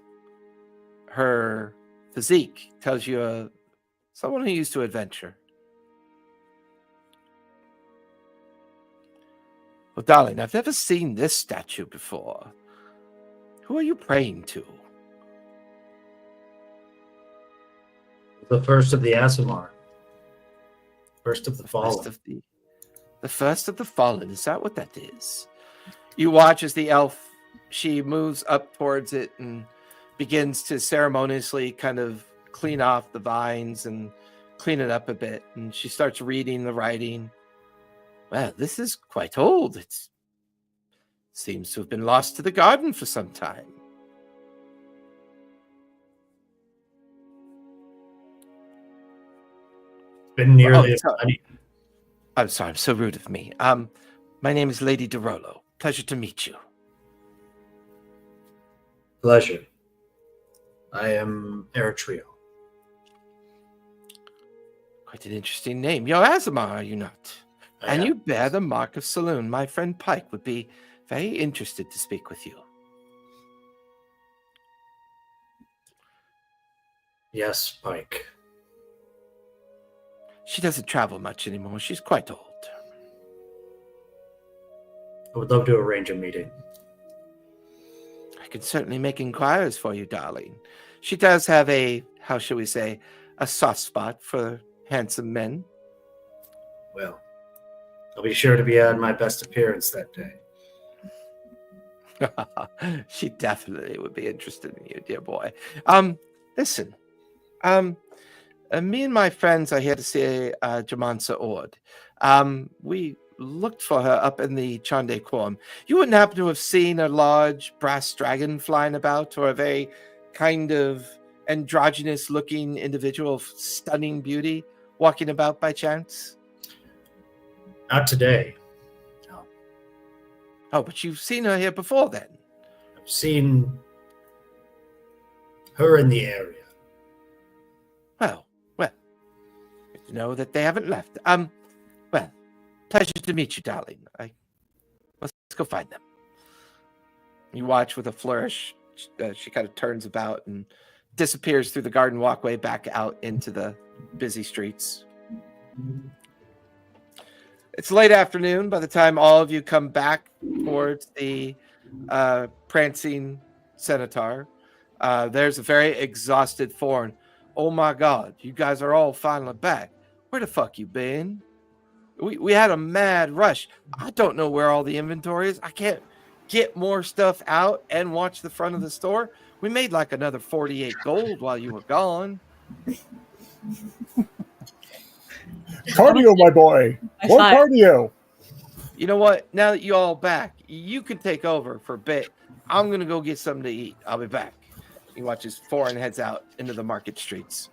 Her physique tells you someone who used to adventure. Well, darling, I've never seen this statue before. Who are you praying to? The first of the Azamar. First of the fallen. The first of the fallen. Is that what that is? You watch as the elf, she moves up towards it and begins to ceremoniously kind of clean off the vines and clean it up a bit. And she starts reading the writing. Well, this is quite old. It seems to have been lost to the garden for some time. Been nearly I'm sorry, I'm so rude of me. My name is Lady DeRolo. Pleasure to meet you. Pleasure. I am Eritrea. Quite an interesting name. You're Azamar, are you not? I And am. you bear the mark of Saloon. My friend Pike would be very interested to speak with you. Yes, Pike. She doesn't travel much anymore. She's quite old. I would love to arrange a meeting. I can certainly make inquiries for you, darling. She does have a, how shall we say, a soft spot for handsome men. Well, I'll be sure to be on my best appearance that day. She definitely would be interested in you, dear boy. Listen, me and my friends are here to see Jamansa Ord. We looked for her up in the Chandei Quorum. You wouldn't happen to have seen a large brass dragon flying about, or a very kind of androgynous-looking individual of stunning beauty walking about by chance? Not today. No. Oh, but you've seen her here before then. I've seen her in the area. Well, good to know that they haven't left. Well, pleasure to meet you, darling. Let's go find them. You watch with a flourish. She kind of turns about and disappears through the garden walkway back out into the busy streets. It's late afternoon by the time all of you come back towards the prancing centaur. There's a very exhausted Thorn. Oh my God, you guys are all finally back. Where the fuck you been? We had a mad rush. I don't know where all the inventory is. I can't get more stuff out and watch the front of the store. We made like another 48 gold while you were gone. Cardio, my boy. More cardio. You know what? Now that you all back, you can take over for a bit. I'm going to go get something to eat. I'll be back. You watch as Foreign heads out into the market streets.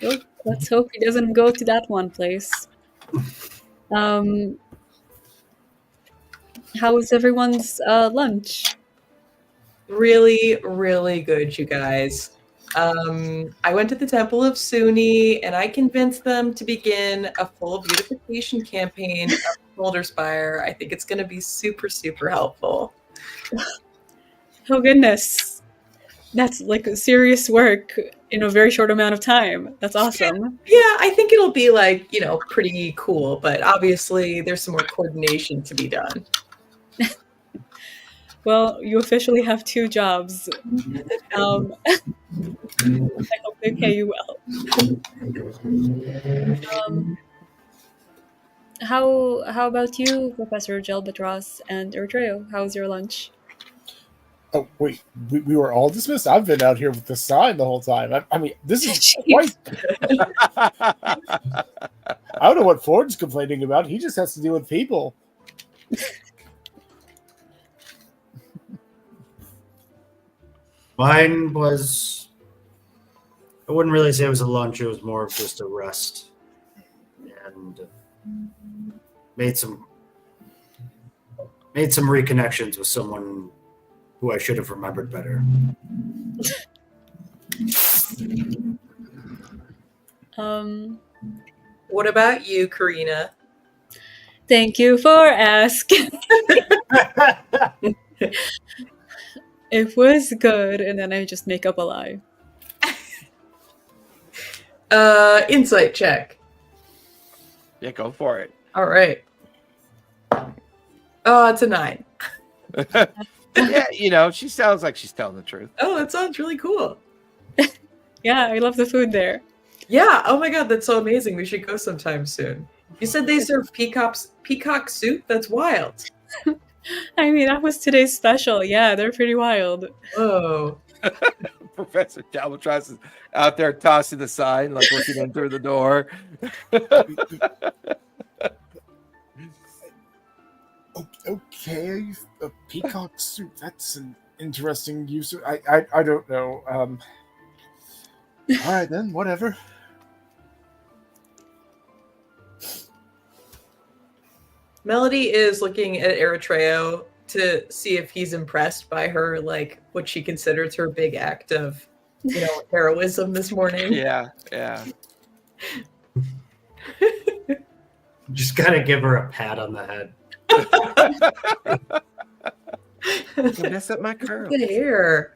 Well, let's hope he doesn't go to that one place. How was everyone's lunch? Really, really good, you guys. I went to the Temple of Suni and I convinced them to begin a full beautification campaign of Boulder Spire. I think it's going to be super, super helpful. Oh goodness. That's like serious work in a very short amount of time. That's awesome. Yeah, I think it'll be like, pretty cool, but obviously there's some more coordination to be done. Well, you officially have 2 jobs. I hope they pay you well. How about you, Professor Gelbatros and Eritrea? How's your lunch? Oh, wait. We were all dismissed? I've been out here with the sign the whole time. I mean, this is quite... I don't know what Ford's complaining about. He just has to deal with people. Mine was, I wouldn't really say it was a lunch. It was more of just a rest. And made some reconnections with someone who I should have remembered better. What about you, Karina? Thank you for asking. It was good, and then I just make up a lie. Insight check. Yeah, go for it. All right. Oh, it's a 9. Yeah, she sounds like she's telling the truth. Oh, that sounds really cool. Yeah, I love the food there. Yeah. Oh my God, that's so amazing. We should go sometime soon. You said they serve peacock soup? That's wild. I mean, that was today's special. Yeah, they're pretty wild. Oh. Professor Galvatros is out there tossing the sign, like looking in through the door. Okay, a peacock suit. That's an interesting use. I don't know. All right then, whatever. Melody is looking at Eritreo to see if he's impressed by her, like what she considers her big act of, heroism this morning. Yeah. Just kind of give her a pat on the head. You mess up my curl. Good hair.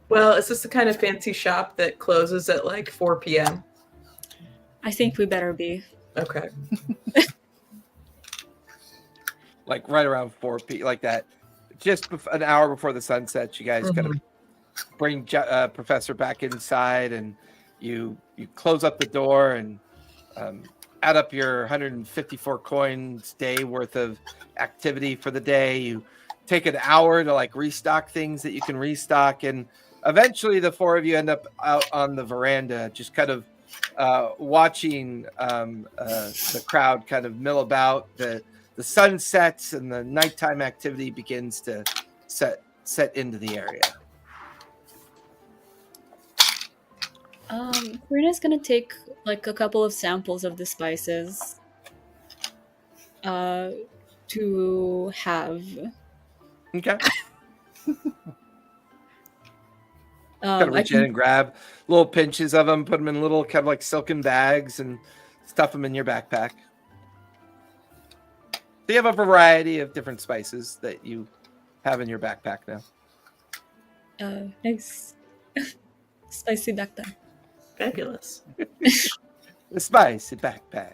Well, is this the kind of fancy shop that closes at like 4 p.m.? I think we better be. Okay. Like right around 4 p. Like that. Just an hour before the sun sets, you guys kind of bring Professor back inside, and you close up the door and add up your 154 coins day worth of activity for the day. You take an hour to like restock things that you can restock, and eventually the four of you end up out on the veranda, just kind of watching the crowd kind of mill about. The sun sets and the nighttime activity begins to set into the area. Karina's gonna take like a couple of samples of the spices to have. Okay. I Kind of reach in can, and grab little pinches of them, put them in little kind of like silken bags, and stuff them in your backpack. So you have a variety of different spices that you have in your backpack now. nice. Spicy backpack. Fabulous. The spicy backpack.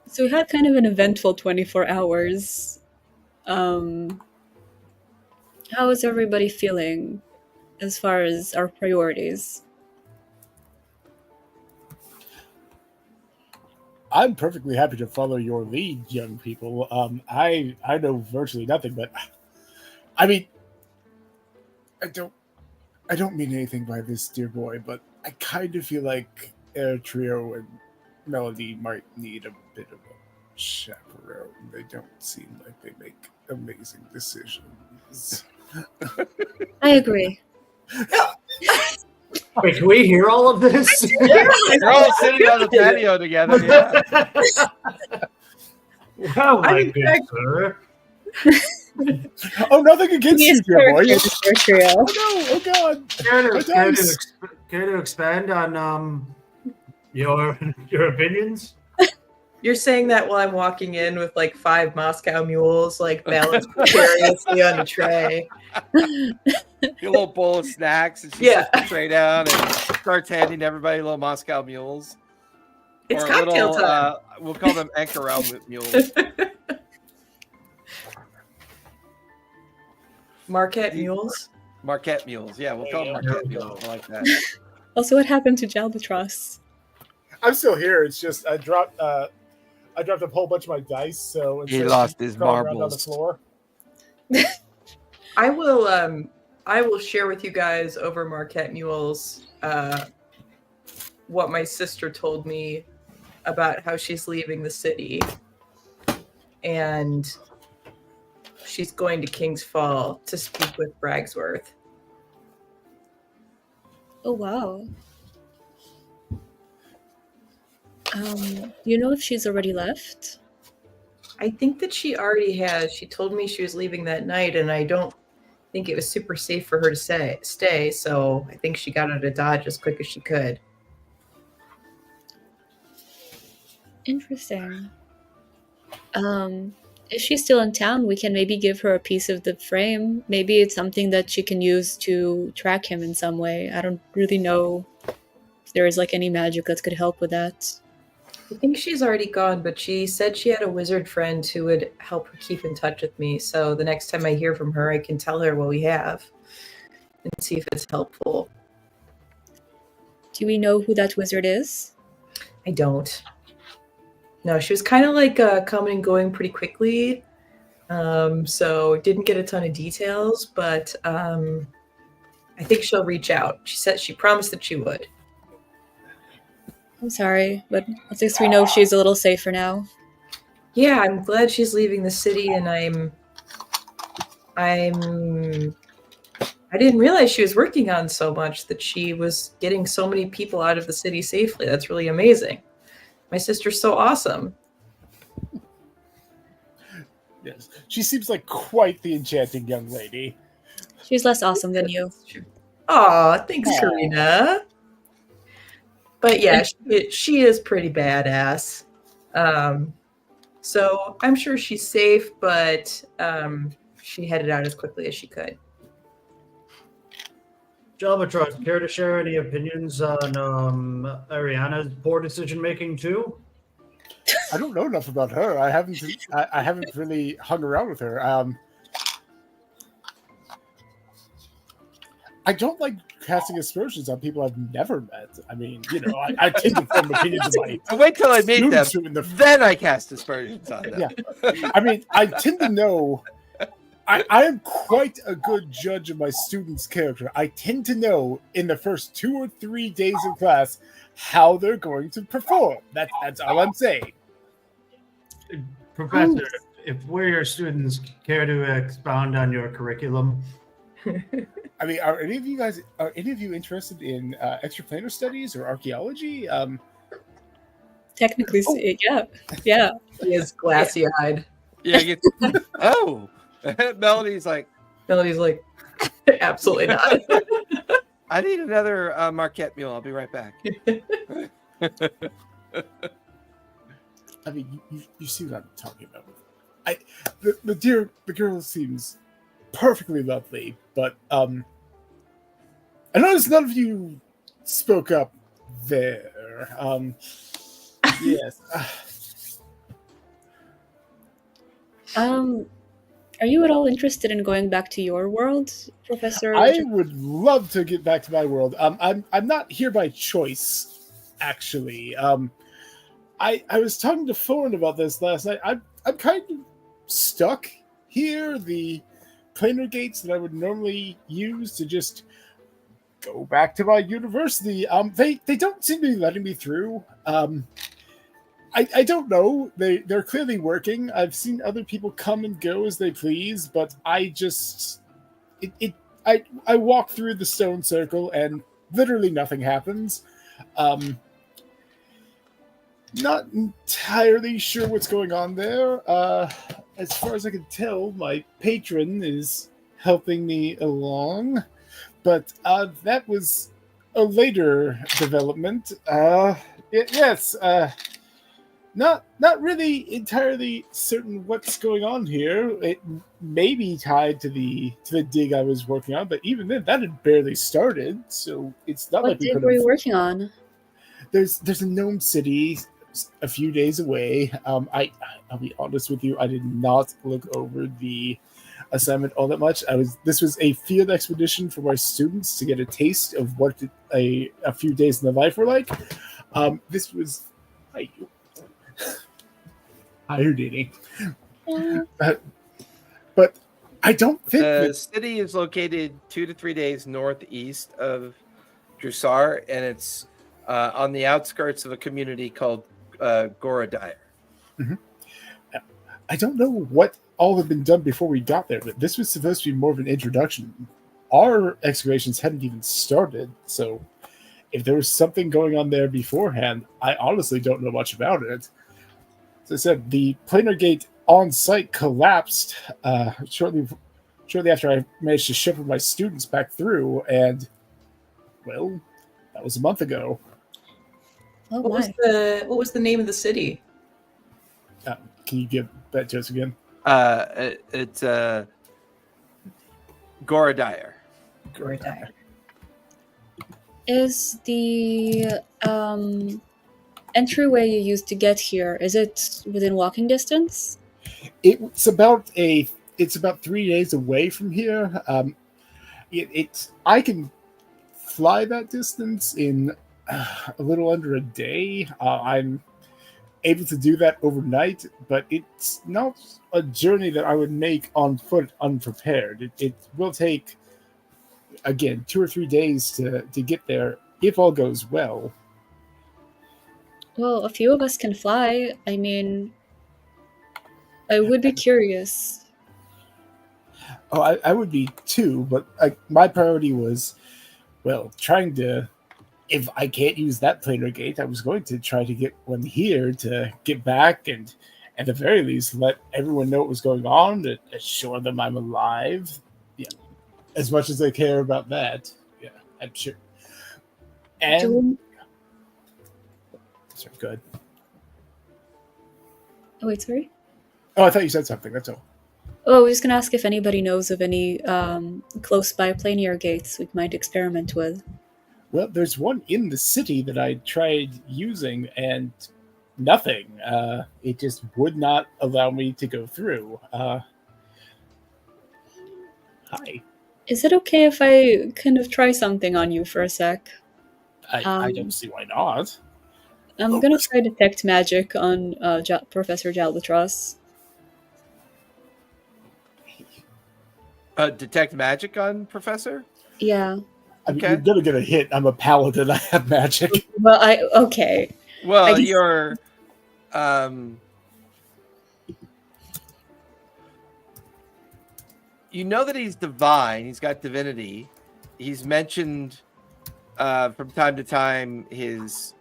So we had kind of an eventful 24 hours. How is everybody feeling as far as our priorities? I'm perfectly happy to follow your lead, young people. I know virtually nothing, but I mean, I don't mean anything by this, dear boy, but I kind of feel like Trio and Melody might need a bit of a chaperone. They don't seem like they make amazing decisions. I agree. Wait, can we hear all of this? You're all sitting on the patio together. Yeah. Oh my I'm good sir. Oh, nothing against you, dear boy. Trio. Oh no! Oh god! Care to expand on your opinions? You're saying that while I'm walking in with like 5 Moscow mules, like balanced precariously on a tray. Your little bowl of snacks, and she sits the tray down and starts handing everybody little Moscow mules. It's Or cocktail time. We'll call them Anchorel mules. Marquet mules. Marquet mules. Yeah, we'll call them Marquet mules. I like that. Also, what happened to Jalbatross? I'm still here. It's just I dropped a whole bunch of my dice, so He instead of lost his crawling around on the marbles. floor. I will share with you guys over Marquette Mules what my sister told me about how she's leaving the city. And she's going to King's Fall to speak with Bragsworth. Oh wow. Do you know if she's already left? I think that she already has. She told me she was leaving that night, and I don't think it was super safe for her to stay, so I think she got out of Dodge as quick as she could. Interesting. If she's still in town, we can maybe give her a piece of the frame. Maybe it's something that she can use to track him in some way. I don't really know if there is like any magic that could help with that. I think she's already gone, but she said she had a wizard friend who would help her keep in touch with me. So the next time I hear from her, I can tell her what we have and see if it's helpful. Do we know who that wizard is? I don't. No, she was kind of like coming and going pretty quickly. So didn't get a ton of details, but I think she'll reach out. She promised that she would. I'm sorry, but at least we know she's a little safer now. Yeah, I'm glad she's leaving the city, and I'm I didn't realize she was working on so much, that she was getting so many people out of the city safely. That's really amazing. My sister's so awesome. Yes, she seems like quite the enchanting young lady. She's less awesome than you. Aw, thanks, Aw. Karina. But yeah, she is pretty badass. So I'm sure she's safe, but she headed out as quickly as she could. Jalbatron, care to share any opinions on Ariana's poor decision making too? I don't know enough about her. I haven't really hung around with her. I don't like casting aspersions on people I've never met. I mean, I tend to form opinions of my Wait till I meet them, students who then I cast aspersions on them. Yeah. I mean, I tend to know. I am quite a good judge of my students' character. I tend to know in the first 2 or 3 days of class how they're going to perform. That's all I'm saying. Professor, if we're your students, care to expound on your curriculum? I mean, are any of you interested in extraplanar studies or archaeology? Technically, yeah. He is glassy-eyed. Yeah. Oh, Melody's like, absolutely not. I need another Marquet mule. I'll be right back. I mean, you see what I'm talking about. The girl seems perfectly lovely, but I noticed none of you spoke up there. Yes. Are you at all interested in going back to your world, Professor? I would love to get back to my world. I'm not here by choice, actually. I was talking to Thorn about this last night. I'm kind of stuck here. The planar gates that I would normally use to just go back to my university, they don't seem to be letting me through. I don't know. They're clearly working. I've seen other people come and go as they please, but I walk through the stone circle and literally nothing happens. Not entirely sure what's going on there. As far as I can tell, my patron is helping me along, but that was a later development. Yes. Not really entirely certain what's going on here. It may be tied to the dig I was working on, but even then, that had barely started, so it's not What like we dig could were you have. working on? There's a gnome city a few days away. I'll be honest with you, I did not look over the assignment all that much. This was a field expedition for my students to get a taste of what a few days in the life were like. This was higher dating. But I don't think the city is located 2 to 3 days northeast of Jrusar, and it's on the outskirts of a community called Goradire. Mm-hmm. I don't know what all had been done before we got there, but this was supposed to be more of an introduction. Our excavations hadn't even started, so if there was something going on there beforehand, I honestly don't know much about it. As I said, the planar gate on site collapsed shortly after I managed to shepherd my students back through, and well, that was a month ago. Oh What was the name of the city? Can you give that to us again? It's Goradire. Goradire. Is the entryway you used to get here, is it within walking distance? It's about 3 days away from here. I can fly that distance in a little under a day. I'm able to do that overnight, but it's not a journey that I would make on foot unprepared. It will take, again, 2 or 3 days to get there if all goes well. Well, a few of us can fly. I mean, I would be curious. Oh, I would be too, but my priority was, well, trying to. If I can't use that planar gate, I was going to try to get one here to get back and, at the very least, let everyone know what was going on, to assure them I'm alive. Yeah, as much as I care about that. Yeah, I'm sure. And sorry, go ahead. Oh, wait, sorry? Oh, I thought you said something. That's all. Oh, I was going to ask if anybody knows of any close by planar gates we might experiment with. Well, there's one in the city that I tried using, and nothing. It just would not allow me to go through. Hi. Is it okay if I kind of try something on you for a sec? I don't see why not. I'm going to try detect magic on Professor Jalbatros. Detect magic on Professor? Yeah. I mean, Okay. you're gonna get a hit. I'm a paladin. I have magic. Well, okay. Well, guess- you're you know that he's divine, he's got divinity. He's mentioned from time to time his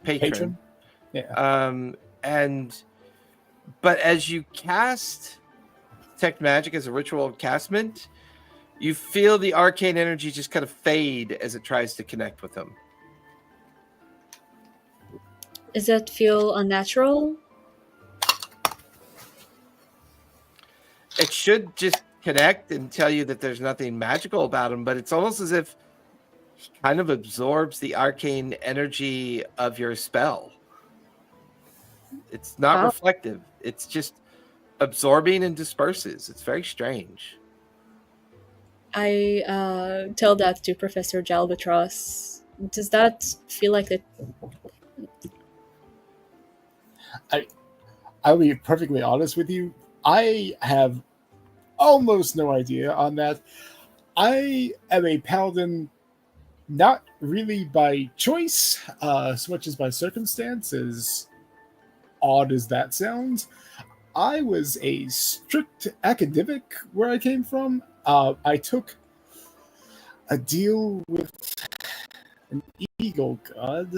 patron. Yeah. But as you cast detect magic as a ritual castment, you feel the arcane energy just kind of fade as it tries to connect with him. Does that feel unnatural? It should just connect and tell you that there's nothing magical about him, but it's almost as if he kind of absorbs the arcane energy of your spell. It's not reflective. It's just absorbing and disperses. It's very strange. I tell that to Professor Jalbatros. Does that feel like it? I'll be perfectly honest with you. I have almost no idea on that. I am a paladin, not really by choice, so much as by circumstance, as odd as that sounds. I was a strict academic where I came from. I took a deal with an eagle god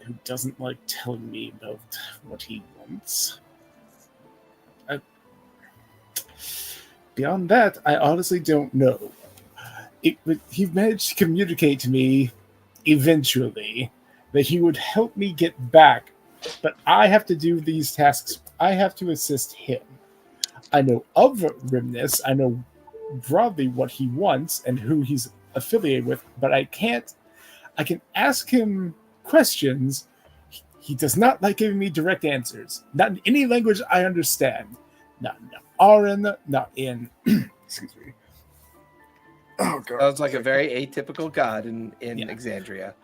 who doesn't like telling me about what he wants. Beyond that, I honestly don't know. He managed to communicate to me eventually that he would help me get back, but I have to do these tasks. I have to assist him. I know of Rimnus. I know broadly what he wants and who he's affiliated with, but I can't. I can ask him questions. He does not like giving me direct answers. Not in any language I understand. Not in Aran, not in. Excuse me. Oh god. Sounds like a very atypical god in Exandria.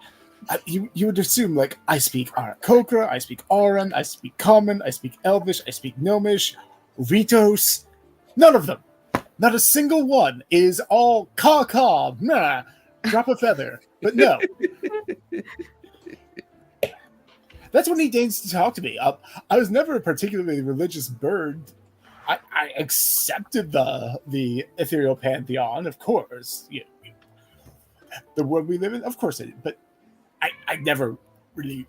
You would assume, like, I speak Aarakocra, I speak Aran, I speak Common, I speak Elvish, I speak Gnomish, Ritos. None of them. Not a single one is all caw, nah, drop a feather. But no. That's when he deigns to talk to me. I was never a particularly religious bird. I accepted the ethereal pantheon, of course. The world we live in, of course I did. But I never really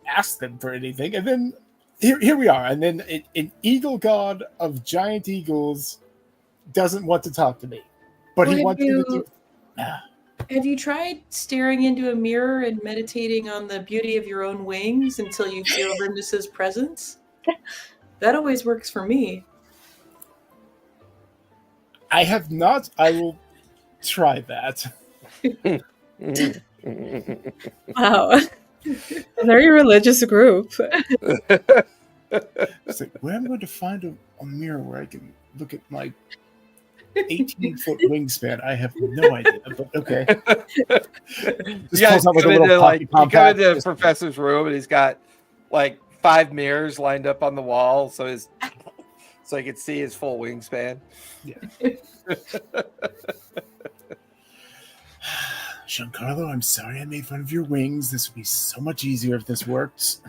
asked them for anything. And then here we are. And then an eagle god of giant eagles doesn't want to talk to me. But he wants me to do... Have you tried staring into a mirror and meditating on the beauty of your own wings until you feel Rimnus's presence? That always works for me. I have not. I will try that. Wow. A very religious group. It's like, where am I going to find a mirror where I can look at my 18-foot wingspan? I have no idea, but okay. You guys come into the professor's room and he's got like 5 mirrors lined up on the wall, so he can see his full wingspan. Yeah. Giancarlo, I'm sorry I made fun of your wings. This would be so much easier if this worked.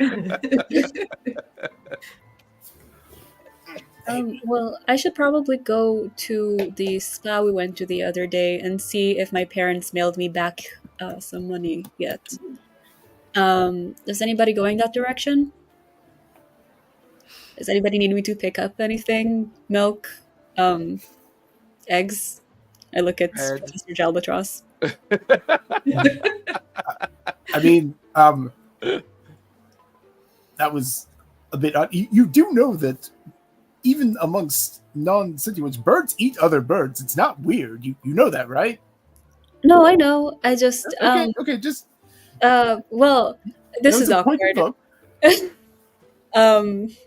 Well, I should probably go to the spa we went to the other day and see if my parents mailed me back some money yet. Is anybody going that direction? Does anybody need me to pick up anything? Milk? Eggs? I look at Bread. Professor Jalbatross. I mean, that was a bit odd. You do know that even amongst non-sentients, birds eat other birds. It's not weird. You know that, right? No, I know. I just Okay, just well, that this was is a point awkward. of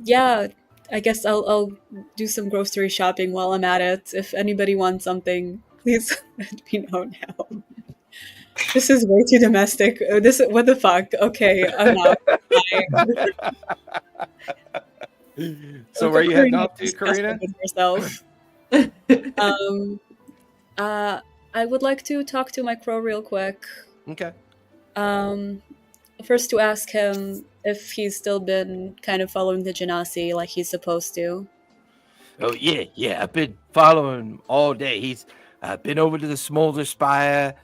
Yeah, I guess I'll do some grocery shopping while I'm at it. If anybody wants something, please let me know now. This is way too domestic. What the fuck? Okay, enough. So where are you heading off to, Disgusting Karina? with yourself. I would like to talk to my crow real quick. Okay. First to ask him if he's still been kind of following the Genasi like he's supposed to. Oh yeah. I've been following him all day. He's been over to the Smolder Spire.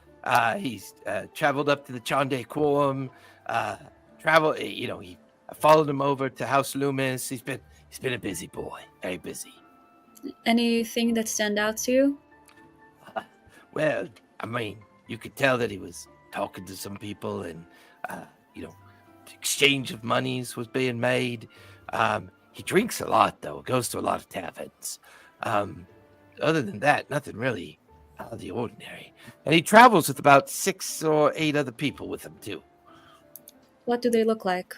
He's traveled up to the Chandei Quorum. I followed him over to House Loomis. He's been a busy boy, very busy. Anything that stand out to you? Well, I mean, you could tell that he was talking to some people, and exchange of monies was being made. He drinks a lot, though. Goes to a lot of taverns. Other than that, nothing really out of the ordinary. And he travels with about 6 or 8 other people with him too. What do they look like?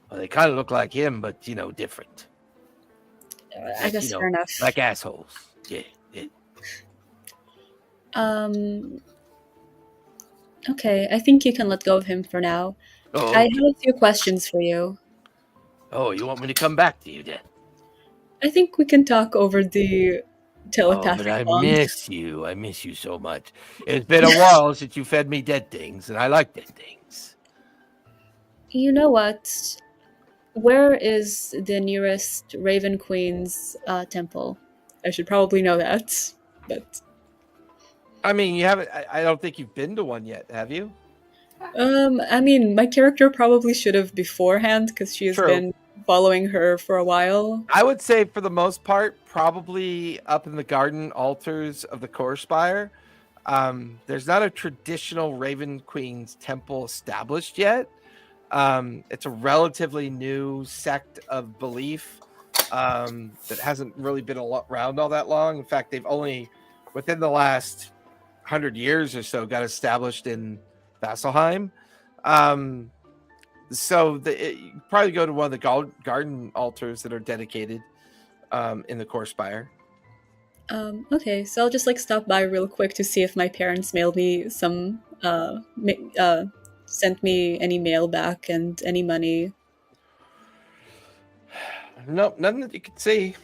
Well, they kind of look like him, but different. I guess fair enough. Like assholes. Yeah. Okay, I think you can let go of him for now. Oh, I have a few questions for you. Oh, you want me to come back to you then? I think we can talk over the telepathic but I bond. miss you. I miss you so much. It's been a while since you fed me dead things, and I like dead things. You know what? Where is the nearest Raven Queen's temple? I should probably know that, but I mean, you haven't. I don't think you've been to one yet, have you? I mean, my character probably should have beforehand because she has True. been following her for a while. I would say, for the most part, probably up in the garden altars of the Core Spire. There's not a traditional Raven Queen's temple established yet. It's a relatively new sect of belief that hasn't really been around all that long. In fact, they've only, within the last 100 years or so, got established in Vasselheim. So you probably go to one of the garden altars that are dedicated in the Core Spire. Okay, so I'll just stop by real quick to see if my parents mailed me some sent me any mail back and any money. Nope, nothing that you can see.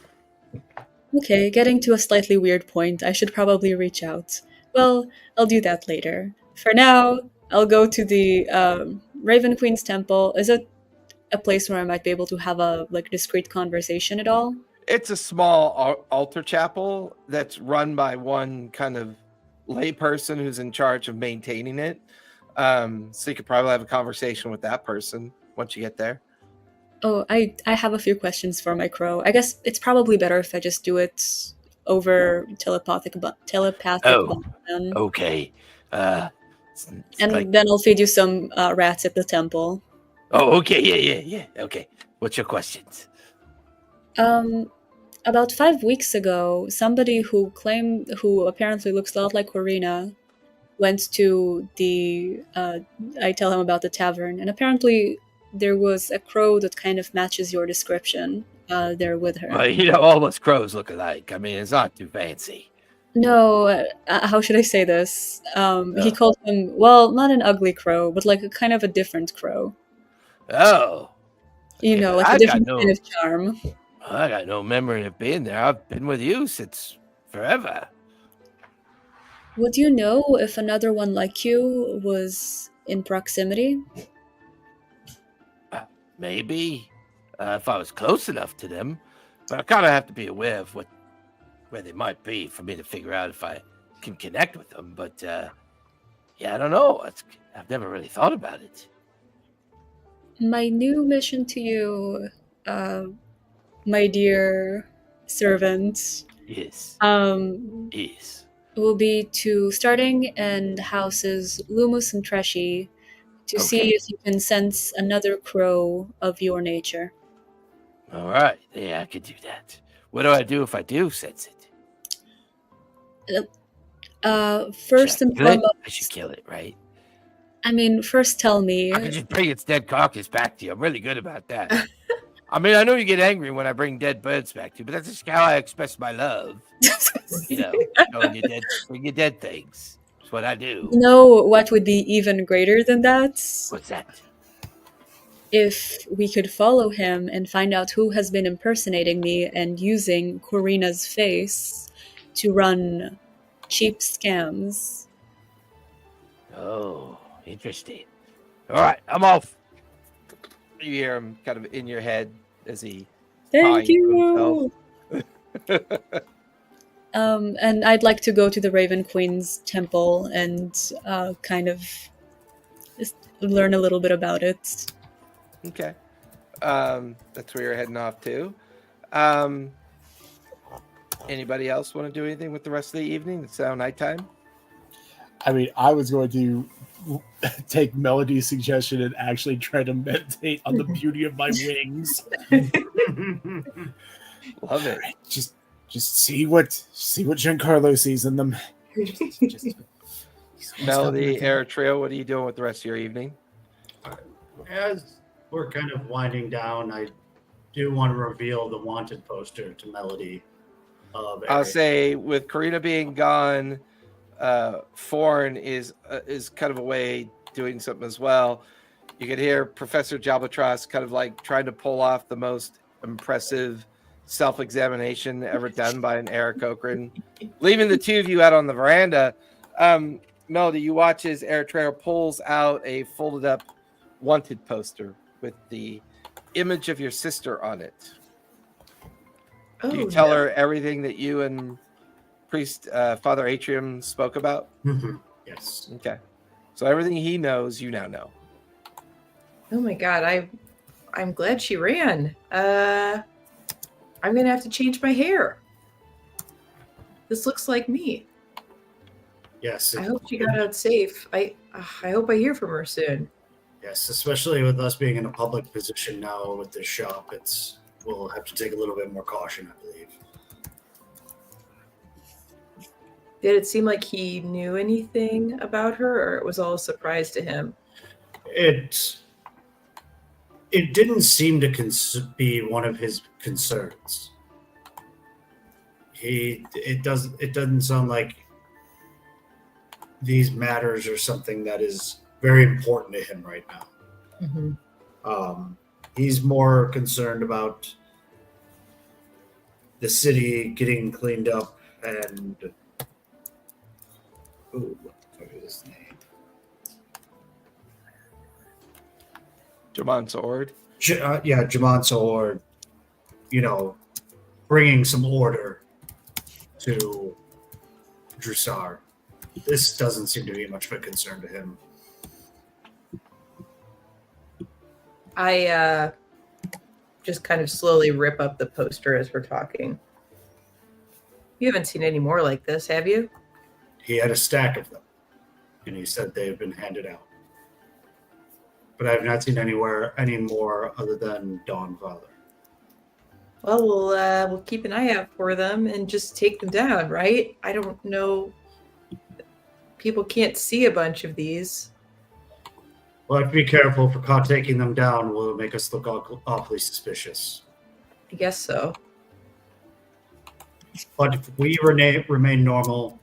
Okay, getting to a slightly weird point. I should probably reach out. Well, I'll do that later. For now, I'll go to the Raven Queen's temple. Is it a place where I might be able to have a discreet conversation at all? It's a small altar chapel that's run by one kind of lay person who's in charge of maintaining it. So you could probably have a conversation with that person once you get there. Oh, I have a few questions for my crow. I guess it's probably better if I just do it over telepathic. Oh, okay. And then I'll feed you some rats at the temple. Oh, okay. Yeah. Okay. What's your questions? About 5 weeks ago, somebody who apparently looks a lot like Corina went to the I tell him about the tavern, and apparently there was a crow that kind of matches your description there with her. Well, all us crows look alike. I mean, it's not too fancy. No, how should I say this? He called him, well, not an ugly crow, but a kind of a different crow. Oh. A different kind of charm. I got no memory of being there. I've been with you since forever. Would you know if another one like you was in proximity? Maybe. if I was close enough to them. But I kind of have to be aware of where they might be for me to figure out if I can connect with them. But yeah, I don't know. I've never really thought about it. My new mission to you, my dear servant, Yes. um, Yes. will be to starting in houses Lumus and Treshy to see Okay. if you can sense another crow of your nature. All right. Yeah, I could do that. What do I do if I do sense it? First Should I and kill it? foremost, I should kill it, right? I mean, first tell me. I can just bring its dead carcass back to you. I'm really good about that. I mean, I know you get angry when I bring dead birds back to you, but that's just how I express my love. You know, bring your dead things. That's what I do. You know what would be even greater than that? What's that? If we could follow him and find out who has been impersonating me and using Corina's face to run cheap scams. Oh, interesting. All right, I'm off. You hear him kind of in your head as he Thank pines to you! himself. And I'd like to go to the Raven Queen's temple and kind of just learn a little bit about it. Okay. That's where you're heading off to. Anybody else want to do anything with the rest of the evening? It's now nighttime. I mean, I was going to take Melody's suggestion and actually try to meditate on the beauty of my wings. Love it. Right, just see what Giancarlo sees in them. Melody, Eritrea, what are you doing with the rest of your evening? As we're kind of winding down, I do want to reveal the wanted poster to Melody. I'll say with Karina being gone, Foreign is kind of away doing something as well. You could hear Professor Jalbatras kind of like trying to pull off the most impressive self-examination ever done by an Eric Cochran, leaving the two of you out on the veranda. Melody, you watch as Eritrea pulls out a folded up wanted poster with the image of your sister on it. Do you tell her everything that you and Priest Father Atrium spoke about? Yes. Okay. So everything he knows, you now know. Oh my god, I'm glad she ran. I'm gonna have to change my hair. This looks like me. Yes. I hope she got out safe. I hope I hear from her soon. Yes, especially with us being in a public position now with this shop, we'll have to take a little bit more caution, I believe. Did it seem like he knew anything about her, or it was all a surprise to him? It didn't seem to be one of his concerns. It doesn't sound like these matters are something that is very important to him right now. Mm-hmm. He's more concerned about the city getting cleaned up and what is his name? Jamon Sword. Jamon Sword. Bringing some order to Jrusar. This doesn't seem to be much of a concern to him. I just kind of slowly rip up the poster as we're talking. You haven't seen any more like this, have you? He had a stack of them, and he said they have been handed out. But I have not seen any more other than Dawnfather. Well, we'll keep an eye out for them and just take them down, right? I don't know. People can't see a bunch of these. We'll have to be careful for caught taking them down. Will make us look awfully suspicious. I guess so. But if we remain normal,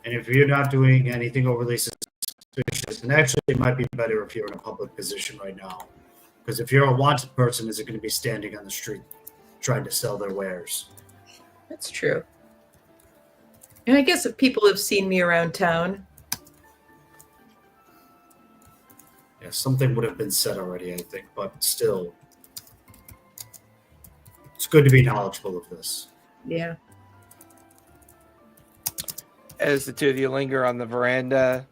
and if you're not doing anything overly suspicious, and actually it might be better if you're in a public position right now. Because if you're a wanted person, is it going to be standing on the street trying to sell their wares? That's true. And I guess if people have seen me around town. Yeah, something would have been said already, I think, but still, it's good to be knowledgeable of this. Yeah. As the two of you linger on the veranda,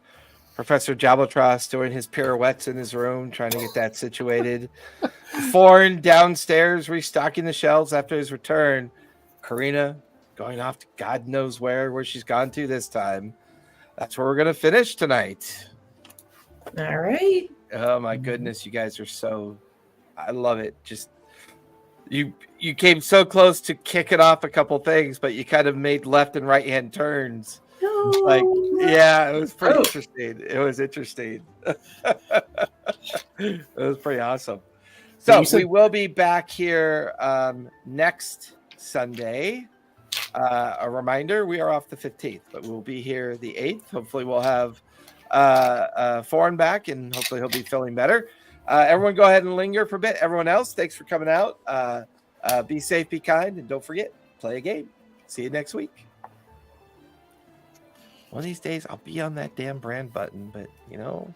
Professor Jabaltros doing his pirouettes in his room, trying to get that situated. Foreign downstairs restocking the shelves after his return. Karina going off to God knows where she's gone to this time. That's where we're going to finish tonight. All right. Oh my goodness, you guys are so... I love it. Just you came so close to kicking off a couple things, but you kind of made left and right hand turns. No. Like, yeah, it was pretty interesting. It was interesting. It was pretty awesome. So we will be back here next Sunday. A reminder, we are off the 15th, but we'll be here the 8th. Hopefully we'll have Foreign back, and hopefully he'll be feeling better. Everyone go ahead and linger for a bit. Everyone else, thanks for coming out. Be safe, be kind, and don't forget, play a game. See you next week. One of these days, I'll be on that damn brand button, but, you know,